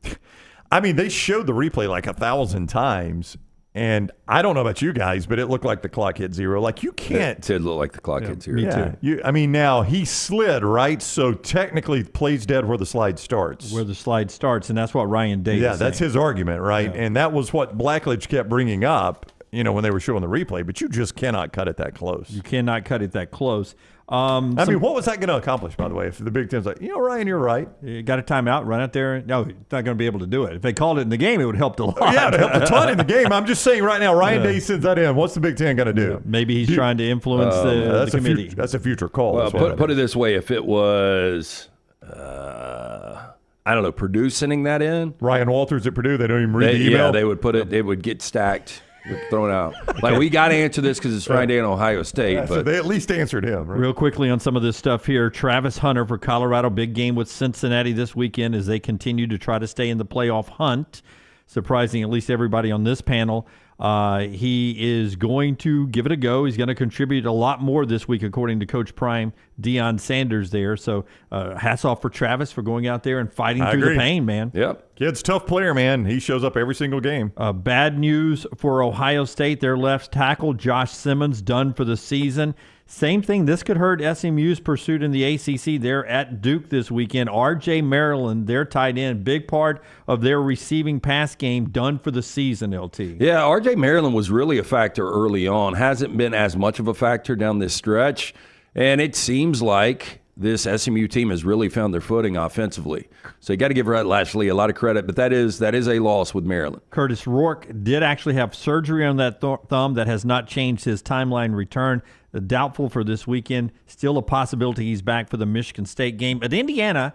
I mean, they showed the replay like 1,000 times. And I don't know about you guys, but it looked like the clock hit zero. Like, you can't. It did look like the clock hit zero. Me too. I mean, now he slid, right? So technically, play's dead where the slide starts. Where the slide starts, and that's what Ryan Day is that's saying. his argument, right? Yeah. And that was what Blackledge kept bringing up, when they were showing the replay. But you just cannot cut it that close. You cannot cut it that close. I mean, what was that going to accomplish, by the way, if the Big Ten's like, Ryan, you're right. You got a timeout, run out there. No, he's not going to be able to do it. If they called it in the game, it would help a lot. Yeah, it helped a ton in the game. I'm just saying right now, Ryan Day sends that in. What's the Big Ten going to do? Yeah, maybe he's trying to influence the committee. That's a future call. Well, put it this way. If it was, I don't know, Purdue sending that in. Ryan Walters at Purdue, they don't even read the email. Yeah, they would put it, it would get stacked. Thrown out. Like, we got to answer this because it's Friday in Ohio State. Yeah, but so they at least answered him. Right? Real quickly on some of this stuff here. Travis Hunter for Colorado. Big game with Cincinnati this weekend as they continue to try to stay in the playoff hunt. Surprising at least everybody on this panel. He is going to give it a go. He's going to contribute a lot more this week, according to Coach Prime, Deion Sanders there. So hats off for Travis for going out there and fighting through the pain, man. Yep. Kid's tough player, man. He shows up every single game. Bad news for Ohio State. Their left tackle, Josh Simmons, done for the season. Same thing. This could hurt SMU's pursuit in the ACC. They're at Duke this weekend. R.J. Maryland, their tight end, big part of their receiving pass game, done for the season, LT. Yeah, R.J. Maryland was really a factor early on. Hasn't been as much of a factor down this stretch. And it seems like this SMU team has really found their footing offensively. So you got to give Rhett Lashley a lot of credit, but that is a loss with Maryland. Curtis Rourke did actually have surgery on that thumb. That has not changed his timeline return. Doubtful for this weekend. Still a possibility he's back for the Michigan State game. At Indiana,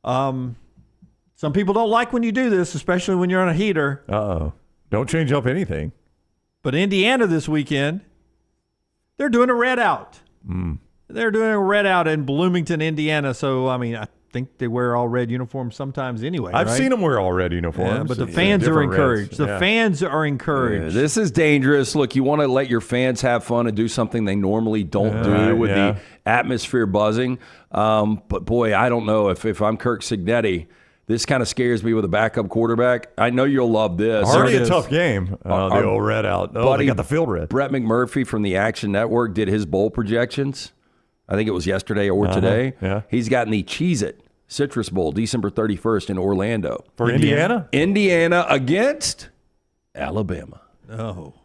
some people don't like when you do this, especially when you're on a heater. Uh-oh. Don't change up anything. But Indiana this weekend, they're doing a red out. They're doing a red out in Bloomington, Indiana. So, I mean, I think they wear all red uniforms sometimes anyway. I've seen them wear all red uniforms. Yeah, but the fans are encouraged. The fans are encouraged. Yeah, this is dangerous. Look, you want to let your fans have fun and do something they normally don't do with the atmosphere buzzing. But, boy, I don't know if I'm Kirk Cignetti. This kind of scares me with a backup quarterback. I know you'll love this. Already a tough game. The old red out. Oh, they got the field red. Brett McMurphy from the Action Network did his bowl projections. I think it was yesterday or today. Yeah. He's gotten the Cheez-It Citrus Bowl, December 31st in Orlando. For Indiana? Indiana against Alabama. Oh,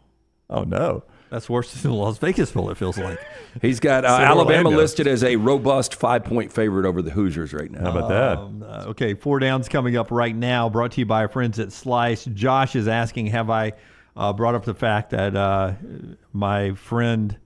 no. That's worse than Las Vegas Bowl, it feels like. He's got Alabama listed as a robust 5-point favorite over the Hoosiers right now. How about that? Okay, 4 downs coming up right now, brought to you by our friends at Slice. Josh is asking, have I brought up the fact that my friend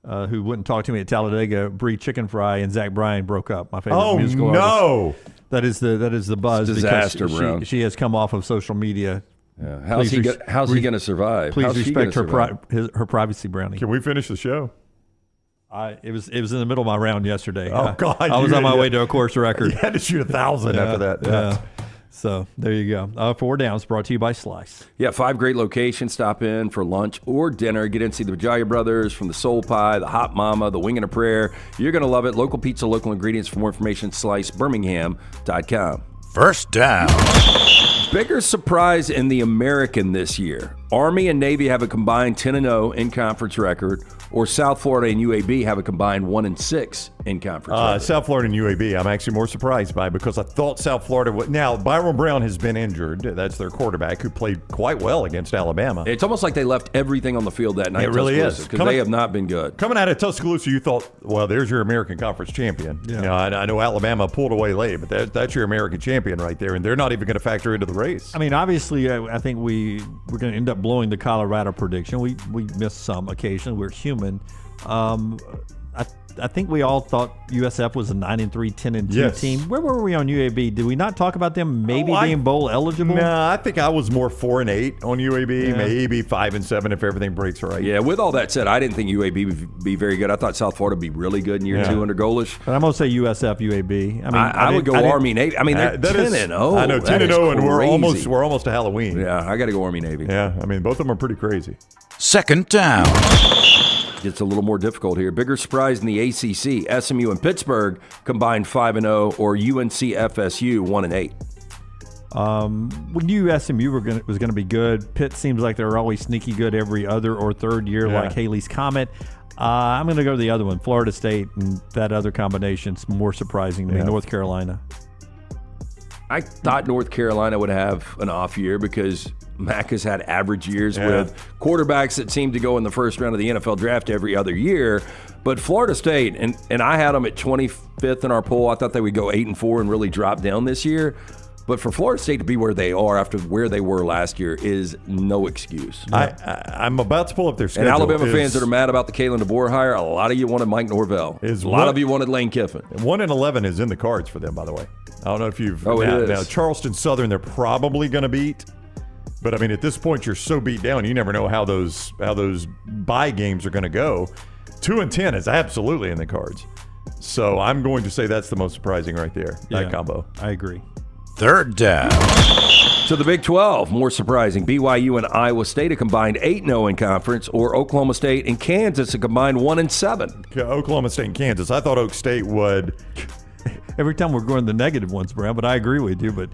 who wouldn't talk to me at Talladega, Bree Chicken Fry, and Zach Bryan broke up. My favorite musical artist. That is the buzz. It's disaster, because she has come off of social media. Yeah. How's he going to survive? Please respect her privacy, Brownie. Can we finish the show? It was in the middle of my round yesterday. Oh God! I was on my way to a course record. You had to shoot 1,000 after that. Yeah. So there you go. 4 downs brought to you by Slice. Yeah, 5 great locations. Stop in for lunch or dinner. Get in to see the Bajalia Brothers, from the Soul Pie, the Hot Mama, the Wing and a Prayer. You're going to love it. Local pizza, local ingredients. For more information, slicebirmingham.com. First down. Bigger surprise in the American this year. Army and Navy have a combined 10-0 in conference record, or South Florida and UAB have a combined 1-6 in conference record. South Florida and UAB, I'm actually more surprised by, because I thought South Florida would. Now, Byron Brown has been injured. That's their quarterback, who played quite well against Alabama. It's almost like they left everything on the field that night. It really is. Because they have not been good. Coming out of Tuscaloosa, you thought, well, there's your American Conference champion. Yeah. I know Alabama pulled away late, but that's your American champion right there, and they're not even going to factor into the race. I mean, obviously, I think we're going to end up blowing the Colorado prediction. We missed some occasionally. We're human. I think we all thought USF was a 9-3, 10-2 team. Where were we on UAB? Did we not talk about them maybe being bowl eligible? No, I think I was more 4-8 on UAB, maybe 5-7 if everything breaks right. Yeah, with all that said, I didn't think UAB would be very good. I thought South Florida would be really good in year 2 under Golish. But I'm going to say USF, UAB. I mean, I would go Army, Navy. I mean, they're 10-0. I know, 10-0, and we're almost to Halloween. Yeah, I got to go Army, Navy. Yeah, I mean, both of them are pretty crazy. Second down. It's a little more difficult here. Bigger surprise in the ACC. SMU and Pittsburgh combined 5-0, or UNC FSU 1-8. We knew SMU was going to be good. Pitt seems like they're always sneaky good every other or third year, like Haley's Comet. I'm going to go to the other one, Florida State, and that other combination's more surprising to me, North Carolina. I thought North Carolina would have an off year because Mac has had average years with quarterbacks that seem to go in the first round of the NFL draft every other year. But Florida State, and I had them at 25th in our poll. I thought they would go 8-4 and really drop down this year. But for Florida State to be where they are after where they were last year is no excuse. I'm about to pull up their schedule. And Alabama fans that are mad about the Kalen DeBoer hire, a lot of you wanted Mike Norvell. A lot of you wanted Lane Kiffin. 1-11 is in the cards for them, by the way. I don't know if you've. Oh, it is. Now, Charleston Southern, they're probably going to beat. But I mean, at this point, you're so beat down, you never know how those bye games are going to go. 2-10 is absolutely in the cards. So I'm going to say that's the most surprising right there. That combo. I agree. Third down. So the Big 12, more surprising. BYU and Iowa State a combined 8-0 in conference, or Oklahoma State and Kansas a combined 1-7. Oklahoma State and Kansas. I thought Oak State would. Every time we're going the negative ones, Brad, but I agree with you. But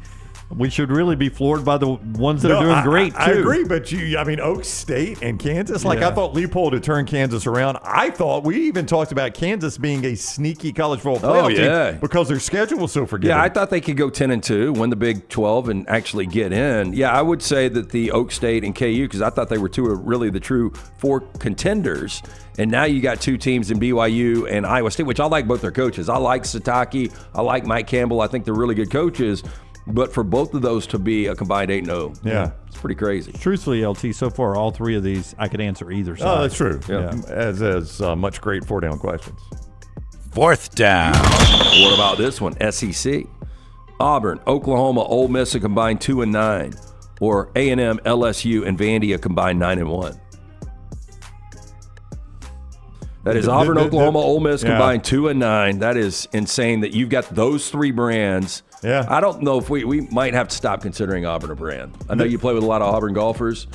we should really be floored by the ones that are doing great, too. I agree, but Oak State and Kansas, I thought Leipold had turned Kansas around. I thought we even talked about Kansas being a sneaky college football playoff team because their schedule was so forgiving. Yeah, I thought they could go 10-2, win the Big 12, and actually get in. Yeah, I would say that the Oak State and KU, because I thought they were two of really the true four contenders. And now you got two teams in BYU and Iowa State, which I like both their coaches. I like Sataki. I like Mike Campbell. I think they're really good coaches. But for both of those to be a combined 8-0, it's pretty crazy. Truthfully, LT, so far, all three of these, I could answer either side. Oh, that's true. Yeah. As much great 4-down questions. Fourth down. What about this one? SEC. Auburn, Oklahoma, Ole Miss a combined 2-9. Or A&M, LSU, and Vandy a combined 9-1. That is Auburn, Oklahoma, Ole Miss combined 2-9. That is insane that you've got those three brands. Yeah. I don't know if we might have to stop considering Auburn a brand. I know you play with a lot of Auburn golfers.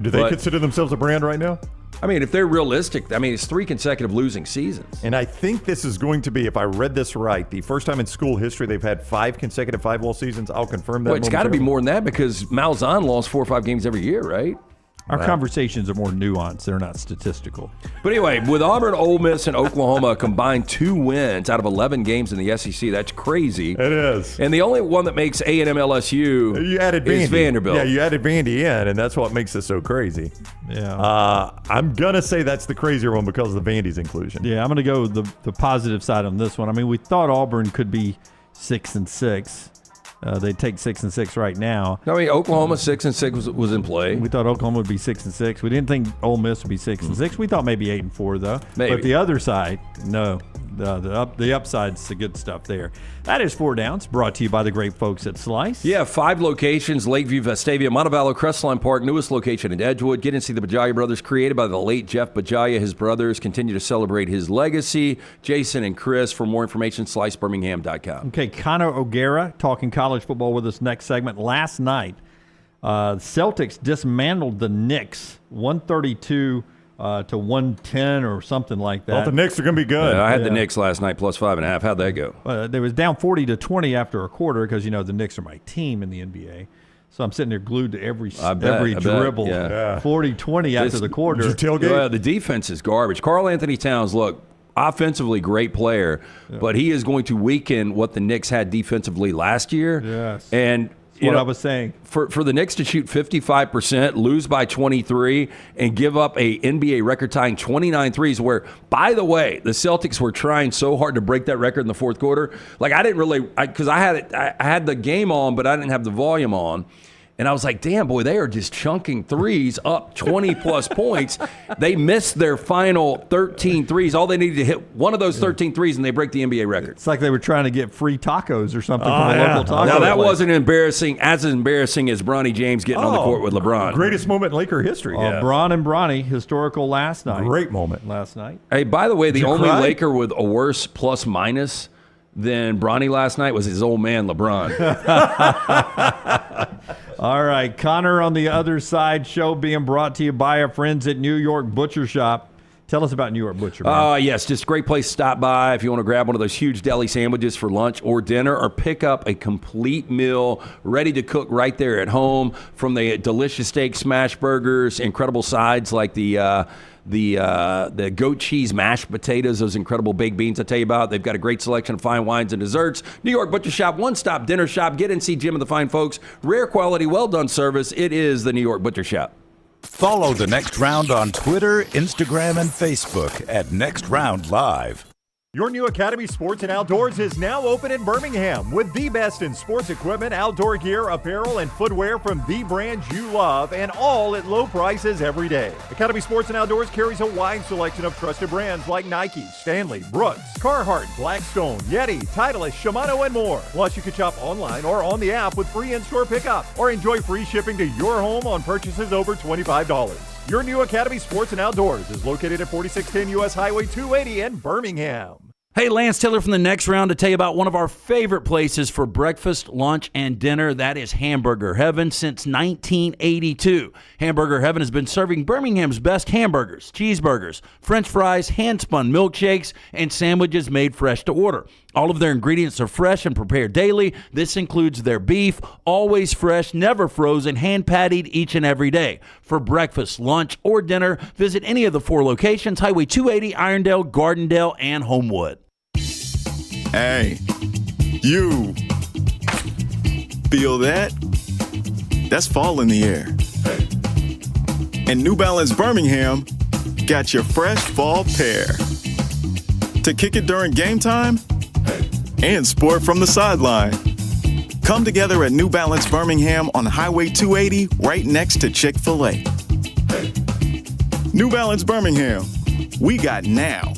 Do they consider themselves a brand right now? I mean, if they're realistic, I mean, it's 3 consecutive losing seasons. And I think this is going to be, if I read this right, the first time in school history they've had 5 consecutive 5-ball seasons. I'll confirm that. Well, it's got to be more than that because Malzahn lost 4 or 5 games every year, right? Our conversations are more nuanced. They're not statistical. But anyway, with Auburn, Ole Miss, and Oklahoma combined 2 wins out of 11 games in the SEC, that's crazy. It is. And the only one that makes A&M LSU is Vanderbilt. Yeah, you added Vandy in, and that's what makes this so crazy. Yeah. I'm going to say that's the crazier one because of the Vandy's inclusion. Yeah, I'm going to go the positive side on this one. I mean, we thought Auburn could be 6-6. They take 6-6 right now. I mean, Oklahoma 6-6 was in play. We thought Oklahoma would be 6-6. We didn't think Ole Miss would be 6-6. We thought maybe 8-4 though. Maybe. But the other side, no. The upside's the good stuff there. That is 4 Downs, brought to you by the great folks at Slice. Yeah, 5 locations: Lakeview, Vestavia, Montevallo, Crestline Park, newest location in Edgewood. Get and see the Bajaya brothers, created by the late Jeff Bajaya. His brothers continue to celebrate his legacy. Jason and Chris. For more information, slicebirmingham.com. Okay, Connor O'Gara talking college football with us next segment. Last night, Celtics dismantled the Knicks 132 to 110 or something like that. Well, the Knicks are going to be good. I had the Knicks last night plus 5.5. How'd that go? They was down 40-20 after a quarter because, the Knicks are my team in the NBA. So I'm sitting there glued to every dribble. 40-20 after the quarter. Did you tailgate? The defense is garbage. Karl Anthony Towns, look, offensively great player, but he is going to weaken what the Knicks had defensively last year. Yes. And what I was saying. For the Knicks to shoot 55%, lose by 23, and give up a NBA record-tying 29 threes, where, by the way, the Celtics were trying so hard to break that record in the fourth quarter. Like, I didn't really – because I had the game on, but I didn't have the volume on. And I was like, damn, boy, they are just chunking threes up 20-plus points. They missed their final 13 threes. All they needed to hit one of those 13 threes, and they break the NBA record. It's like they were trying to get free tacos or something from a local taco Now, that place. wasn't as embarrassing as Bronny James getting on the court with LeBron. Greatest moment in Laker history. Bron and Bronny, historical last night. Great moment. Last night. Hey, by the way, the only cry? Laker with a worse plus-minus than Bronny last night was his old man, LeBron. All right, Connor on the other side show being brought to you by our friends at New York Butcher Shop. Tell us about New York Butcher, man. Yes, just a great place to stop by if you want to grab one of those huge deli sandwiches for lunch or dinner, or pick up a complete meal ready to cook right there at home, from the delicious steak smash burgers, incredible sides like the goat cheese mashed potatoes, those incredible baked beans I tell you about. They've got a great selection of fine wines and desserts. New York Butcher Shop, one-stop dinner shop. Get in, see Jim and the fine folks. Rare quality, well-done service. It is the New York Butcher Shop. Follow The Next Round on Twitter, Instagram, and Facebook at Next Round Live. Your new Academy Sports and Outdoors is now open in Birmingham with the best in sports equipment, outdoor gear, apparel, and footwear from the brands you love, and all at low prices every day. Academy Sports and Outdoors carries a wide selection of trusted brands like Nike, Stanley, Brooks, Carhartt, Blackstone, Yeti, Titleist, Shimano, and more. Plus, you can shop online or on the app with free in-store pickup, or enjoy free shipping to your home on purchases over $25. Your new Academy Sports and Outdoors is located at 4610 U.S. Highway 280 in Birmingham. Hey, Lance Taylor from the Next Round to tell you about one of our favorite places for breakfast, lunch, and dinner. That is Hamburger Heaven since 1982. Hamburger Heaven has been serving Birmingham's best hamburgers, cheeseburgers, French fries, hand-spun milkshakes, and sandwiches made fresh to order. All of their ingredients are fresh and prepared daily. This includes their beef, always fresh, never frozen, hand-pattied each and every day. For breakfast, lunch, or dinner, visit any of the 4 locations, Highway 280, Irondale, Gardendale, and Homewood. Hey, you feel that? That's fall in the air. And New Balance Birmingham got your fresh fall pair to kick it during game time and sport from the sideline. Come together at New Balance Birmingham on Highway 280 right next to Chick-fil-A. New Balance Birmingham, we got now.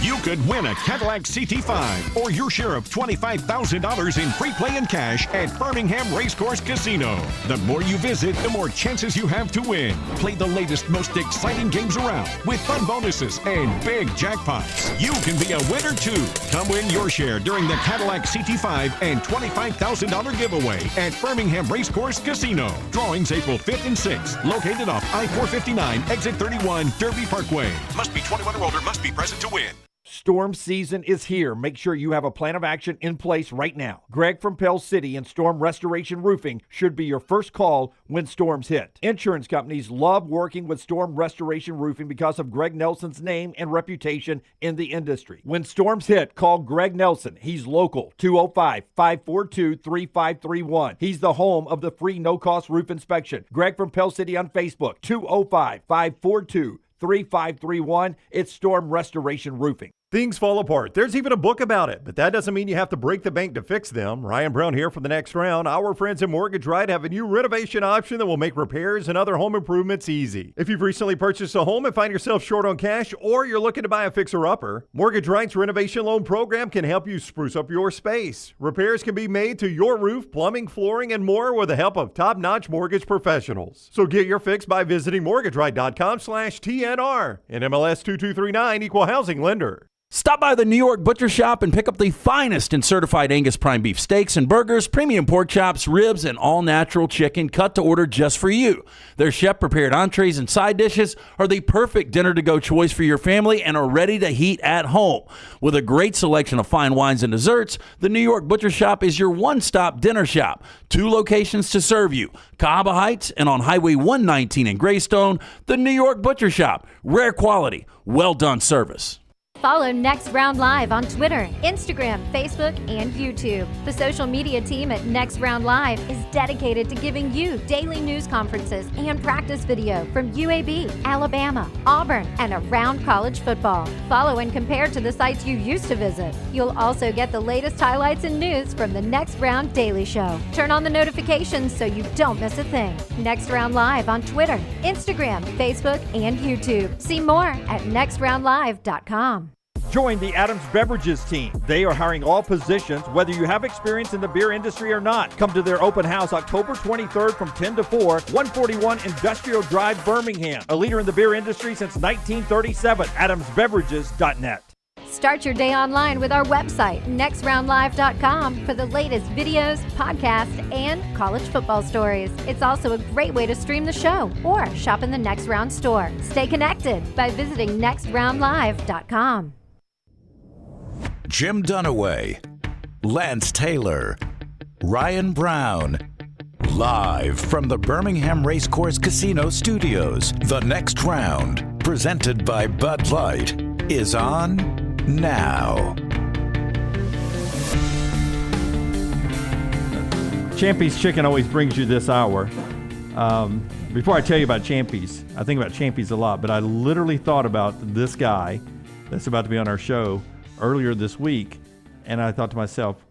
You could win a Cadillac CT5 or your share of $25,000 in free play and cash at Birmingham Racecourse Casino. The more you visit, the more chances you have to win. Play the latest, most exciting games around with fun bonuses and big jackpots. You can be a winner too. Come win your share during the Cadillac CT5 and $25,000 giveaway at Birmingham Racecourse Casino. Drawings April 5th and 6th. Located off I-459, exit 31, Derby Parkway. Must be 21 or older, must be present to win. Storm season is here. Make sure you have a plan of action in place right now. Greg from Pell City and Storm Restoration Roofing should be your first call when storms hit. Insurance companies love working with Storm Restoration Roofing because of Greg Nelson's name and reputation in the industry. When storms hit, call Greg Nelson. He's local, 205-542-3531. He's the home of the free no-cost roof inspection. Greg from Pell City on Facebook, 205-542-3531. It's Storm Restoration Roofing. Things fall apart. There's even a book about it, but that doesn't mean you have to break the bank to fix them. Ryan Brown here for the Next Round. Our friends at Mortgage Right have a new renovation option that will make repairs and other home improvements easy. If you've recently purchased a home and find yourself short on cash, or you're looking to buy a fixer-upper, Mortgage Right's renovation loan program can help you spruce up your space. Repairs can be made to your roof, plumbing, flooring, and more with the help of top-notch mortgage professionals. So get your fix by visiting mortgageright.com/TNR. NMLS 2239, Equal Housing Lender. Stop by the New York Butcher Shop and pick up the finest in certified Angus prime beef steaks and burgers, premium pork chops, ribs, and all-natural chicken cut to order just for you. Their chef-prepared entrees and side dishes are the perfect dinner-to-go choice for your family and are ready to heat at home. With a great selection of fine wines and desserts, the New York Butcher Shop is your one-stop dinner shop. 2 locations to serve you, Cahaba Heights and on Highway 119 in Greystone. The New York Butcher Shop, rare quality, well-done service. Follow Next Round Live on Twitter, Instagram, Facebook, and YouTube. The social media team at Next Round Live is dedicated to giving you daily news conferences and practice video from UAB, Alabama, Auburn, and around college football. Follow and compare to the sites you used to visit. You'll also get the latest highlights and news from the Next Round Daily Show. Turn on the notifications so you don't miss a thing. Next Round Live on Twitter, Instagram, Facebook, and YouTube. See more at nextroundlive.com. Join the Adams Beverages team. They are hiring all positions, whether you have experience in the beer industry or not. Come to their open house October 23rd from 10 to 4, 141 Industrial Drive, Birmingham. A leader in the beer industry since 1937. AdamsBeverages.net. Start your day online with our website, nextroundlive.com, for the latest videos, podcasts, and college football stories. It's also a great way to stream the show or shop in the Next Round store. Stay connected by visiting nextroundlive.com. Jim Dunaway, Lance Taylor, Ryan Brown. Live from the Birmingham Racecourse Casino Studios, the Next Round, presented by Bud Light, is on now. Champy's Chicken always brings you this hour. Before I tell you about Champy's, I think about Champy's a lot, but I literally thought about this guy that's about to be on our show earlier this week, and I thought to myself,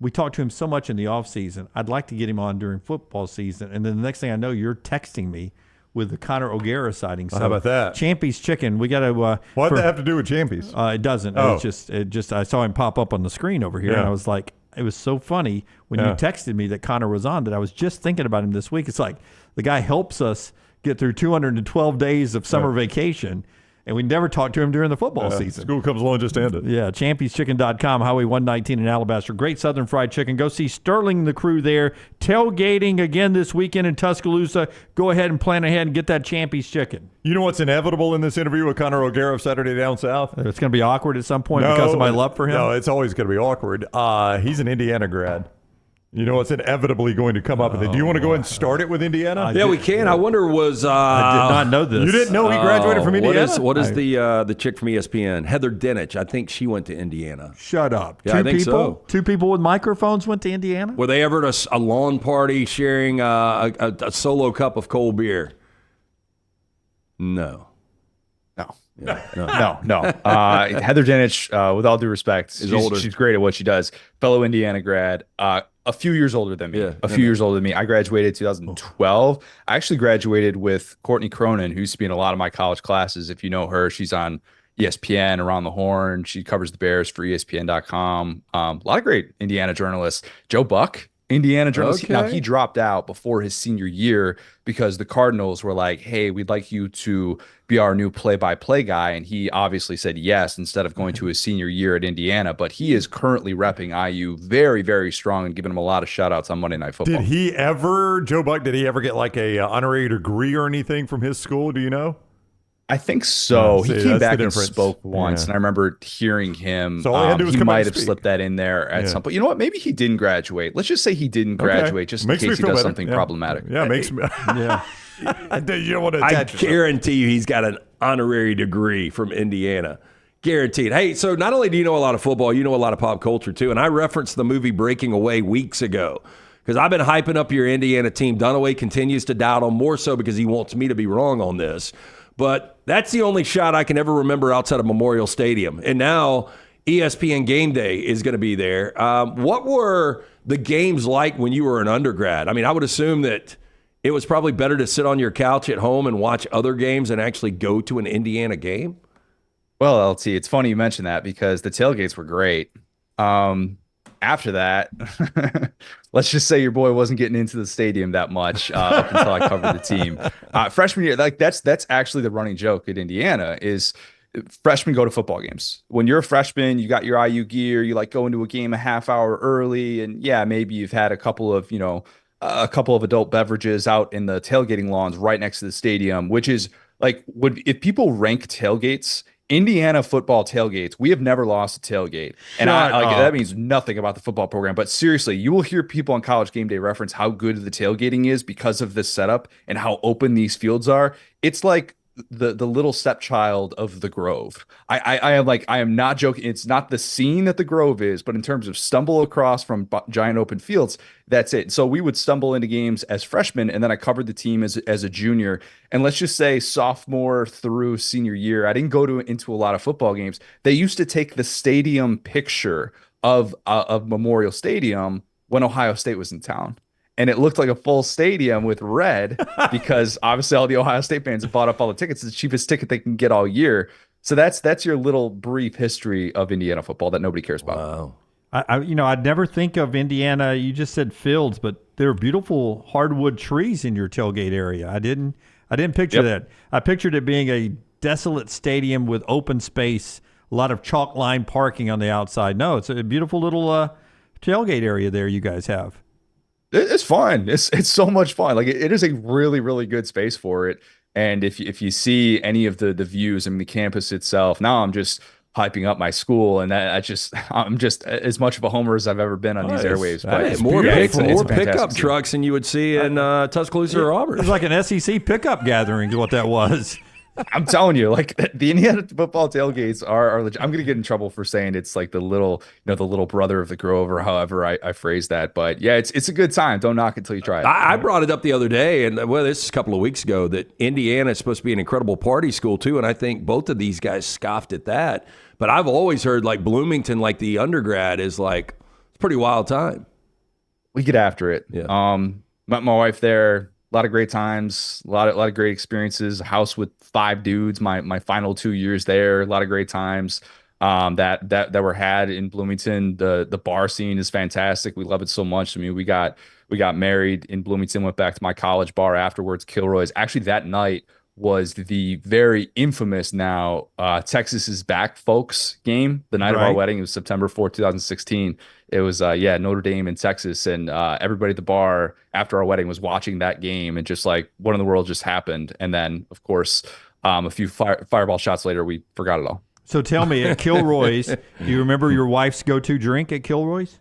we talked to him so much in the off season. I'd like to get him on during football season. And then the next thing I know, you're texting me with the Connor O'Gara sighting. So how about that? Champy's Chicken. We got to. What does that have to do with Champy's? It doesn't. Oh. It just. I saw him pop up on the screen over here, and I was like, it was so funny when you texted me that Connor was on that I was just thinking about him this week. It's like the guy helps us get through 212 days of summer vacation. And we never talked to him during the football season. School comes along just ended. Yeah, champy'schicken.com, Highway 119 in Alabaster. Great Southern fried chicken. Go see Sterling and the crew there. Tailgating again this weekend in Tuscaloosa. Go ahead and plan ahead and get that Champy's Chicken. You know what's inevitable in this interview with Connor O'Gara of Saturday Down South? It's going to be awkward at some point because of my love for him? No, it's always going to be awkward. He's an Indiana grad. You know what's inevitably going to come up with it. Do you want to go ahead and start it with Indiana? Yeah, we can. I wonder I did not know this. You didn't know he graduated from Indiana? What is the chick from ESPN? Heather Dinich. I think she went to Indiana. Shut up. Yeah, I think so. Two people with microphones went to Indiana? Were they ever at a lawn party sharing a solo cup of cold beer? No. No. Yeah, no. Heather Dinich, with all due respect, she's great at what she does. Fellow Indiana grad, a few years older than me. Years older than me. I graduated 2012. I actually graduated with Courtney Cronin, who used to be in a lot of my college classes. If you know her, she's on ESPN, Around the Horn. She covers the Bears for ESPN.com. A lot of great Indiana journalists. Joe Buck, Indiana journalist. Okay. Now, he dropped out before his senior year because the Cardinals were like, hey, we'd like you to be our new play-by-play guy. And he obviously said yes instead of going to his senior year at Indiana. But he is currently repping IU very, very strong and giving him a lot of shout-outs on Monday Night Football. Joe Buck, did he ever get like a honorary degree or anything from his school? Do you know? I think so. Yeah, he came back and spoke once, and I remember hearing him. So all he had to do was he come out might and have speak. slipped that in there at some point. You know what? Maybe he didn't graduate. Let's just say he didn't graduate, just in Makes me case he feel does better. something Yeah. problematic. Yeah, makes me. Yeah. You don't want to I attach yourself. guarantee you he's got an honorary degree from Indiana. Guaranteed. Hey, so not only do you know a lot of football, you know a lot of pop culture too. And I referenced the movie Breaking Away weeks ago because I've been hyping up your Indiana team. Dunaway continues to doubt them more so because he wants me to be wrong on this. But that's the only shot I can ever remember outside of Memorial Stadium. And now ESPN Game Day is going to be there. What were the games like when you were an undergrad? I mean, I would assume that it was probably better to sit on your couch at home and watch other games and actually go to an Indiana game. Well, LT, it's funny you mentioned that because the tailgates were great. After that, let's just say your boy wasn't getting into the stadium that much up until I covered the team. Freshman year, like that's actually the running joke at Indiana is freshmen go to football games. When you're a freshman, you got your IU gear, you like go into a game a half hour early, and yeah, maybe you've had a couple of adult beverages out in the tailgating lawns right next to the stadium, which is like, if people rank tailgates, Indiana football tailgates, we have never lost a tailgate. And that means nothing about the football program. But seriously, you will hear people on College Game Day reference how good the tailgating is because of this setup and how open these fields are. It's like the little stepchild of the Grove. I am not joking. It's not the scene that the Grove is, but in terms of stumble across from giant open fields, that's it. So we would stumble into games as freshmen, and then I covered the team as a junior. And let's just say sophomore through senior year, I didn't go into a lot of football games. They used to take the stadium picture of Memorial Stadium when Ohio State was in town. And it looked like a full stadium with red because obviously all the Ohio State fans have bought up all the tickets. It's the cheapest ticket they can get all year. So that's your little brief history of Indiana football that nobody cares about. Wow. I'd never think of Indiana. You just said fields, but there are beautiful hardwood trees in your tailgate area. I didn't picture that. I pictured it being a desolate stadium with open space lot of chalk line parking on the outside. No, it's a beautiful little tailgate area there you guys have. It's fun. It's so much fun. Like it is a really, really good space for it. And if you see any of the views, I mean, the campus itself, now I'm just hyping up my school, and I'm just as much of a homer as I've ever been on these airwaves. But more pickup trucks than you would see in Tuscaloosa or Auburn. It's like an SEC pickup gathering is what that was. I'm telling you, like the Indiana football tailgates are legit. I'm going to get in trouble for saying it's like the little brother of the Grove, or however I phrase that. But yeah, it's a good time. Don't knock it until you try it. I brought it up the other day, and this is a couple of weeks ago, that Indiana is supposed to be an incredible party school too, and I think both of these guys scoffed at that. But I've always heard like Bloomington, like the undergrad, is like it's a pretty wild time. We get after it. Yeah. Met my wife there. A lot of great times, a lot of great experiences. A house with 5 dudes. My final 2 years there, a lot of great times that were had in Bloomington. The bar scene is fantastic. We love it so much. I mean, we got married in Bloomington. Went back to my college bar afterwards, Kilroy's. Actually, that night was the very infamous now Texas is Back folks game. The night of our wedding, it was September 4th, 2016. It was Notre Dame in Texas, and everybody at the bar after our wedding was watching that game, and just like what in the world just happened. And then of course a few fireball shots later, we forgot it all. So tell me, at Kilroy's, do you remember your wife's go-to drink at Kilroy's?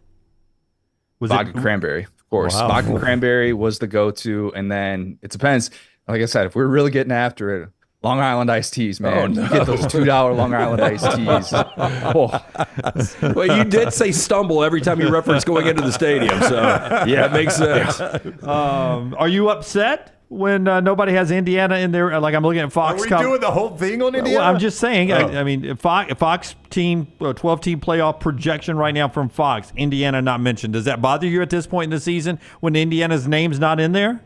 Was vodka cranberry, of course. Wow. Vodka cranberry was the go-to, and then it depends. Like I said, if we're really getting after it, Long Island iced teas, man. You get those $2 Long Island iced teas. Oh. Well, you did say stumble every time you referenced going into the stadium, so yeah, that makes sense. Are you upset when nobody has Indiana in there? Like I'm looking at Fox. Are we doing the whole thing on Indiana? Well, I'm just saying. I mean, Fox team, 12-team playoff projection right now from Fox. Indiana not mentioned. Does that bother you at this point in the season when Indiana's name's not in there?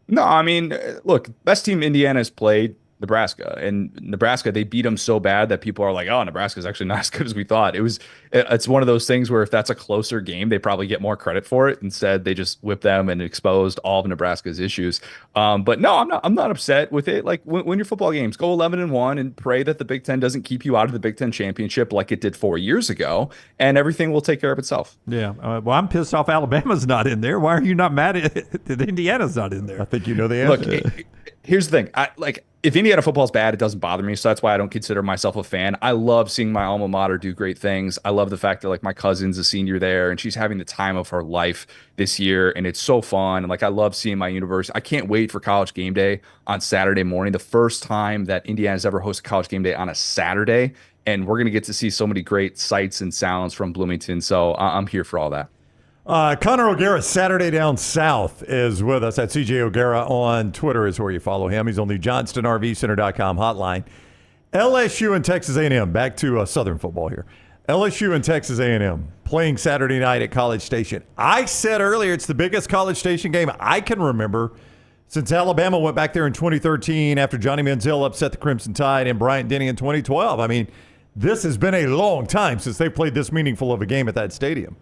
No, I mean, look, best team Indiana's played, Nebraska. And Nebraska, they beat them so bad that people are like, oh, Nebraska's actually not as good as we thought. It's one of those things where if that's a closer game, they probably get more credit for it. Instead, they just whipped them and exposed all of Nebraska's issues. But no, I'm not upset with it. Like, win your football games, go 11-1, and pray that the Big Ten doesn't keep you out of the Big Ten championship like it did 4 years ago, and everything will take care of itself. Yeah. Well, I'm pissed off Alabama's not in there. Why are you not mad at that Indiana's not in there? I think you know the answer. Look, here's the thing. If Indiana football is bad, it doesn't bother me. So that's why I don't consider myself a fan. I love seeing my alma mater do great things. I love the fact that like my cousin's a senior there, and she's having the time of her life this year, and it's so fun. And like I love seeing my university. I can't wait for College Game Day on Saturday morning. The first time that Indiana's ever hosted College Game Day on a Saturday, and we're gonna get to see so many great sights and sounds from Bloomington. So I'm here for all that. Connor O'Gara, Saturday Down South, is with us. At CJ O'Gara on Twitter is where you follow him. He's on the JohnstonRVCenter.com hotline. LSU and Texas A&M. Back to Southern football here. LSU and Texas A&M playing Saturday night at College Station. I said earlier it's the biggest College Station game I can remember since Alabama went back there in 2013 after Johnny Manziel upset the Crimson Tide and Bryant Denny in 2012. I mean, this has been a long time since they played this meaningful of a game at that stadium.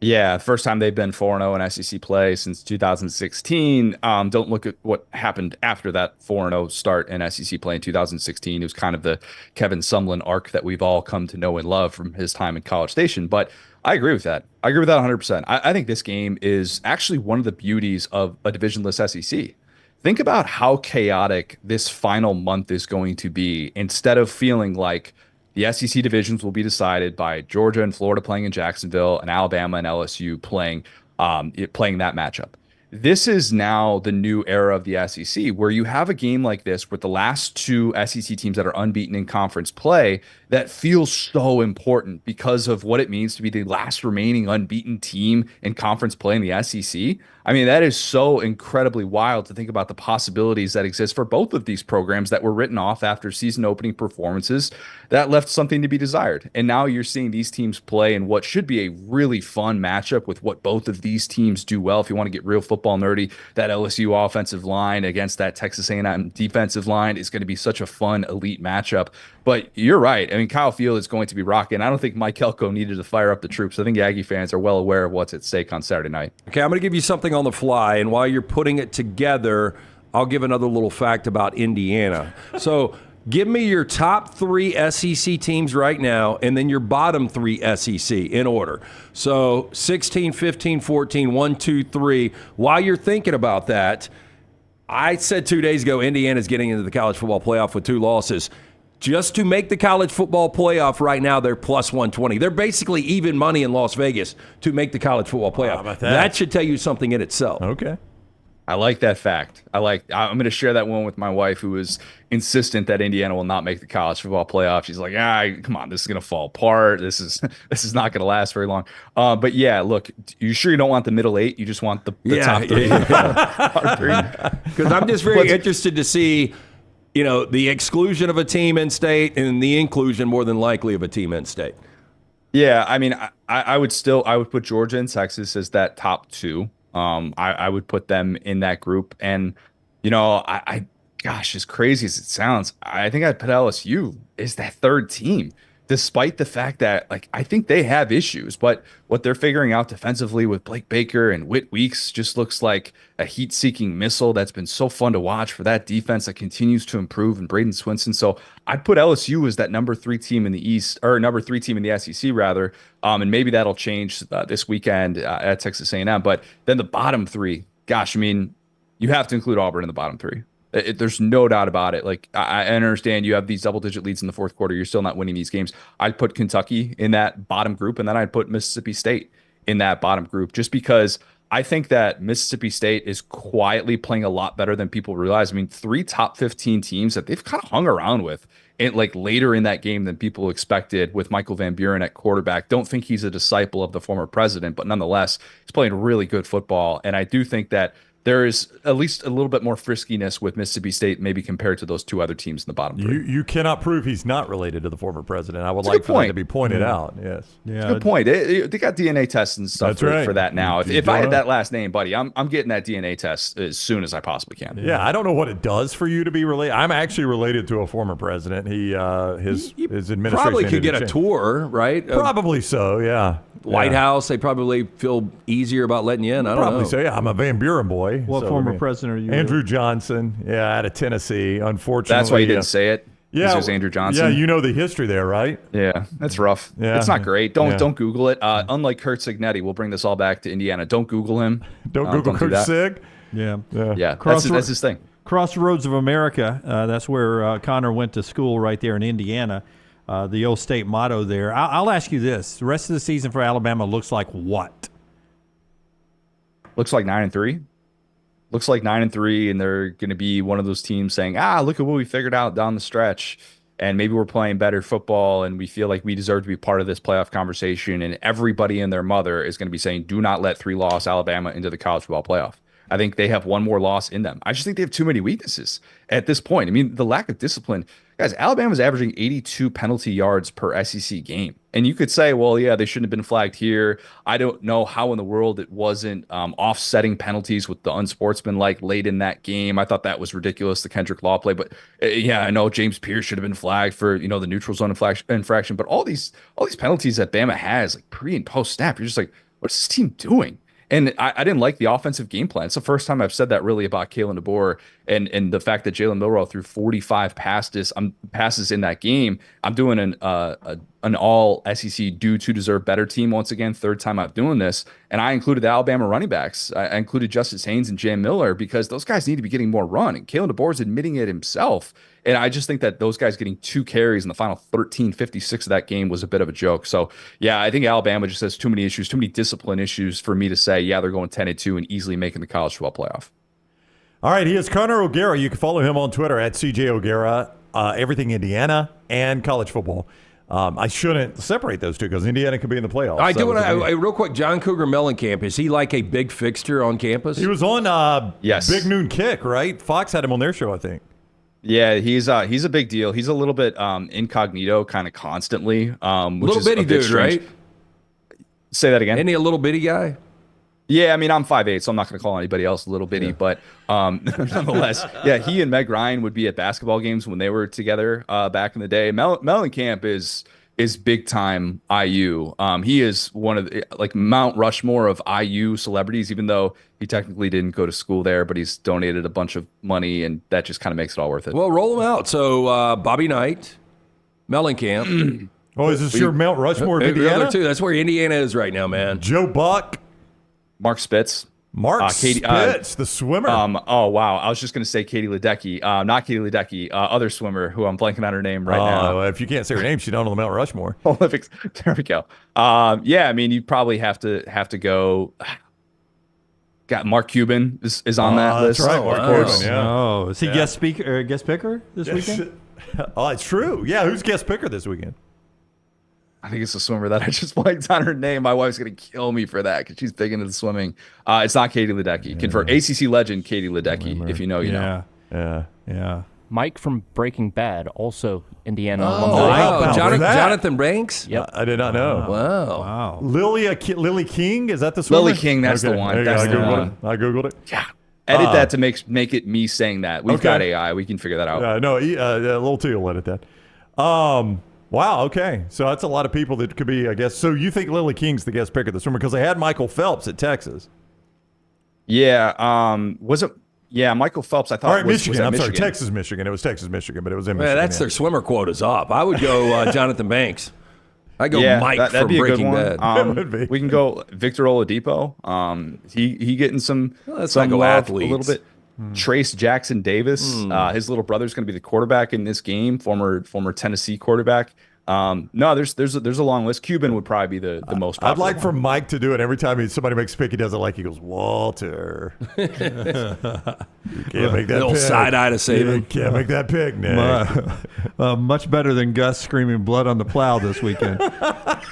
Yeah, first time they've been 4-0 in SEC play since 2016. Don't look at what happened after that 4-0 start in SEC play in 2016. It was kind of the Kevin Sumlin arc that we've all come to know and love from his time in College Station. But I agree with that. I agree with that 100%. I think this game is actually one of the beauties of a divisionless SEC. Think about how chaotic this final month is going to be, instead of feeling like the SEC divisions will be decided by Georgia and Florida playing in Jacksonville and Alabama and LSU playing that matchup. This is now the new era of the SEC, where you have a game like this with the last 2 SEC teams that are unbeaten in conference play that feels so important because of what it means to be the last remaining unbeaten team in conference play in the SEC. I mean, that is so incredibly wild to think about the possibilities that exist for both of these programs that were written off after season opening performances that left something to be desired. And now you're seeing these teams play in what should be a really fun matchup with what both of these teams do well. If you want to get real football nerdy, that LSU offensive line against that Texas A&M defensive line is going to be such a fun elite matchup. But you're right. I mean, Kyle Field is going to be rocking. I don't think Mike Elko needed to fire up the troops. I think Aggie fans are well aware of what's at stake on Saturday night. Okay, I'm going to give you something on the fly, and while you're putting it together, I'll give another little fact about Indiana. So Give me your top 3 SEC teams right now, and then your bottom 3 SEC in order. So 16, 15, 14, 1, 2, 3. While you're thinking about that, I said 2 days ago Indiana's getting into the college football playoff with 2 losses. Just to make the college football playoff right now, they're plus 120. They're basically even money in Las Vegas to make the college football playoff. How about that? That should tell you something in itself. Okay. I like that fact. I'm going to share that one with my wife, who is insistent that Indiana will not make the college football playoff. She's like, come on, this is going to fall apart. This is not going to last very long. But yeah, look, you sure you don't want the middle 8? You just want the top 3? Because I'm just very interested to see, the exclusion of a team in state and the inclusion more than likely of a team in state. Yeah, I mean, I would put Georgia and Texas as that top 2. I would put them in that group. And, gosh, as crazy as it sounds, I think I'd put LSU as that 3rd team, despite the fact that, I think they have issues, but what they're figuring out defensively with Blake Baker and Whit Weeks just looks like a heat-seeking missile that's been so fun to watch for that defense that continues to improve, and Braden Swinson. So I'd put LSU as that number 3 team in the East, or number 3 team in the SEC rather, and maybe that'll change this weekend at Texas A&M. But then the bottom 3, gosh, I mean, you have to include Auburn in the bottom 3. There's no doubt about it. I understand you have these double-digit leads in the fourth quarter. You're still not winning these games. I'd put Kentucky in that bottom group, and then I'd put Mississippi State in that bottom group, just because I think that Mississippi State is quietly playing a lot better than people realize. I mean, 3 top 15 teams that they've kind of hung around with later in that game than people expected, with Michael Van Buren at quarterback. Don't think he's a disciple of the former president, but nonetheless, he's playing really good football. And I do think that there is at least a little bit more friskiness with Mississippi State, maybe compared to those 2 other teams in the bottom 3. You cannot prove he's not related to the former president. I would like for that to be pointed out. Yes. Yeah. It's a good point. They got DNA tests and stuff for that now. If I had that last name, buddy, I'm getting that DNA test as soon as I possibly can. Yeah, I don't know what it does for you to be related. I'm actually related to a former president. His administration probably could get a tour, right? Probably so, yeah. White House, they probably feel easier about letting you in. I don't know. Probably so, yeah. I'm a Van Buren boy. What former president are you? Andrew Johnson, out of Tennessee, unfortunately. That's why you didn't say it. Yeah, it was Andrew Johnson. Yeah, you know the history there, right? Yeah, that's rough. Yeah. It's not great. Don't Google it. Unlike Kurt Signetti, we'll bring this all back to Indiana. Don't Google him. Don't Google Kurt Sig. Yeah. That's his thing. Crossroads of America. That's where Connor went to school, right there in Indiana. The old state motto there. I'll ask you this: the rest of the season for Alabama looks like what? Looks like 9-3. Looks like 9-3, and they're going to be one of those teams saying, look at what we figured out down the stretch, and maybe we're playing better football, and we feel like we deserve to be part of this playoff conversation, and everybody and their mother is going to be saying, do not let 3-loss Alabama into the college football playoff. I think they have one more loss in them. I just think they have too many weaknesses at this point. I mean, the lack of discipline. Guys, Alabama's averaging 82 penalty yards per SEC game. And you could say, well, yeah, they shouldn't have been flagged here. I don't know how in the world it wasn't offsetting penalties with the unsportsmanlike late in that game. I thought that was ridiculous, the Kendrick Law play. But I know James Pierce should have been flagged for, the neutral zone infraction. But all these penalties that Bama has, pre and post snap, you're just like, what's this team doing? And I didn't like the offensive game plan. It's the first time I've said that really about Kalen DeBoer and the fact that Jalen Milroe threw 45 passes in that game. I'm doing an all SEC due to deserve better team once again, 3rd time I'm doing this. And I included the Alabama running backs. I included Justice Haynes and Jam Miller because those guys need to be getting more run. And Kalen DeBoer is admitting it himself. And I just think that those guys getting 2 carries in the final 13:56 of that game was a bit of a joke. So, I think Alabama just has too many issues, too many discipline issues for me to say, they're going 10-2 and easily making the college football playoff. All right, he is Connor O'Gara. You can follow him on Twitter at CJ O'Gara, everything Indiana and college football. I shouldn't separate those two because Indiana could be in the playoffs. I do want to, real quick, John Cougar Mellencamp, is he like a big fixture on campus? He was on yes. Big Noon Kick, right? Fox had him on their show, I think. Yeah, he's a big deal. He's a little bit incognito kind of constantly. Little bitty dude, right? Say that again. Isn't he a little bitty guy? Yeah, I mean, I'm 5'8", so I'm not going to call anybody else a little bitty. Yeah. But nonetheless, he and Meg Ryan would be at basketball games when they were together back in the day. Mellencamp is is big time IU. He is one of the, like, Mount Rushmore of IU celebrities, even though he technically didn't go to school there, but he's donated a bunch of money, and that just kind of makes it all worth it. Well, roll them out. So Bobby Knight, Mellencamp. Oh, is this your Mount Rushmore of Indiana? Too. That's where Indiana is right now, man. Joe Buck. Mark Spitz. Spitz, the swimmer. Oh, wow. I was just going to say Katie Ledecky. Not Katie Ledecky. Other swimmer who I'm blanking on her name right now. If you can't say her name, she's not on the Mount Rushmore. Olympics. There we go. Yeah, I mean, you probably have to go. Got Mark Cuban is on that list. That's right, Mark Cuban. Yeah. Oh, is he guest picker this weekend? Oh, it's true. Yeah, who's guest picker this weekend? I think it's a swimmer that I just blanked on her name. My wife's going to kill me for that because she's big into the swimming. It's not Katie Ledecky. Confirm. ACC legend Katie Ledecky. If you know, you know. Yeah. Mike from Breaking Bad, also Indiana. Wow. Jonathan Banks? Yep. I did not know. Wow. Lily King? Is that the swimmer? Lily King, that's the one. That's the one. I Googled it. Yeah. Edit that to make it me saying that. We've got AI. We can figure that out. No, Lil T will edit that. Wow, okay. So that's a lot of people that could be, I guess. So you think Lily King's the guest picker of the swimmer because they had Michael Phelps at Texas. Yeah. Was it? Yeah, Michael Phelps, I thought. All right, Michigan. I'm sorry, Texas, Michigan. It was Texas, Michigan, but it was in Michigan. Man, that's their swimmer quota's up. I would go Jonathan Banks. I go Mike that'd from be a Breaking good Bad. one. We can go Victor Oladipo. He getting some let's some not go love, athletes. a little bit. Trace Jackson Davis. His little brother's going to be the quarterback in this game. Former Tennessee quarterback. No, there's a long list. Cuban would probably be the most popular. I'd like for Mike to do it every time somebody makes a pick. He does it like he goes, Walter. You can't make that little pick. side eye to save him. You can't make that pick, Nick. Much better than Gus screaming blood on the plow this weekend. That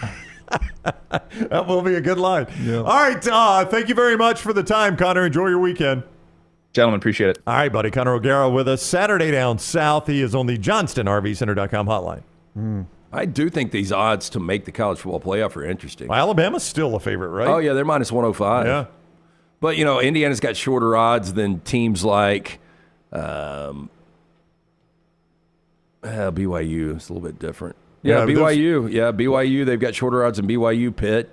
will be a good line. Yeah. All right. Thank you very much for the time, Connor. Enjoy your weekend. Gentlemen, appreciate it. All right, buddy. Connor O'Gara with us Saturday down south. He is on the JohnstonRVCenter.com hotline. I do think these odds to make the college football playoff are interesting. Well, Alabama's still a favorite, right? Oh, yeah, they're minus 105. Yeah. But, Indiana's got shorter odds than teams like BYU. It's a little bit different. Yeah, BYU. Yeah, BYU. They've got shorter odds than BYU, Pitt.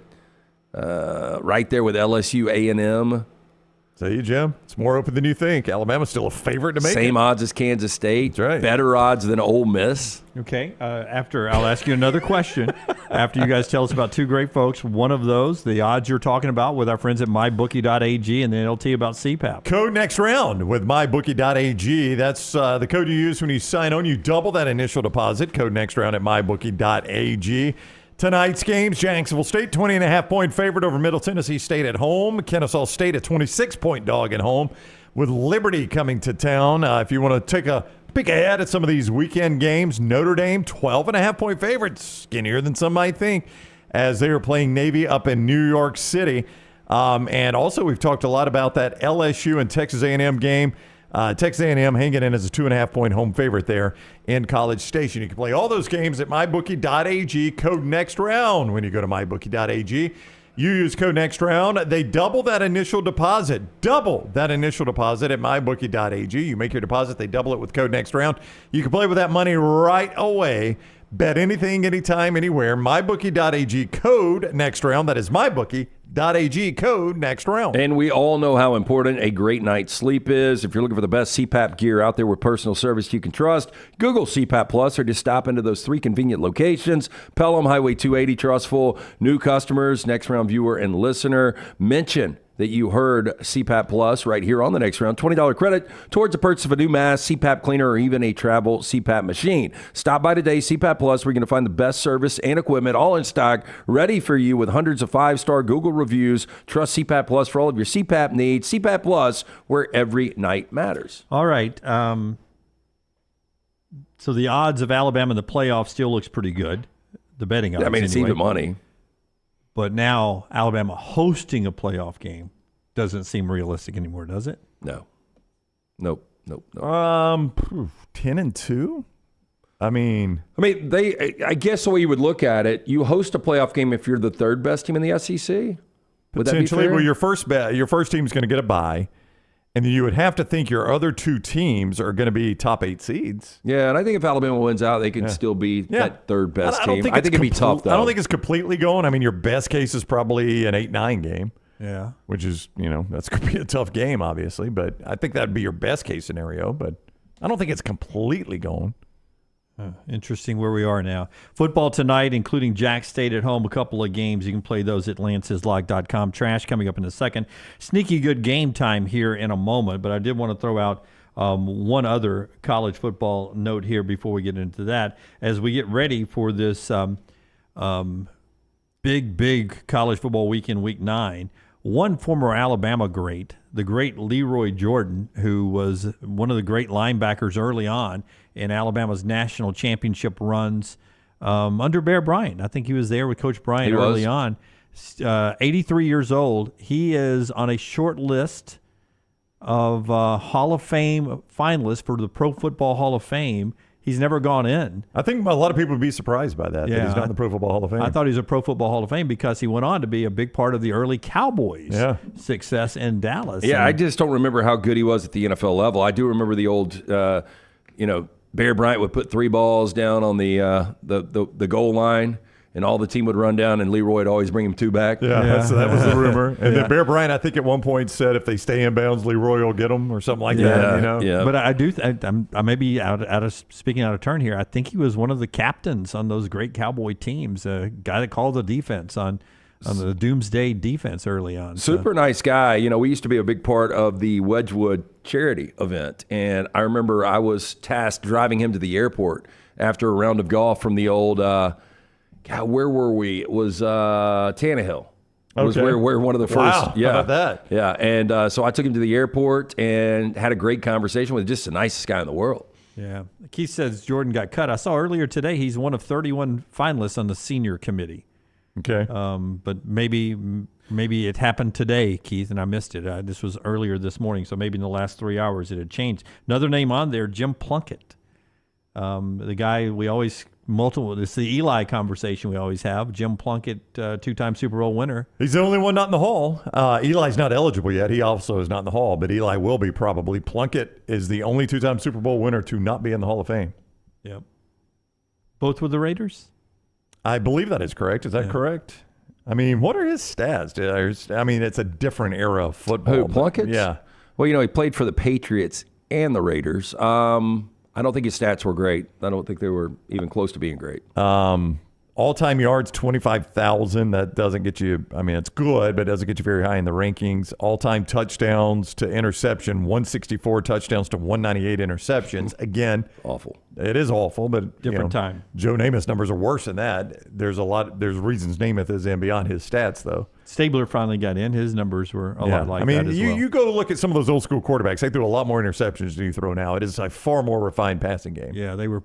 Right there with LSU, A&M. See, Jim, it's more open than you think. Alabama's still a favorite to make Same it. odds as Kansas State. That's right. Better odds than Ole Miss. Okay. I'll ask you another question. After you guys tell us about two great folks, one of those, the odds you're talking about with our friends at mybookie.ag, and then it'll tell you about CPAP. Code next round with mybookie.ag. That's the code you use when you sign on. You double that initial deposit. Code next round at mybookie.ag. Tonight's games, Jacksonville State, 20.5-point favorite over Middle Tennessee State at home. Kennesaw State, a 26-point dog at home, with Liberty coming to town. If you want to take a peek ahead at some of these weekend games, Notre Dame, 12.5-point favorites, skinnier than some might think, as they are playing Navy up in New York City. And also, we've talked a lot about that LSU and Texas A&M game. Texas A&M hanging in as a 2.5-point home favorite there in College Station. You can play all those games at mybookie.ag. Code next round when you go to mybookie.ag. You use code next round. They double that initial deposit. Double that initial deposit at mybookie.ag. You make your deposit. They double it with code next round. You can play with that money right away. Bet anything, anytime, anywhere. mybookie.ag. Code next round. That is mybookie.ag. Code next round. And we all know how important a great night's sleep is. If you're looking for the best CPAP gear out there with personal service you can trust, Google CPAP Plus or just stop into those three convenient locations. Pelham, Highway 280, Trustful. New customers, next round viewer and listener, mention that you heard CPAP Plus right here on the next round. $20 credit towards the purchase of a new mask, CPAP cleaner, or even a travel CPAP machine. Stop by today, CPAP Plus. We're going to find the best service and equipment all in stock, ready for you with hundreds of 5-star Google reviews. Trust CPAP Plus for all of your CPAP needs. CPAP Plus, where every night matters. All right. So the odds of Alabama in the playoff still looks pretty good. The betting odds, it's anyway. even money. But now Alabama hosting a playoff game doesn't seem realistic anymore, does it? No. Nope. 10-2. I guess the way you would look at it, you host a playoff game if you're the third best team in the SEC. Would that be potentially, fair? well, your first team is going to get a bye, And you would have to think your other two teams are going to be top 8 seeds. Yeah, and I think if Alabama wins out, they can still be that third best team. I think it'd be tough, though. I don't think it's completely going. I mean, your best case is probably an 8-9 game. Yeah. Which is, that's going to be a tough game, obviously. But I think that'd be your best case scenario. But I don't think it's completely going. Interesting where we are now. Football tonight, including Jax State at home, a couple of games. You can play those at lanceslog.com. Trash coming up in a second. Sneaky good game time here in a moment, but I did want to throw out one other college football note here before we get into that. As we get ready for this big college football weekend, Week 9, one former Alabama great, the great Leroy Jordan, who was one of the great linebackers early on in Alabama's national championship runs under Bear Bryant. I think he was there with Coach Bryant early on. 83 years old. He is on a short list of Hall of Fame finalists for the Pro Football Hall of Fame. He's never gone in. I think a lot of people would be surprised by that, that he's not in the Pro Football Hall of Fame. I thought he was a Pro Football Hall of Fame because he went on to be a big part of the early Cowboys' success in Dallas. Yeah, I just don't remember how good he was at the NFL level. I do remember the old, Bear Bryant would put 3 balls down on the goal line, and all the team would run down, and Leroy would always bring him 2 back. So that was the rumor. And then Bear Bryant, I think at one point said if they stay in bounds, Leroy will get them or something like that. Yeah. But I may be speaking out of turn here. I think he was one of the captains on those great Cowboy teams, a guy that called the defense on the Doomsday defense early on. Super nice guy. We used to be a big part of the Wedgwood charity event, and I remember I was tasked driving him to the airport after a round of golf from the old where were we? It was Tannehill. It was where one of the first. Wow, how about that? Yeah, and so I took him to the airport and had a great conversation with just the nicest guy in the world. Yeah. Keith says Jordan got cut. I saw earlier today he's one of 31 finalists on the senior committee. Okay. But maybe it happened today, Keith, and I missed it. This was earlier this morning, so maybe in the last 3 hours it had changed. Another name on there, Jim Plunkett. The guy we always it's the Eli conversation we always have. Jim Plunkett, 2-time Super Bowl winner. He's the only one not in the Hall. Eli's not eligible yet. He also is not in the Hall, but Eli will be probably. Plunkett is the only 2-time Super Bowl winner to not be in the Hall of Fame. Yep. Both with the Raiders? I believe that is correct. Is that correct? I mean, what are his stats? I mean, it's a different era of football. Who, Plunkett? Yeah. Well, he played for the Patriots and the Raiders. I don't think his stats were great. I don't think they were even close to being great. All-time yards, 25,000. That doesn't get you, it's good, but it doesn't get you very high in the rankings. All-time touchdowns to interception, 164 touchdowns to 198 interceptions. Again, awful. It is awful, but different time. Joe Namath numbers are worse than that. There's reasons Namath is in beyond his stats, though. Stabler finally got in. His numbers were a lot like that as well. You go look at some of those old school quarterbacks. They threw a lot more interceptions than you throw now. It is a far more refined passing game. Yeah, they were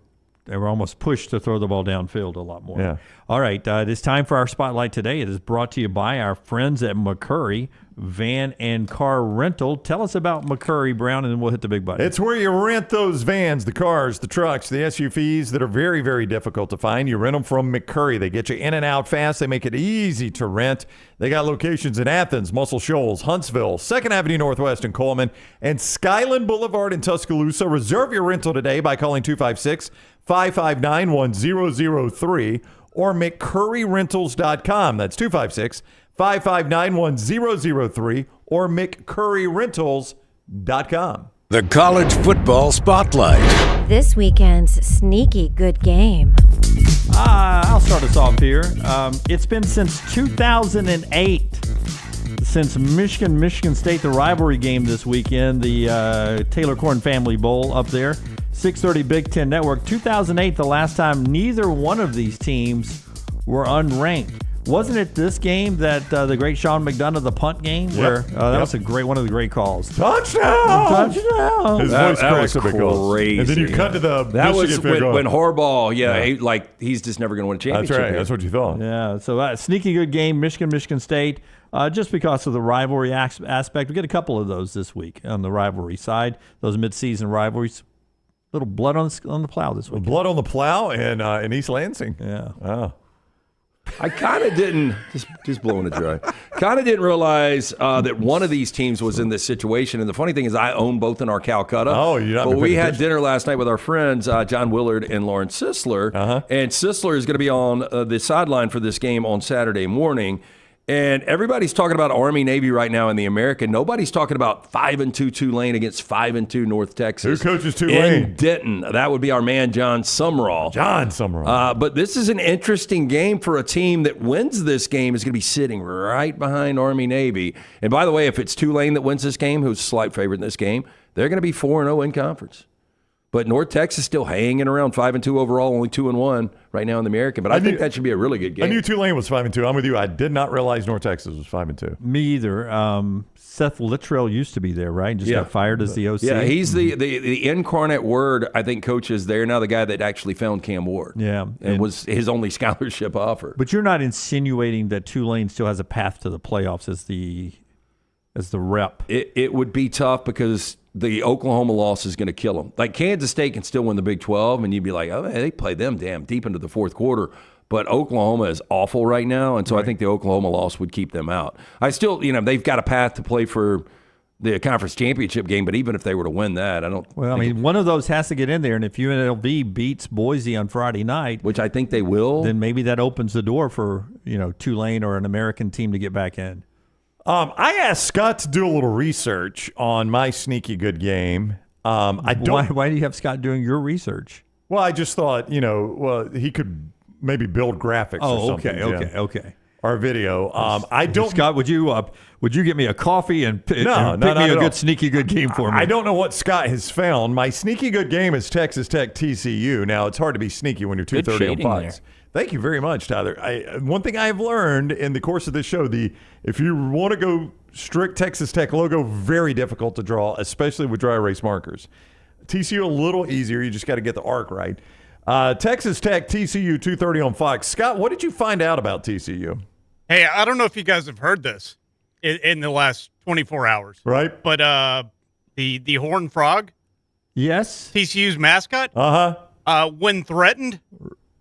almost pushed to throw the ball downfield a lot more. Yeah. All right, it is time for our Spotlight today. It is brought to you by our friends at McCurry Van and Car Rental. Tell us about McCurry, Brown, and then we'll hit the big button. It's where you rent those vans, the cars, the trucks, the SUVs that are very, very difficult to find. You rent them from McCurry. They get you in and out fast. They make it easy to rent. They got locations in Athens, Muscle Shoals, Huntsville, 2nd Avenue Northwest in Coleman, and Skyland Boulevard in Tuscaloosa. Reserve your rental today by calling 256-559-1003 or McCurryRentals.com. That's 256-559-1003 or McCurryRentals.com. The College Football Spotlight. This weekend's sneaky good game. I'll start us off here. It's been since 2008 since Michigan State, the rivalry game this weekend, the Taylor Korn Family Bowl up there, 6:30 Big Ten Network. 2008, the last time neither one of these teams were unranked. Wasn't it this game that the great Sean McDonough, the punt game, where that was one of the great calls? Touchdown! Touchdown! His voice cracks up crazy. And then you cut to the that was Michigan when Harbaugh, he's just never going to win a championship. That's right. Here. That's what you thought. Yeah. So sneaky good game, Michigan State. Just because of the rivalry aspect, we get a couple of those this week on the rivalry side. Those mid-season rivalries. Little blood on the plow this week. Blood on the plow in East Lansing. Yeah. Oh. I kind of didn't, just blowing it dry, kind of didn't realize that one of these teams was in this situation. And the funny thing is I own both in our Calcutta. Oh, you're not. But we had dinner last night with our friends, John Willard and Lauren Sisler. And Sisler is going to be on the sideline for this game on Saturday morning. And everybody's talking about Army-Navy right now in the American. Nobody's talking about 5-2 Tulane against 5-2 North Texas. Who coaches Tulane? In Denton. That would be our man, John Sumrall. But this is an interesting game for a team that wins this game is going to be sitting right behind Army-Navy. And by the way, if it's Tulane that wins this game, who's a slight favorite in this game, they're going to be 4-0 in conference. But North Texas still hanging around 5-2 overall, only 2-1 right now in the American. But I think that should be a really good game. I knew Tulane was 5-2. I'm with you. I did not realize North Texas was 5-2. Me either. Seth Littrell used to be there, right? Just got fired as the OC. Yeah, he's the incarnate word, I think, coach is there now, the guy that actually found Cam Ward. Yeah. And was his only scholarship offer. But you're not insinuating that Tulane still has a path to the playoffs as the rep. It would be tough because the Oklahoma loss is going to kill them. Like Kansas State can still win the Big 12, and you'd be like, oh, man, they played them damn deep into the fourth quarter. But Oklahoma is awful right now, and so I think the Oklahoma loss would keep them out. I still, they've got a path to play for the conference championship game, but even if they were to win that, I don't. Well, I mean, one of those has to get in there, and if UNLV beats Boise on Friday night, which I think they will, then maybe that opens the door for Tulane or an American team to get back in. I asked Scott to do a little research on my sneaky good game. Why do you have Scott doing your research? Well, I just thought, he could maybe build graphics or something. Okay. Or video. Scott, would you get me a coffee and pick me a good sneaky good game for me? I don't know what Scott has found. My sneaky good game is Texas Tech TCU. Now, it's hard to be sneaky when you're 2:30 on Fox. Thank you very much, Tyler. One thing I have learned in the course of this show, if you want to go strict Texas Tech logo, very difficult to draw, especially with dry erase markers. TCU a little easier. You just got to get the arc right. Texas Tech, TCU, 2:30 on Fox. Scott, what did you find out about TCU? Hey, I don't know if you guys have heard this in the last 24 hours. Right. But the horned frog. Yes. TCU's mascot. When threatened,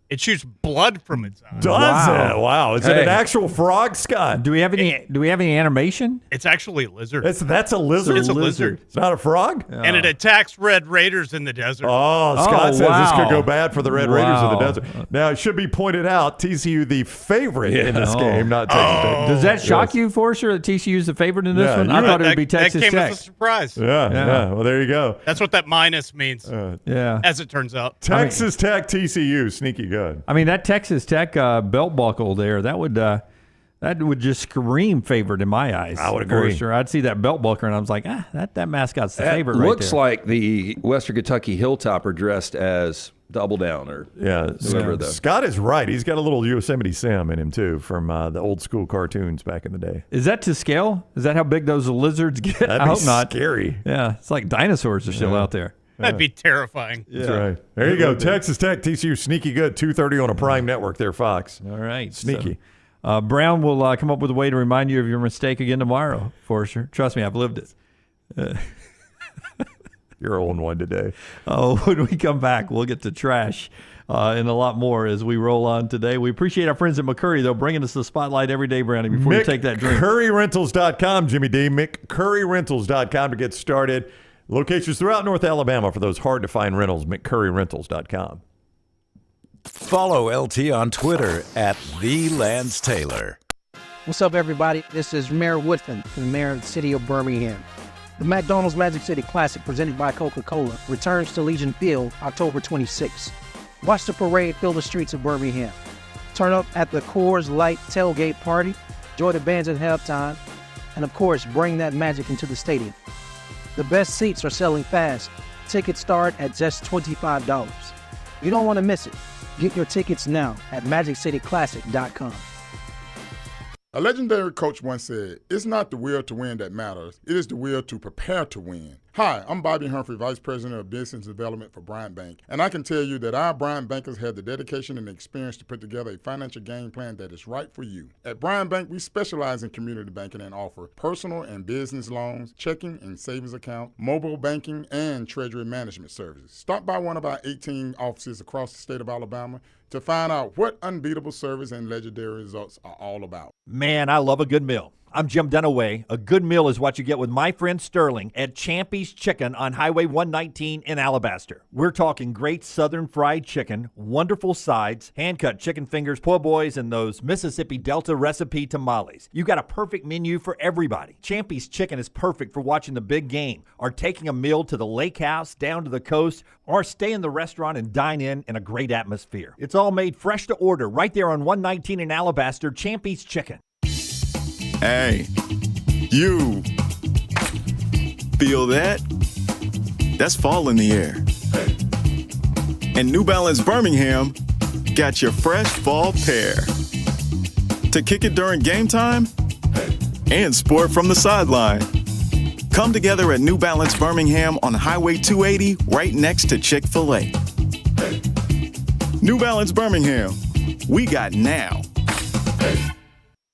it shoots blood from its eyes. Does it? Wow. Is it an actual frog, Scott? Do we have any animation? It's actually a lizard. That's a lizard? It's a lizard. It's not a frog? And it attacks Red Raiders in the desert. Oh, Scott says this could go bad for the Red Raiders in the desert. Now, it should be pointed out, TCU the favorite in this game, not Texas Tech. Does that shock you, Forster, that TCU is the favorite in this one? I thought it would be Texas Tech. That came as a surprise. Yeah. Well, there you go. That's what that minus means, as it turns out. Texas Tech, TCU, sneaky good. I mean, that Texas Tech belt buckle there, that would just scream favorite in my eyes. I would agree. Sure. I'd see that belt buckle and I was like, that mascot's the favorite right there. Looks like the Western Kentucky Hilltopper dressed as Double Down or whatever. Scott is right. He's got a little Yosemite Sam in him, too, from the old school cartoons back in the day. Is that to scale? Is that how big those lizards get? That'd I hope be not. Scary. Yeah, it's like dinosaurs are still out there. That'd be terrifying. That's right. There you go. Texas Tech, TCU, sneaky good, 2:30 on a Prime network there, Fox. All right. Sneaky. So, Brown will come up with a way to remind you of your mistake again tomorrow, for sure. Trust me, I've lived it. You're on one today. When we come back, we'll get to trash and a lot more as we roll on today. We appreciate our friends at McCurry, though, bringing us the spotlight every day, Brownie, before you take that drink. McCurryrentals.com, Jimmy D. McCurryrentals.com to get started. Locations throughout North Alabama for those hard-to-find rentals, McCurryrentals.com. Follow LT on Twitter @thelancetaylor. What's up, everybody? This is Mayor Woodfin, the mayor of the city of Birmingham. The McDonald's Magic City Classic, presented by Coca-Cola, returns to Legion Field October 26th. Watch the parade fill the streets of Birmingham. Turn up at the Coors Light tailgate party, enjoy the bands at halftime, and of course, bring that magic into the stadium. The best seats are selling fast. Tickets start at just $25. You don't want to miss it. Get your tickets now at MagicCityClassic.com. A legendary coach once said, "It's not the will to win that matters. It is the will to prepare to win." Hi, I'm Bobby Humphrey, Vice President of Business Development for Bryant Bank, and I can tell you that our Bryant bankers have the dedication and experience to put together a financial game plan that is right for you. At Bryant Bank, we specialize in community banking and offer personal and business loans, checking and savings account, mobile banking, and treasury management services. Stop by one of our 18 offices across the state of Alabama to find out what unbeatable service and legendary results are all about. Man, I love a good meal. I'm Jim Dunaway. A good meal is what you get with my friend Sterling at Champy's Chicken on Highway 119 in Alabaster. We're talking great southern fried chicken, wonderful sides, hand-cut chicken fingers, po' boys, and those Mississippi Delta recipe tamales. You got a perfect menu for everybody. Champy's Chicken is perfect for watching the big game, or taking a meal to the lake house, down to the coast, or stay in the restaurant and dine in a great atmosphere. It's all made fresh to order right there on 119 in Alabaster, Champy's Chicken. Hey, you feel that? That's fall in the air. And New Balance Birmingham got your fresh fall pair to kick it during game time and sport from the sideline. Come together at New Balance Birmingham on Highway 280 right next to Chick-fil-A. New Balance Birmingham, we got now.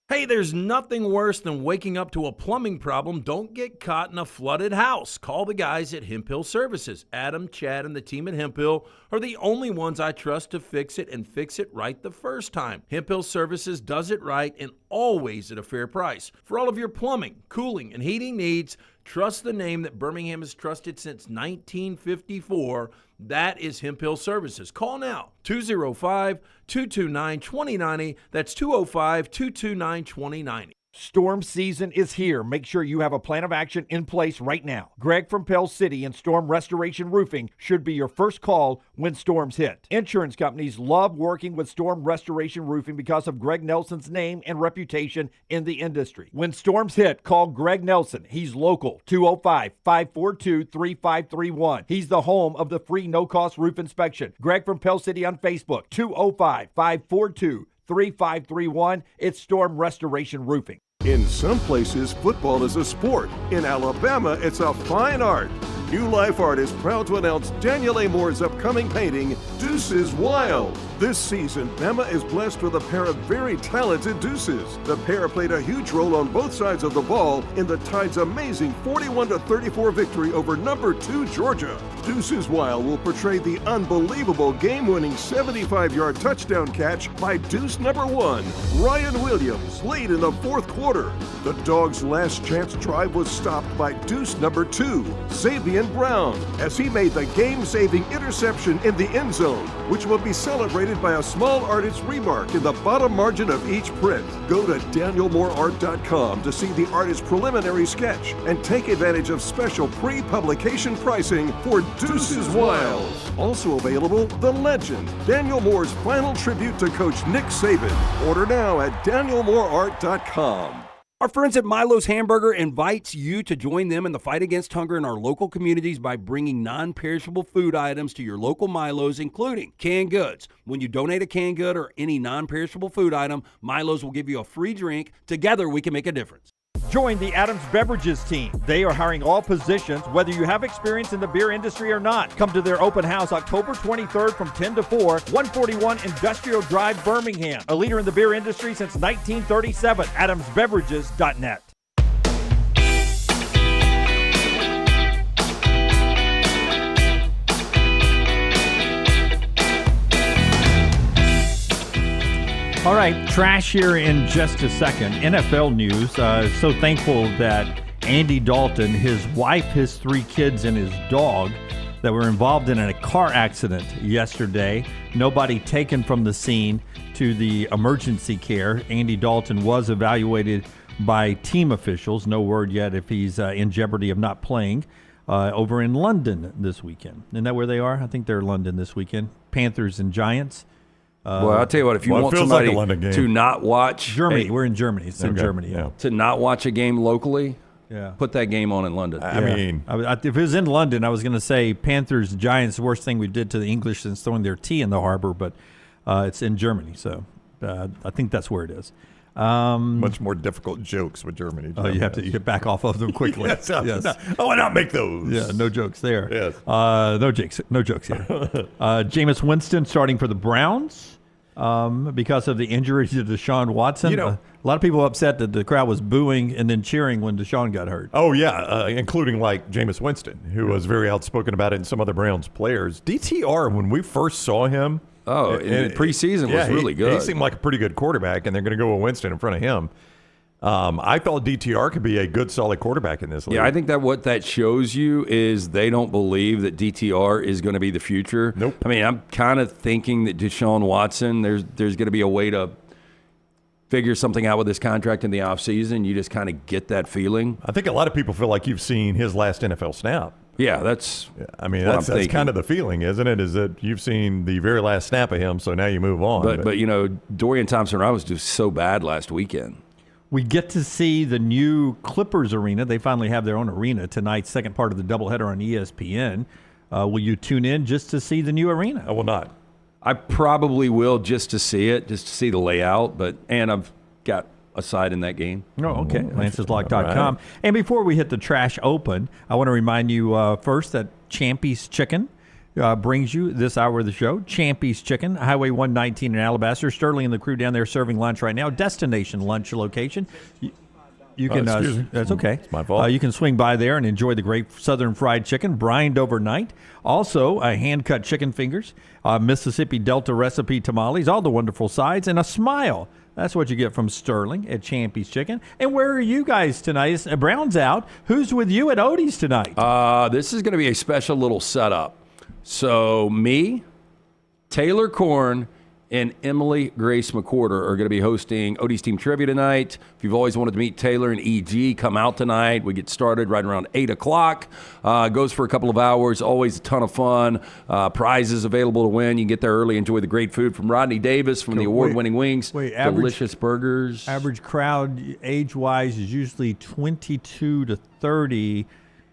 Hey, there's nothing worse than waking up to a plumbing problem. Don't get caught in a flooded house. Call the guys at Hemphill Services. Adam, Chad, and the team at Hemphill are the only ones I trust to fix it and fix it right the first time. Hemphill Services does it right and always at a fair price. For all of your plumbing, cooling, and heating needs, trust the name that Birmingham has trusted since 1954. That is Hemphill Services. Call now, 205-229-2090. That's 205-229-2090. Storm season is here. Make sure you have a plan of action in place right now. Greg from Pell City and Storm Restoration Roofing should be your first call when storms hit. Insurance companies love working with Storm Restoration Roofing because of Greg Nelson's name and reputation in the industry. When storms hit, call Greg Nelson. He's local, 205-542-3531. He's the home of the free no-cost roof inspection. Greg from Pell City on Facebook, 205-542-3531. It's Storm Restoration Roofing. In some places, football is a sport. In Alabama, it's a fine art. New Life Art is proud to announce Daniel A. Moore's upcoming painting, Deuces Wild. This season, Bama is blessed with a pair of very talented deuces. The pair played a huge role on both sides of the ball in the Tide's amazing 41-34 victory over number 2 Georgia. Deuces Wild will portray the unbelievable game-winning 75-yard touchdown catch by deuce number 1, Ryan Williams, late in the fourth quarter. The Dogs' last chance drive was stopped by deuce number 2, Xavier Brown, as he made the game-saving interception in the end zone, which will be celebrated by a small artist's remark in the bottom margin of each print. Go to danielmooreart.com to see the artist's preliminary sketch and take advantage of special pre-publication pricing for Deuces Wild. Also available, The Legend, Daniel Moore's final tribute to Coach Nick Saban. Order now at danielmooreart.com. Our friends at Milo's Hamburger invites you to join them in the fight against hunger in our local communities by bringing non-perishable food items to your local Milo's, including canned goods. When you donate a canned good or any non-perishable food item, Milo's will give you a free drink. Together, we can make a difference. Join the Adams Beverages team. They are hiring all positions, whether you have experience in the beer industry or not. Come to their open house October 23rd from 10 to 4, 141 Industrial Drive, Birmingham. A leader in the beer industry since 1937. AdamsBeverages.net. All right, trash here in just a second. NFL news. So thankful that Andy Dalton, his wife, his 3 kids, and his dog that were involved in a car accident yesterday. Nobody taken from the scene to the emergency care. Andy Dalton was evaluated by team officials. No word yet if he's in jeopardy of not playing over in London this weekend. Isn't that where they are? I think they're in London this weekend. Panthers and Giants. Well, I'll tell you what, if you want somebody to not watch... Germany. We're in Germany. It's in Germany. Yeah. To not watch a game locally, yeah, put that game on in London. I mean... if it was in London, I was going to say Panthers, Giants, the worst thing we did to the English since throwing their tea in the harbor, but it's in Germany, so I think that's where it is. Much more difficult jokes with Germany. Oh, you have to back off of them quickly. Yes. Yes. Why not make those? Yeah, no jokes there. Yes. No jokes here. Jameis Winston starting for the Browns because of the injury to Deshaun Watson. A lot of people upset that the crowd was booing and then cheering when Deshaun got hurt. Oh, yeah, including like Jameis Winston, who was very outspoken about it, and some other Browns players. DTR, when we first saw him, in preseason was really good. He seemed like a pretty good quarterback, and they're going to go with Winston in front of him. I thought DTR could be a good, solid quarterback in this league. Yeah, I think that what that shows you is they don't believe that DTR is going to be the future. Nope. I mean, I'm kind of thinking that Deshaun Watson, there's going to be a way to figure something out with this contract in the offseason. You just kind of get that feeling. I think a lot of people feel like you've seen his last NFL snap. Yeah, that's. I mean, that's kind of the feeling, isn't it? Is that you've seen the very last snap of him, so now you move on. But you know, Dorian Thompson-Roberts was just so bad last weekend. We get to see the new Clippers arena. They finally have their own arena tonight, second part of the doubleheader on ESPN. Will you tune in just to see the new arena? I will not. I probably will just to see it, just to see the layout. And I've got a side in that game. Oh, okay. Lance'sLock.com. Right. And before we hit the trash open, I want to remind you first that Champy's Chicken brings you this hour of the show. Champy's Chicken, Highway 119 in Alabaster. Sterling and the crew down there serving lunch right now. Destination lunch location. You can. That's okay. It's my fault. You can swing by there and enjoy the great Southern fried chicken, brined overnight. Also, hand-cut chicken fingers, Mississippi Delta recipe tamales, all the wonderful sides, and a smile. That's what you get from Sterling at Champy's Chicken. And where are you guys tonight? Brown's out. Who's with you at Odie's tonight? This is going to be a special little setup. So me, Taylor Korn, and Emily Grace McWhorter are going to be hosting Odie's Team Trivia tonight. If you've always wanted to meet Taylor and EG, come out tonight. We get started right around 8 o'clock. Goes for a couple of hours. Always a ton of fun. Prizes available to win. You can get there early, enjoy the great food from Rodney Davis, from the award-winning wings. Delicious burgers. Average crowd, age-wise, is usually 22 to 30.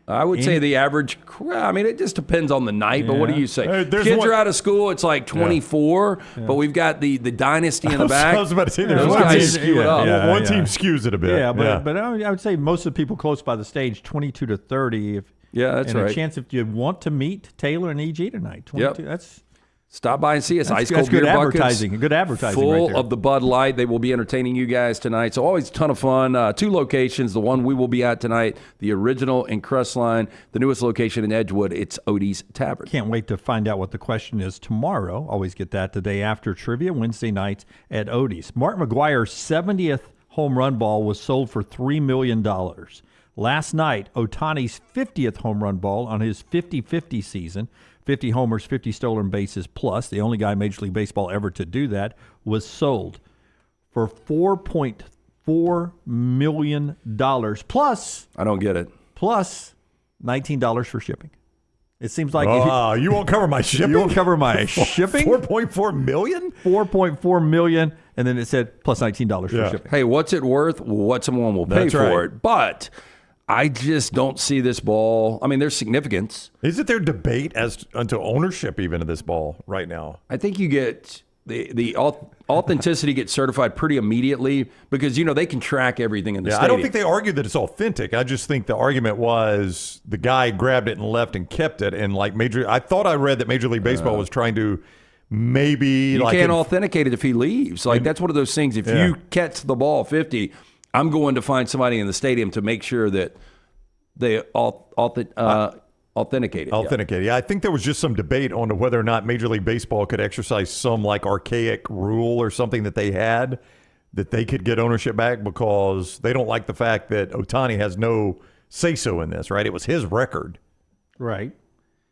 I would say the average, I mean, it just depends on the night, but what do you say? Kids are out of school, it's like 24, but we've got the dynasty in the back. I was about to say, those guys skew it up. One team skews it a bit. Yeah, but I would say most of the people close by the stage, 22 to 30. That's right. And a chance if you want to meet Taylor and EG tonight. 22, that's... Stop by and see us. Ice cold beer buckets. Good advertising. Full right there. of the Bud Light. They will be entertaining you guys tonight. So always a ton of fun. 2 locations. The one we will be at tonight, the original in Crestline. The newest location in Edgewood, it's Odie's Tavern. Can't wait to find out what the question is tomorrow. Always get that the day after trivia, Wednesday nights at Odie's. Mark McGwire's 70th home run ball was sold for $3 million. Last night, Ohtani's 50th home run ball on his 50-50 season, 50 homers, 50 stolen bases plus, the only guy in Major League Baseball ever to do that, was sold for $4.4 million plus. I don't get it. Plus $19 for shipping. It seems like you won't cover my shipping. You won't cover my shipping. $4.4 million? $4.4 million, and then it said plus $19 for shipping. Hey, what's it worth? What someone will pay for it. But I just don't see this ball. I mean, there's significance. Isn't there debate as to ownership even of this ball right now? I think you get the authenticity gets certified pretty immediately because, you know, they can track everything in the stadium. I don't think they argued that it's authentic. I just think the argument was the guy grabbed it and left and kept it. And like I thought I read that Major League Baseball was trying to maybe you can't authenticate it if he leaves. Like that's one of those things. If you catch the ball 50, I'm going to find somebody in the stadium to make sure that they authenticate it. Yeah, I think there was just some debate on whether or not Major League Baseball could exercise some like archaic rule or something that they had that they could get ownership back because they don't like the fact that Ohtani has no say-so in this, right? It was his record. Right.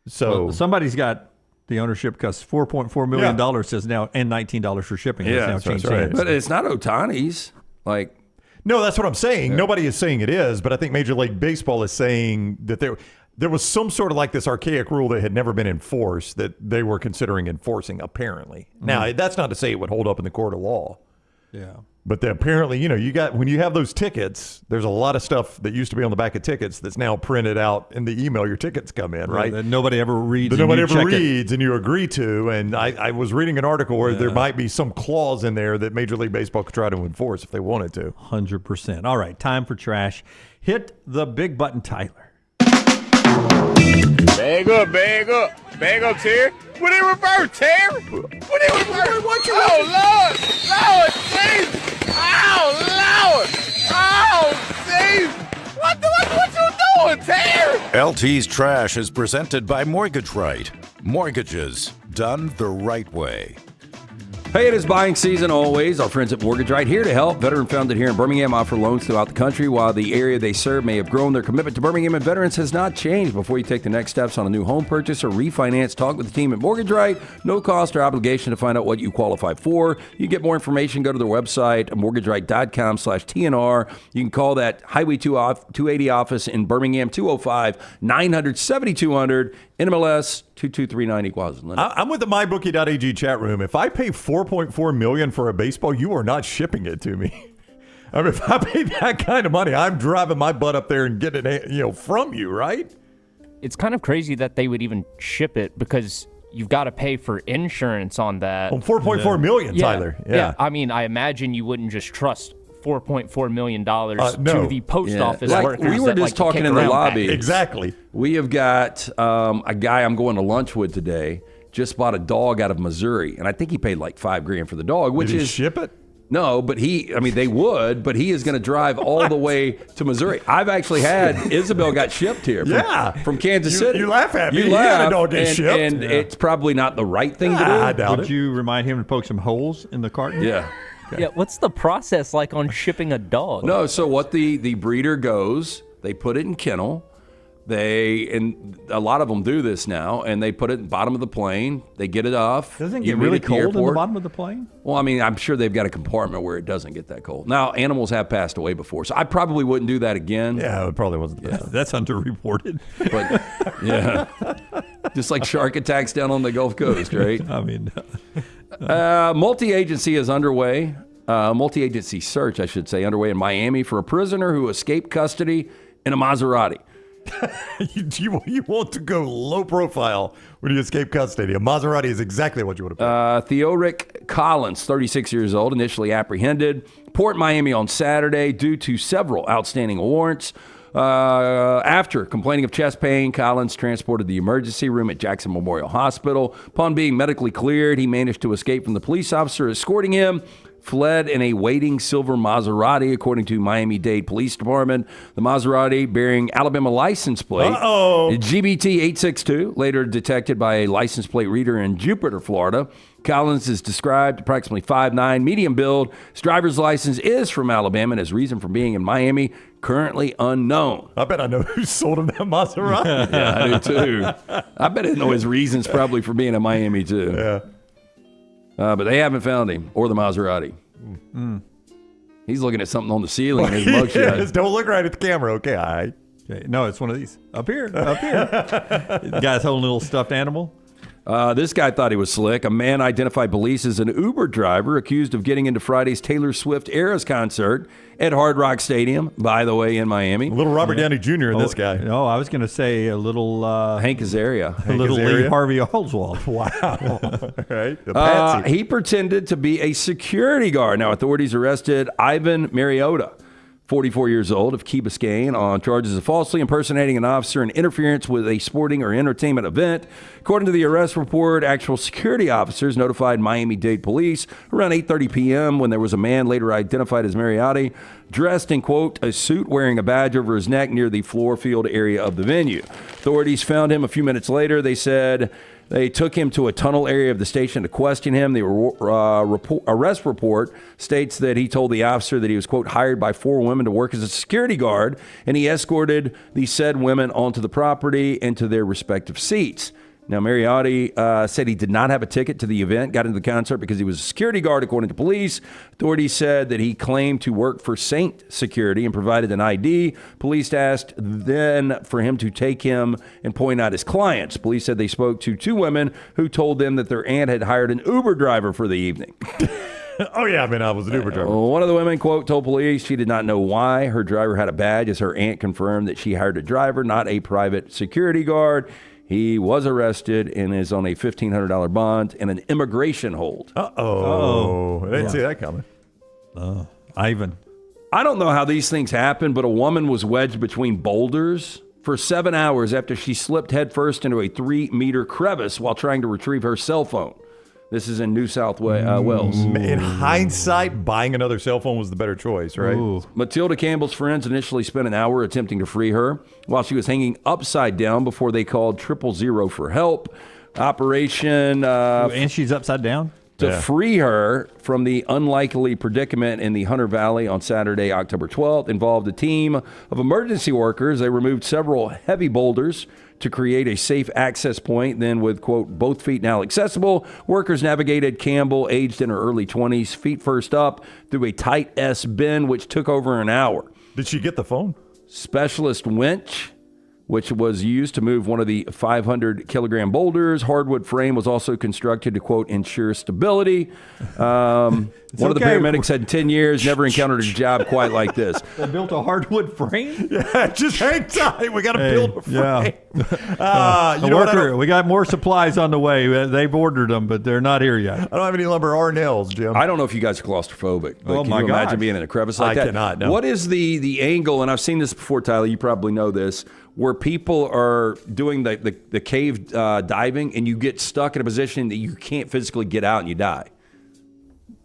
So somebody's got the ownership because $4.4 million says now and $19 for shipping. Yeah, that's right. But it's not Ohtani's. Like, no, that's what I'm saying. Yeah. Nobody is saying it is, but I think Major League Baseball is saying that there was some sort of like this archaic rule that had never been enforced that they were considering enforcing, apparently. Now, that's not to say it would hold up in the court of law. Yeah. But apparently, when you have those tickets, there's a lot of stuff that used to be on the back of tickets that's now printed out in the email your tickets come in, right? That nobody ever reads. That nobody ever reads and you agree to. And I was reading an article where there might be some clause in there that Major League Baseball could try to enforce if they wanted to. 100%. All right, time for trash. Hit the big button, Tyler. Bag up, Terry. What in reverse, Terry? What in reverse? What you Lord, Jesus. Oh, Lord. Oh, Jesus. What you doing, Terry? LT's Trash is presented by Mortgage Right. Mortgages done the right way. Hey, it is buying season always. Our friends at Mortgage Right here to help. Veteran founded here in Birmingham, offer loans throughout the country. While the area they serve may have grown, their commitment to Birmingham and veterans has not changed. Before you take the next steps on a new home purchase or refinance, talk with the team at Mortgage Right. No cost or obligation to find out what you qualify for. You get more information, go to their website, mortgageright.com/TNR. You can call that Highway 280 office in Birmingham, 205-900-7200. NMLS 22390 equals. I'm with the mybookie.ag chat room. If I pay $4.4 million for a baseball, you are not shipping it to me. I mean, if I pay that kind of money, I'm driving my butt up there and getting it, from you, right? It's kind of crazy that they would even ship it because you've got to pay for insurance on that. Well, $4.4 million, Tyler. Yeah. I mean, I imagine you wouldn't just trust $4.4 million to the post office workers. We were just talking in the lobby. Exactly. We have got a guy I'm going to lunch with today. Just bought a dog out of Missouri, and I think he paid like $5,000 for the dog. Did he ship it? No, but they would, but he is going to drive all the way to Missouri. I've actually had Isabel got shipped here from Kansas City. You laugh at me. You laugh, had a dog get shipped. And it's probably not the right thing to do. I doubt Would you remind him to poke some holes in the carton? Yeah. Okay. Yeah, what's the process like on shipping a dog? No, so what the breeder goes, they put it in kennel. And a lot of them do this now, and they put it in the bottom of the plane. They get it off. Doesn't it get really cold in the bottom of the plane? Well, I mean, I'm sure they've got a compartment where it doesn't get that cold. Now, animals have passed away before, so I probably wouldn't do that again. Yeah, it probably wasn't the best. That's underreported. But, yeah. Just like shark attacks down on the Gulf Coast, right? I mean, multi-agency is underway. Multi-agency search, I should say, underway in Miami for a prisoner who escaped custody in a Maserati. You want to go low profile when you escape custody. A Maserati is exactly what you want to put. Theoric Collins, 36 years old, initially apprehended. Port Miami on Saturday due to several outstanding warrants. After complaining of chest pain, Collins transported to the emergency room at Jackson Memorial Hospital. Upon being medically cleared, he managed to escape from the police officer escorting him. Fled in a waiting silver Maserati, according to Miami-Dade Police Department. The Maserati, bearing Alabama license plate, GBT 862, later detected by a license plate reader in Jupiter, Florida. Collins is described approximately 5'9", medium build. His driver's license is from Alabama, and his reason for being in Miami currently unknown. I bet I know who sold him that Maserati. Yeah, I do too. I bet I know his reasons probably for being in Miami too. Yeah. But they haven't found him or the Maserati. He's looking at something on the ceiling in his mugshot. Don't look right at the camera, okay? All right. Okay. No, it's one of these. Up here. The guy's holding a little stuffed animal. This guy thought he was slick. A man identified police as an Uber driver accused of getting into Friday's Taylor Swift Eras concert at Hard Rock Stadium, by the way, in Miami. A little Robert Downey Jr. in this guy. No, I was going to say a little... Hank Azaria. A little Lee Harvey Oswald. Wow. Right. He pretended to be a security guard. Now, authorities arrested Ivan Mariota, 44 years old, of Key Biscayne, on charges of falsely impersonating an officer and interference with a sporting or entertainment event. According to the arrest report, actual security officers notified Miami-Dade police around 8:30 p.m. when there was a man later identified as Mariotti, dressed in, quote, a suit wearing a badge over his neck near the floor field area of the venue. Authorities found him a few minutes later. They said they took him to a tunnel area of the station to question him. The arrest report states that he told the officer that he was, quote, hired by 4 women to work as a security guard, and he escorted the said women onto the property and to their respective seats. Now, Mariotti said he did not have a ticket to the event, got into the concert because he was a security guard, according to police. Authorities said that he claimed to work for Saint Security and provided an ID. Police asked then for him to take him and point out his clients. Police said they spoke to 2 women who told them that their aunt had hired an Uber driver for the evening. Oh, yeah. I mean, I was an Uber driver. One of the women, quote, told police she did not know why her driver had a badge, as her aunt confirmed that she hired a driver, not a private security guard. He was arrested and is on a $1,500 bond and an immigration hold. I didn't see that coming. Ivan. I don't know how these things happen, but a woman was wedged between boulders for 7 hours after she slipped headfirst into a 3-meter crevice while trying to retrieve her cell phone. This is in New South Wales. In hindsight, buying another cell phone was the better choice, right? Ooh. Matilda Campbell's friends initially spent an hour attempting to free her while she was hanging upside down before they called 000 for help. Operation... and she's upside down? To free her from the unlikely predicament in the Hunter Valley on Saturday, October 12th, involved a team of emergency workers. They removed several heavy boulders to create a safe access point. Then with, quote, both feet now accessible, workers navigated Campbell, aged in her early 20s, feet first up, through a tight S bend, which took over an hour. Did she get the phone? Specialist winch, which was used to move one of the 500-kilogram boulders. Hardwood frame was also constructed to, quote, ensure stability. One of the paramedics said in 10 years, never encountered a job quite like this. They built a hardwood frame? Yeah, just hang tight. We got to build a frame. Yeah. We got more supplies on the way. They've ordered them, but they're not here yet. I don't have any lumber or nails, Jim. I don't know if you guys are claustrophobic, but Oh, can my you imagine gosh. being in a crevice like I that? cannot, no. What is the angle, and I've seen this before, Tyler, you probably know this, where people are doing the cave diving and you get stuck in a position that you can't physically get out and you die?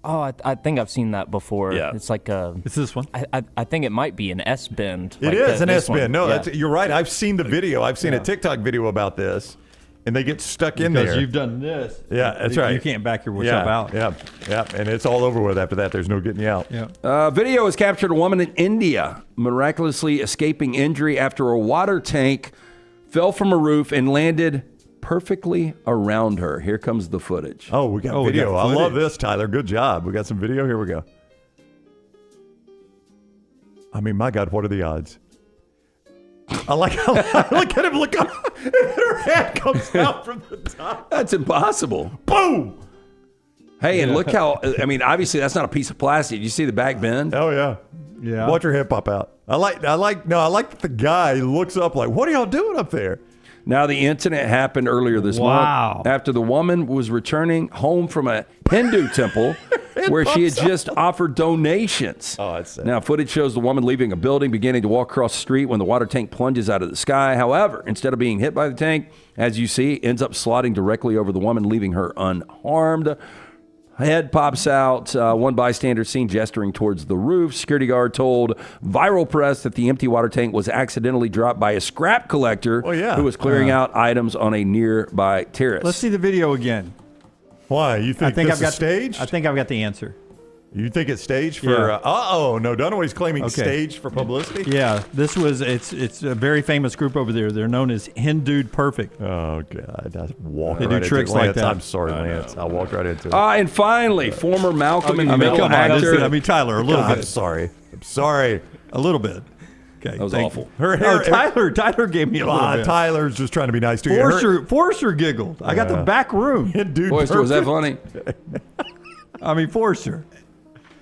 Oh, I think I've seen that before. Yeah. It's like a... It's this one? I think it might be an S-bend. It is an S-bend. No, yeah. you're right. I've seen the video. I've seen a TikTok video about this, and they get stuck in there. Because you've done this. Yeah, that's right. You can't back yourself out. Yeah, and it's all over with after that. There's no getting you out. Yeah. Video has captured a woman in India miraculously escaping injury after a water tank fell from a roof and landed perfectly around her. Here comes the footage. Oh, we got video. I love this, Tyler. Good job. We got some video. Here we go. I mean, my God, what are the odds? I like at him look up, and her head comes out from the top. That's impossible. Boom! Hey, and look how, I mean, obviously that's not a piece of plastic. You see the back bend? Oh, yeah. Yeah. Watch her head pop out. I like that the guy looks up like, what are y'all doing up there? Now, the incident happened earlier this month after the woman was returning home from a Hindu temple where she had just offered donations. Oh, that's sad. Now, footage shows the woman leaving a building, beginning to walk across the street when the water tank plunges out of the sky. However, instead of being hit by the tank, as you see, ends up sliding directly over the woman, leaving her unharmed. Head pops out. One bystander seen gesturing towards the roof. Security guard told Viral Press that the empty water tank was accidentally dropped by a scrap collector who was clearing out items on a nearby terrace. Let's see the video again. Why? You think this I've got is staged? I think I've got the answer. You think it's staged for? Yeah. No, Dunaway's claiming staged for publicity. Yeah, this was. It's a very famous group over there. They're known as Hindu Perfect. Oh God, I walk. They right do tricks into like Lance, that. I'm sorry, Lance. I walked right into it. And finally, former Malcolm in the Middle come on, actor. Tyler, a little bit. I'm sorry. A little bit. Okay, that was awful. Her hair. Tyler gave me a little bit. Tyler's just trying to be nice to you. Forster giggled. I got the back room. Dude, Forster, was that funny? I mean, Forster.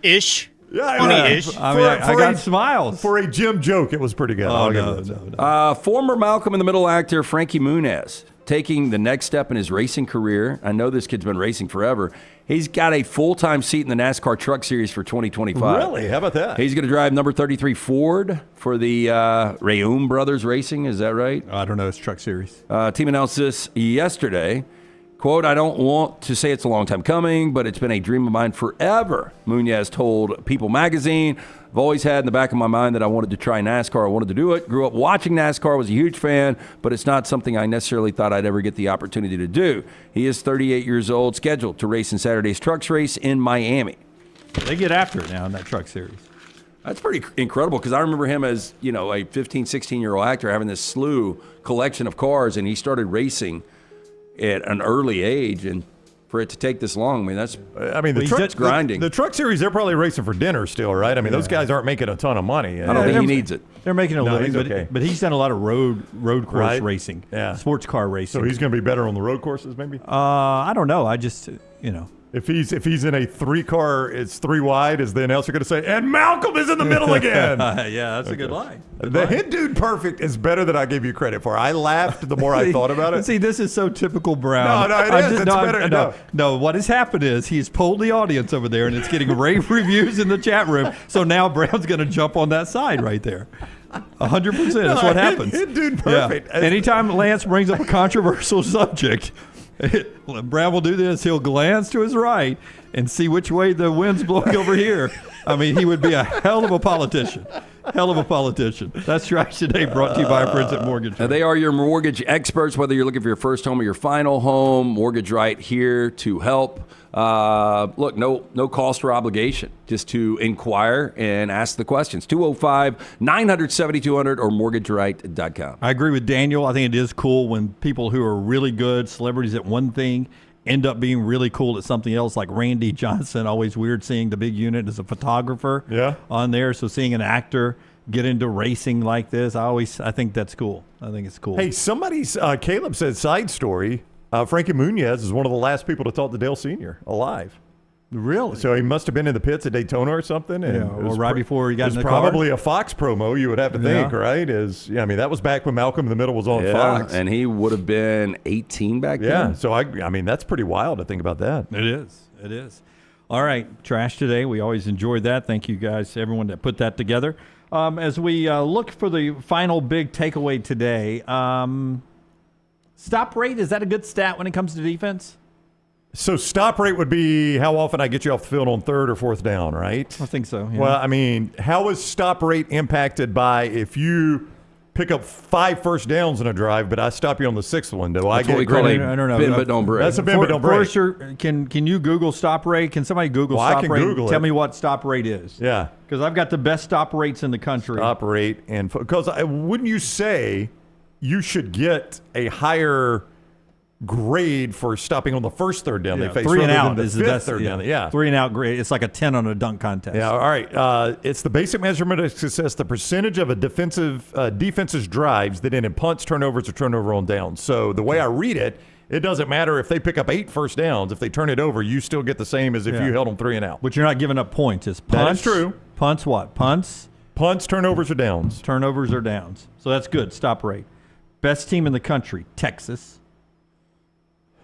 Ish. Yeah, funny-ish. I mean, I got smiles. For a Jim joke, it was pretty good. Oh, no. Former Malcolm in the Middle actor Frankie Muniz taking the next step in his racing career. I know this kid's been racing forever. He's got a full-time seat in the NASCAR Truck Series for 2025. Really? How about that? He's going to drive number 33 Ford for the Rayum Brothers Racing. Is that right? I don't know. It's Truck Series. Team announced this yesterday. Quote, I don't want to say it's a long time coming, but it's been a dream of mine forever, Muniz told People magazine. I've always had in the back of my mind that I wanted to try NASCAR. I wanted to do it. Grew up watching NASCAR, was a huge fan, but it's not something I necessarily thought I'd ever get the opportunity to do. He is 38 years old, scheduled to race in Saturday's Trucks race in Miami. They get after it now in that Truck Series. That's pretty incredible because I remember him as, a 15, 16-year-old actor having this slew collection of cars, and he started racing at an early age, and for it to take this long, the truck's grinding. The Truck Series, they're probably racing for dinner still, right? I mean, those guys aren't making a ton of money. I don't think he needs it. They're making a living, he's okay. but he's done a lot of road course racing, sports car racing. So he's going to be better on the road courses, maybe? I don't know. I just, If If he's in a 3-car, it's 3 wide, is the announcer going to say, and Malcolm is in the middle again? Yeah, that's a good line. The hit dude perfect is better than I gave you credit for. I laughed the more I thought about it. See, this is so typical Brown. No, it is. It's better. No, what has happened is he's pulled the audience over there, and it's getting rave reviews in the chat room. So now Brown's going to jump on that side right there. 100%. That's what happens. Hit dude perfect. Yeah. Anytime Lance brings up a controversial subject, Brown will do this. He'll glance to his right and see which way the wind's blowing over here. I mean, he would be a hell of a politician. Hell of a politician. That's Trash Today, brought to you by our friends at Mortgage Right. They are your mortgage experts, whether you're looking for your first home or your final home. Mortgage Right here to help. Look, no cost or obligation, just to inquire and ask the questions. 205-900-7200 or mortgageright.com. I agree with Daniel. I think it is cool when people who are really good, celebrities at one thing, end up being really cool at something else, like Randy Johnson. Always weird seeing the big unit as a photographer on there. So seeing an actor get into racing like this, I think that's cool. I think it's cool. Hey, Caleb said, side story, Frankie Muniz is one of the last people to talk to Dale Sr. alive. Really? So he must have been in the pits at Daytona or something. And or right before he got in the car. Probably a Fox promo, you would have to think, right? I mean, that was back when Malcolm in the Middle was on Fox. And he would have been 18 back then. Yeah, so I mean, that's pretty wild to think about that. It is. It is. All right, Trash Today. We always enjoyed that. Thank you guys, everyone that put that together. As we look for the final big takeaway today, stop rate, is that a good stat when it comes to defense? So stop rate would be how often I get you off the field on 3rd or 4th down, right? I think so. Yeah. Well, I mean, how is stop rate impacted by if you pick up 5 first downs in a drive, but I stop you on the 6th one? Do I get credit? I don't know. Bend but don't break. That's a bend but don't break. Can you Google stop rate? Can somebody Google stop rate? I can Google it. Tell me what stop rate is. Yeah. Because I've got the best stop rates in the country. Stop rate. And because wouldn't you say you should get a higher grade for stopping on the first 3rd down they face 3 and rather out than is the the 5th best. 3rd down? Yeah. 3 and out grade. It's like a 10 on a dunk contest. Yeah. All right. It's the basic measurement of success, the percentage of a defense's drives that end in punts, turnovers, or turnover on downs. So the way I read it, it doesn't matter if they pick up 8 first downs. If they turn it over, you still get the same as if you held them 3 and out. But you're not giving up points. It's punts. That is true. Punts what? Punts, turnovers, or downs. Turnovers or downs. So that's good. Stop rate. Best team in the country, Texas.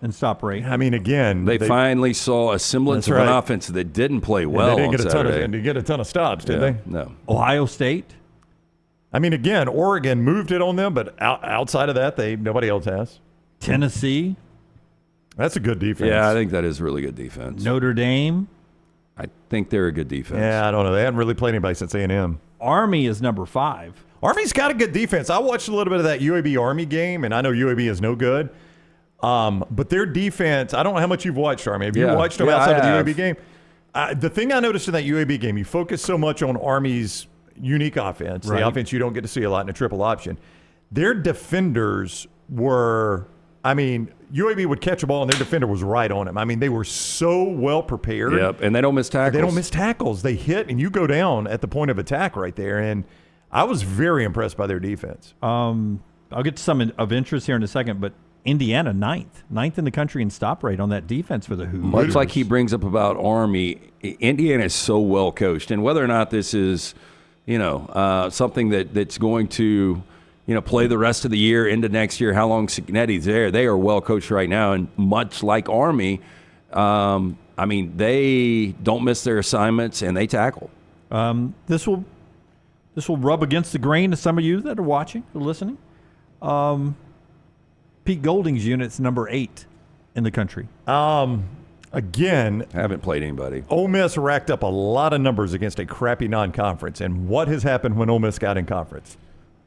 And stop rate. I mean, again, they finally saw a semblance of an offense that didn't play well. They didn't get a ton of stops, did they? No. Ohio State. I mean, again, Oregon moved it on them, but outside of that, nobody else has. Tennessee. That's a good defense. Yeah, I think that is really good defense. Notre Dame. I think they're a good defense. Yeah, I don't know. They haven't really played anybody since A&M. Army is number 5. Army's got a good defense. I watched a little bit of that UAB Army game, and I know UAB is no good. But their defense, I don't know how much you've watched, Army. Have you watched them outside of the UAB game? The thing I noticed in that UAB game, you focus so much on Army's unique offense, the offense you don't get to see a lot in a triple option. Their defenders were, UAB would catch a ball and their defender was right on him. I mean, they were so well prepared. Yep, and they don't miss tackles. They don't miss tackles. They hit, and you go down at the point of attack right there. And I was very impressed by their defense. I'll get to some of interest here in a second, but Indiana, ninth in the country in stop rate on that defense for the Hoosiers. Much like he brings up about Army, Indiana is so well coached, and whether or not this is, something that's going to, play the rest of the year into next year, how long Cignetti's there, they are well coached right now, and much like Army, they don't miss their assignments and they tackle. This will rub against the grain to some of you that are watching or listening. Pete Golding's unit's number 8 in the country. Again, haven't played anybody. Ole Miss racked up a lot of numbers against a crappy non-conference. And what has happened when Ole Miss got in conference?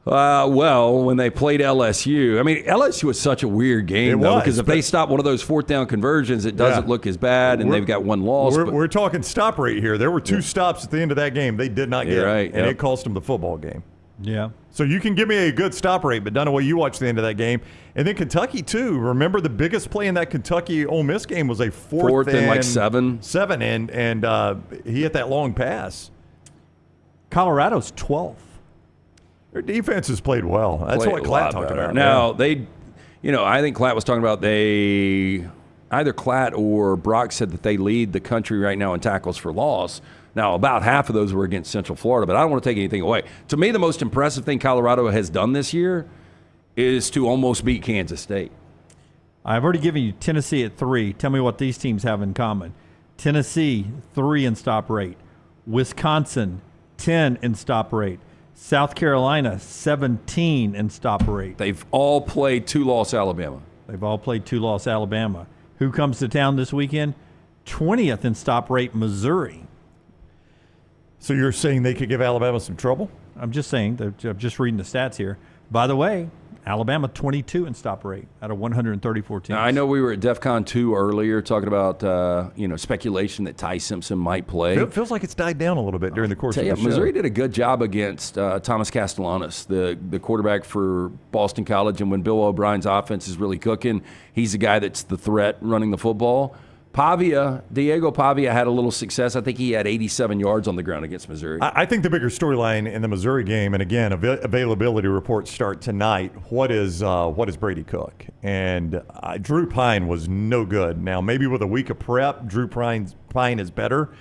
When they played LSU. LSU was such a weird game, though, because if they stop one of those 4th down conversions, it doesn't look as bad, and they've got one loss. We're talking stop rate here. There were 2 stops at the end of that game they did not get, and it cost them the football game. Yeah. So you can give me a good stop rate, but Dunaway, you watched the end of that game. And then Kentucky, too. Remember the biggest play in that Kentucky-Ole Miss game was a fourth and like 7. 7, and he hit that long pass. Colorado's 12th. Their defense has played well. That's what Klatt talked about. Now, I think Klatt was talking about they either Klatt or Brock said that they lead the country right now in tackles for loss. Now, about half of those were against Central Florida, but I don't want to take anything away. To me, the most impressive thing Colorado has done this year is to almost beat Kansas State. I've already given you Tennessee at 3. Tell me what these teams have in common. Tennessee, 3 in stop rate. Wisconsin, 10 in stop rate. South Carolina, 17 in stop rate. They've all played 2-loss Alabama. They've all played 2-loss Alabama. Who comes to town this weekend? 20th in stop rate, Missouri. So you're saying they could give Alabama some trouble? I'm just saying. I'm just reading the stats here. By the way, Alabama 22 in stop rate out of 134 teams. Now, I know we were at DEFCON 2 earlier talking about speculation that Ty Simpson might play. It feels like it's died down a little bit during the course of the show. Missouri did a good job against Thomas Castellanos, the quarterback for Boston College, and when Bill O'Brien's offense is really cooking, he's the guy that's the threat running the football. Diego Pavia had a little success. I think he had 87 yards on the ground against Missouri. I think the bigger storyline in the Missouri game, and again, availability reports start tonight. What is Brady Cook? And Drew Pine was no good. Now, maybe with a week of prep, Drew Pine is better.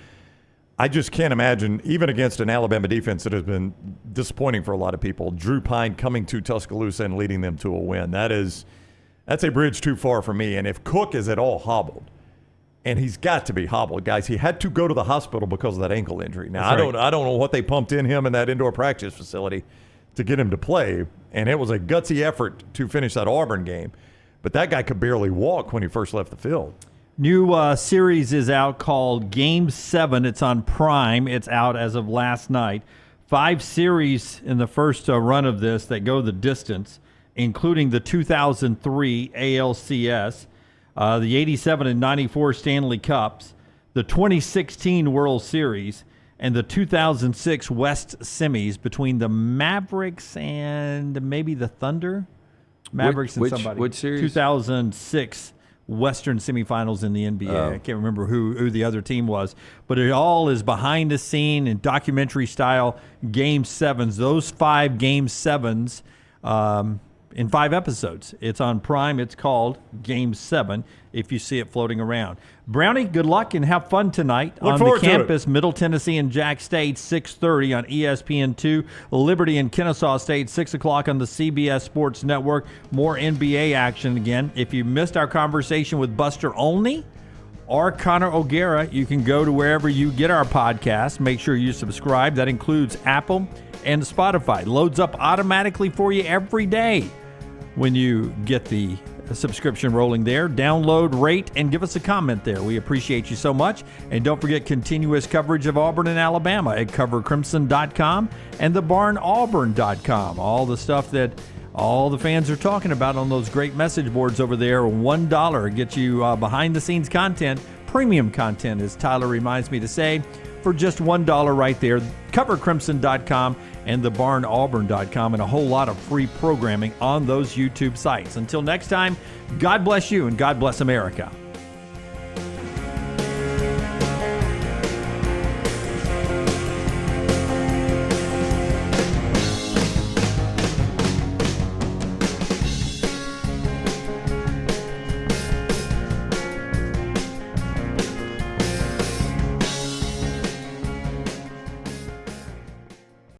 I just can't imagine, even against an Alabama defense that has been disappointing for a lot of people, Drew Pine coming to Tuscaloosa and leading them to a win. That's a bridge too far for me. And if Cook is at all hobbled, and he's got to be hobbled, guys. He had to go to the hospital because of that ankle injury. Now, I don't know what they pumped in him in that indoor practice facility to get him to play, and it was a gutsy effort to finish that Auburn game. But that guy could barely walk when he first left the field. New series is out called Game 7. It's on Prime. It's out as of last night. 5 series in the first run of this that go the distance, including the 2003 ALCS. The 87 and 94 Stanley Cups, the 2016 World Series, and the 2006 West Semis between the Mavericks and maybe the Thunder? Mavericks and somebody. Which series? 2006 Western semifinals in the NBA. I can't remember who the other team was. But it all is behind the scene and documentary style Game 7s. Those 5 Game 7s in 5 episodes. It's on Prime. It's called Game 7 if you see it floating around. Brownie, good luck and have fun tonight on the campus. Middle Tennessee and Jack State, 6:30 on ESPN2. Liberty and Kennesaw State, 6 o'clock on the CBS Sports Network. More NBA action again. If you missed our conversation with Buster Olney or Connor O'Gara, you can go to wherever you get our podcast. Make sure you subscribe. That includes Apple and Spotify. Loads up automatically for you every day when you get the subscription rolling there. Download, rate, and give us a comment there. We appreciate you so much. And don't forget continuous coverage of Auburn and Alabama at covercrimson.com and thebarnauburn.com. All the stuff that all the fans are talking about on those great message boards over there. $1 gets you behind-the-scenes content, premium content, as Tyler reminds me to say, for just $1 right there. Covercrimson.com and thebarnauburn.com, and a whole lot of free programming on those YouTube sites. Until next time, God bless you and God bless America.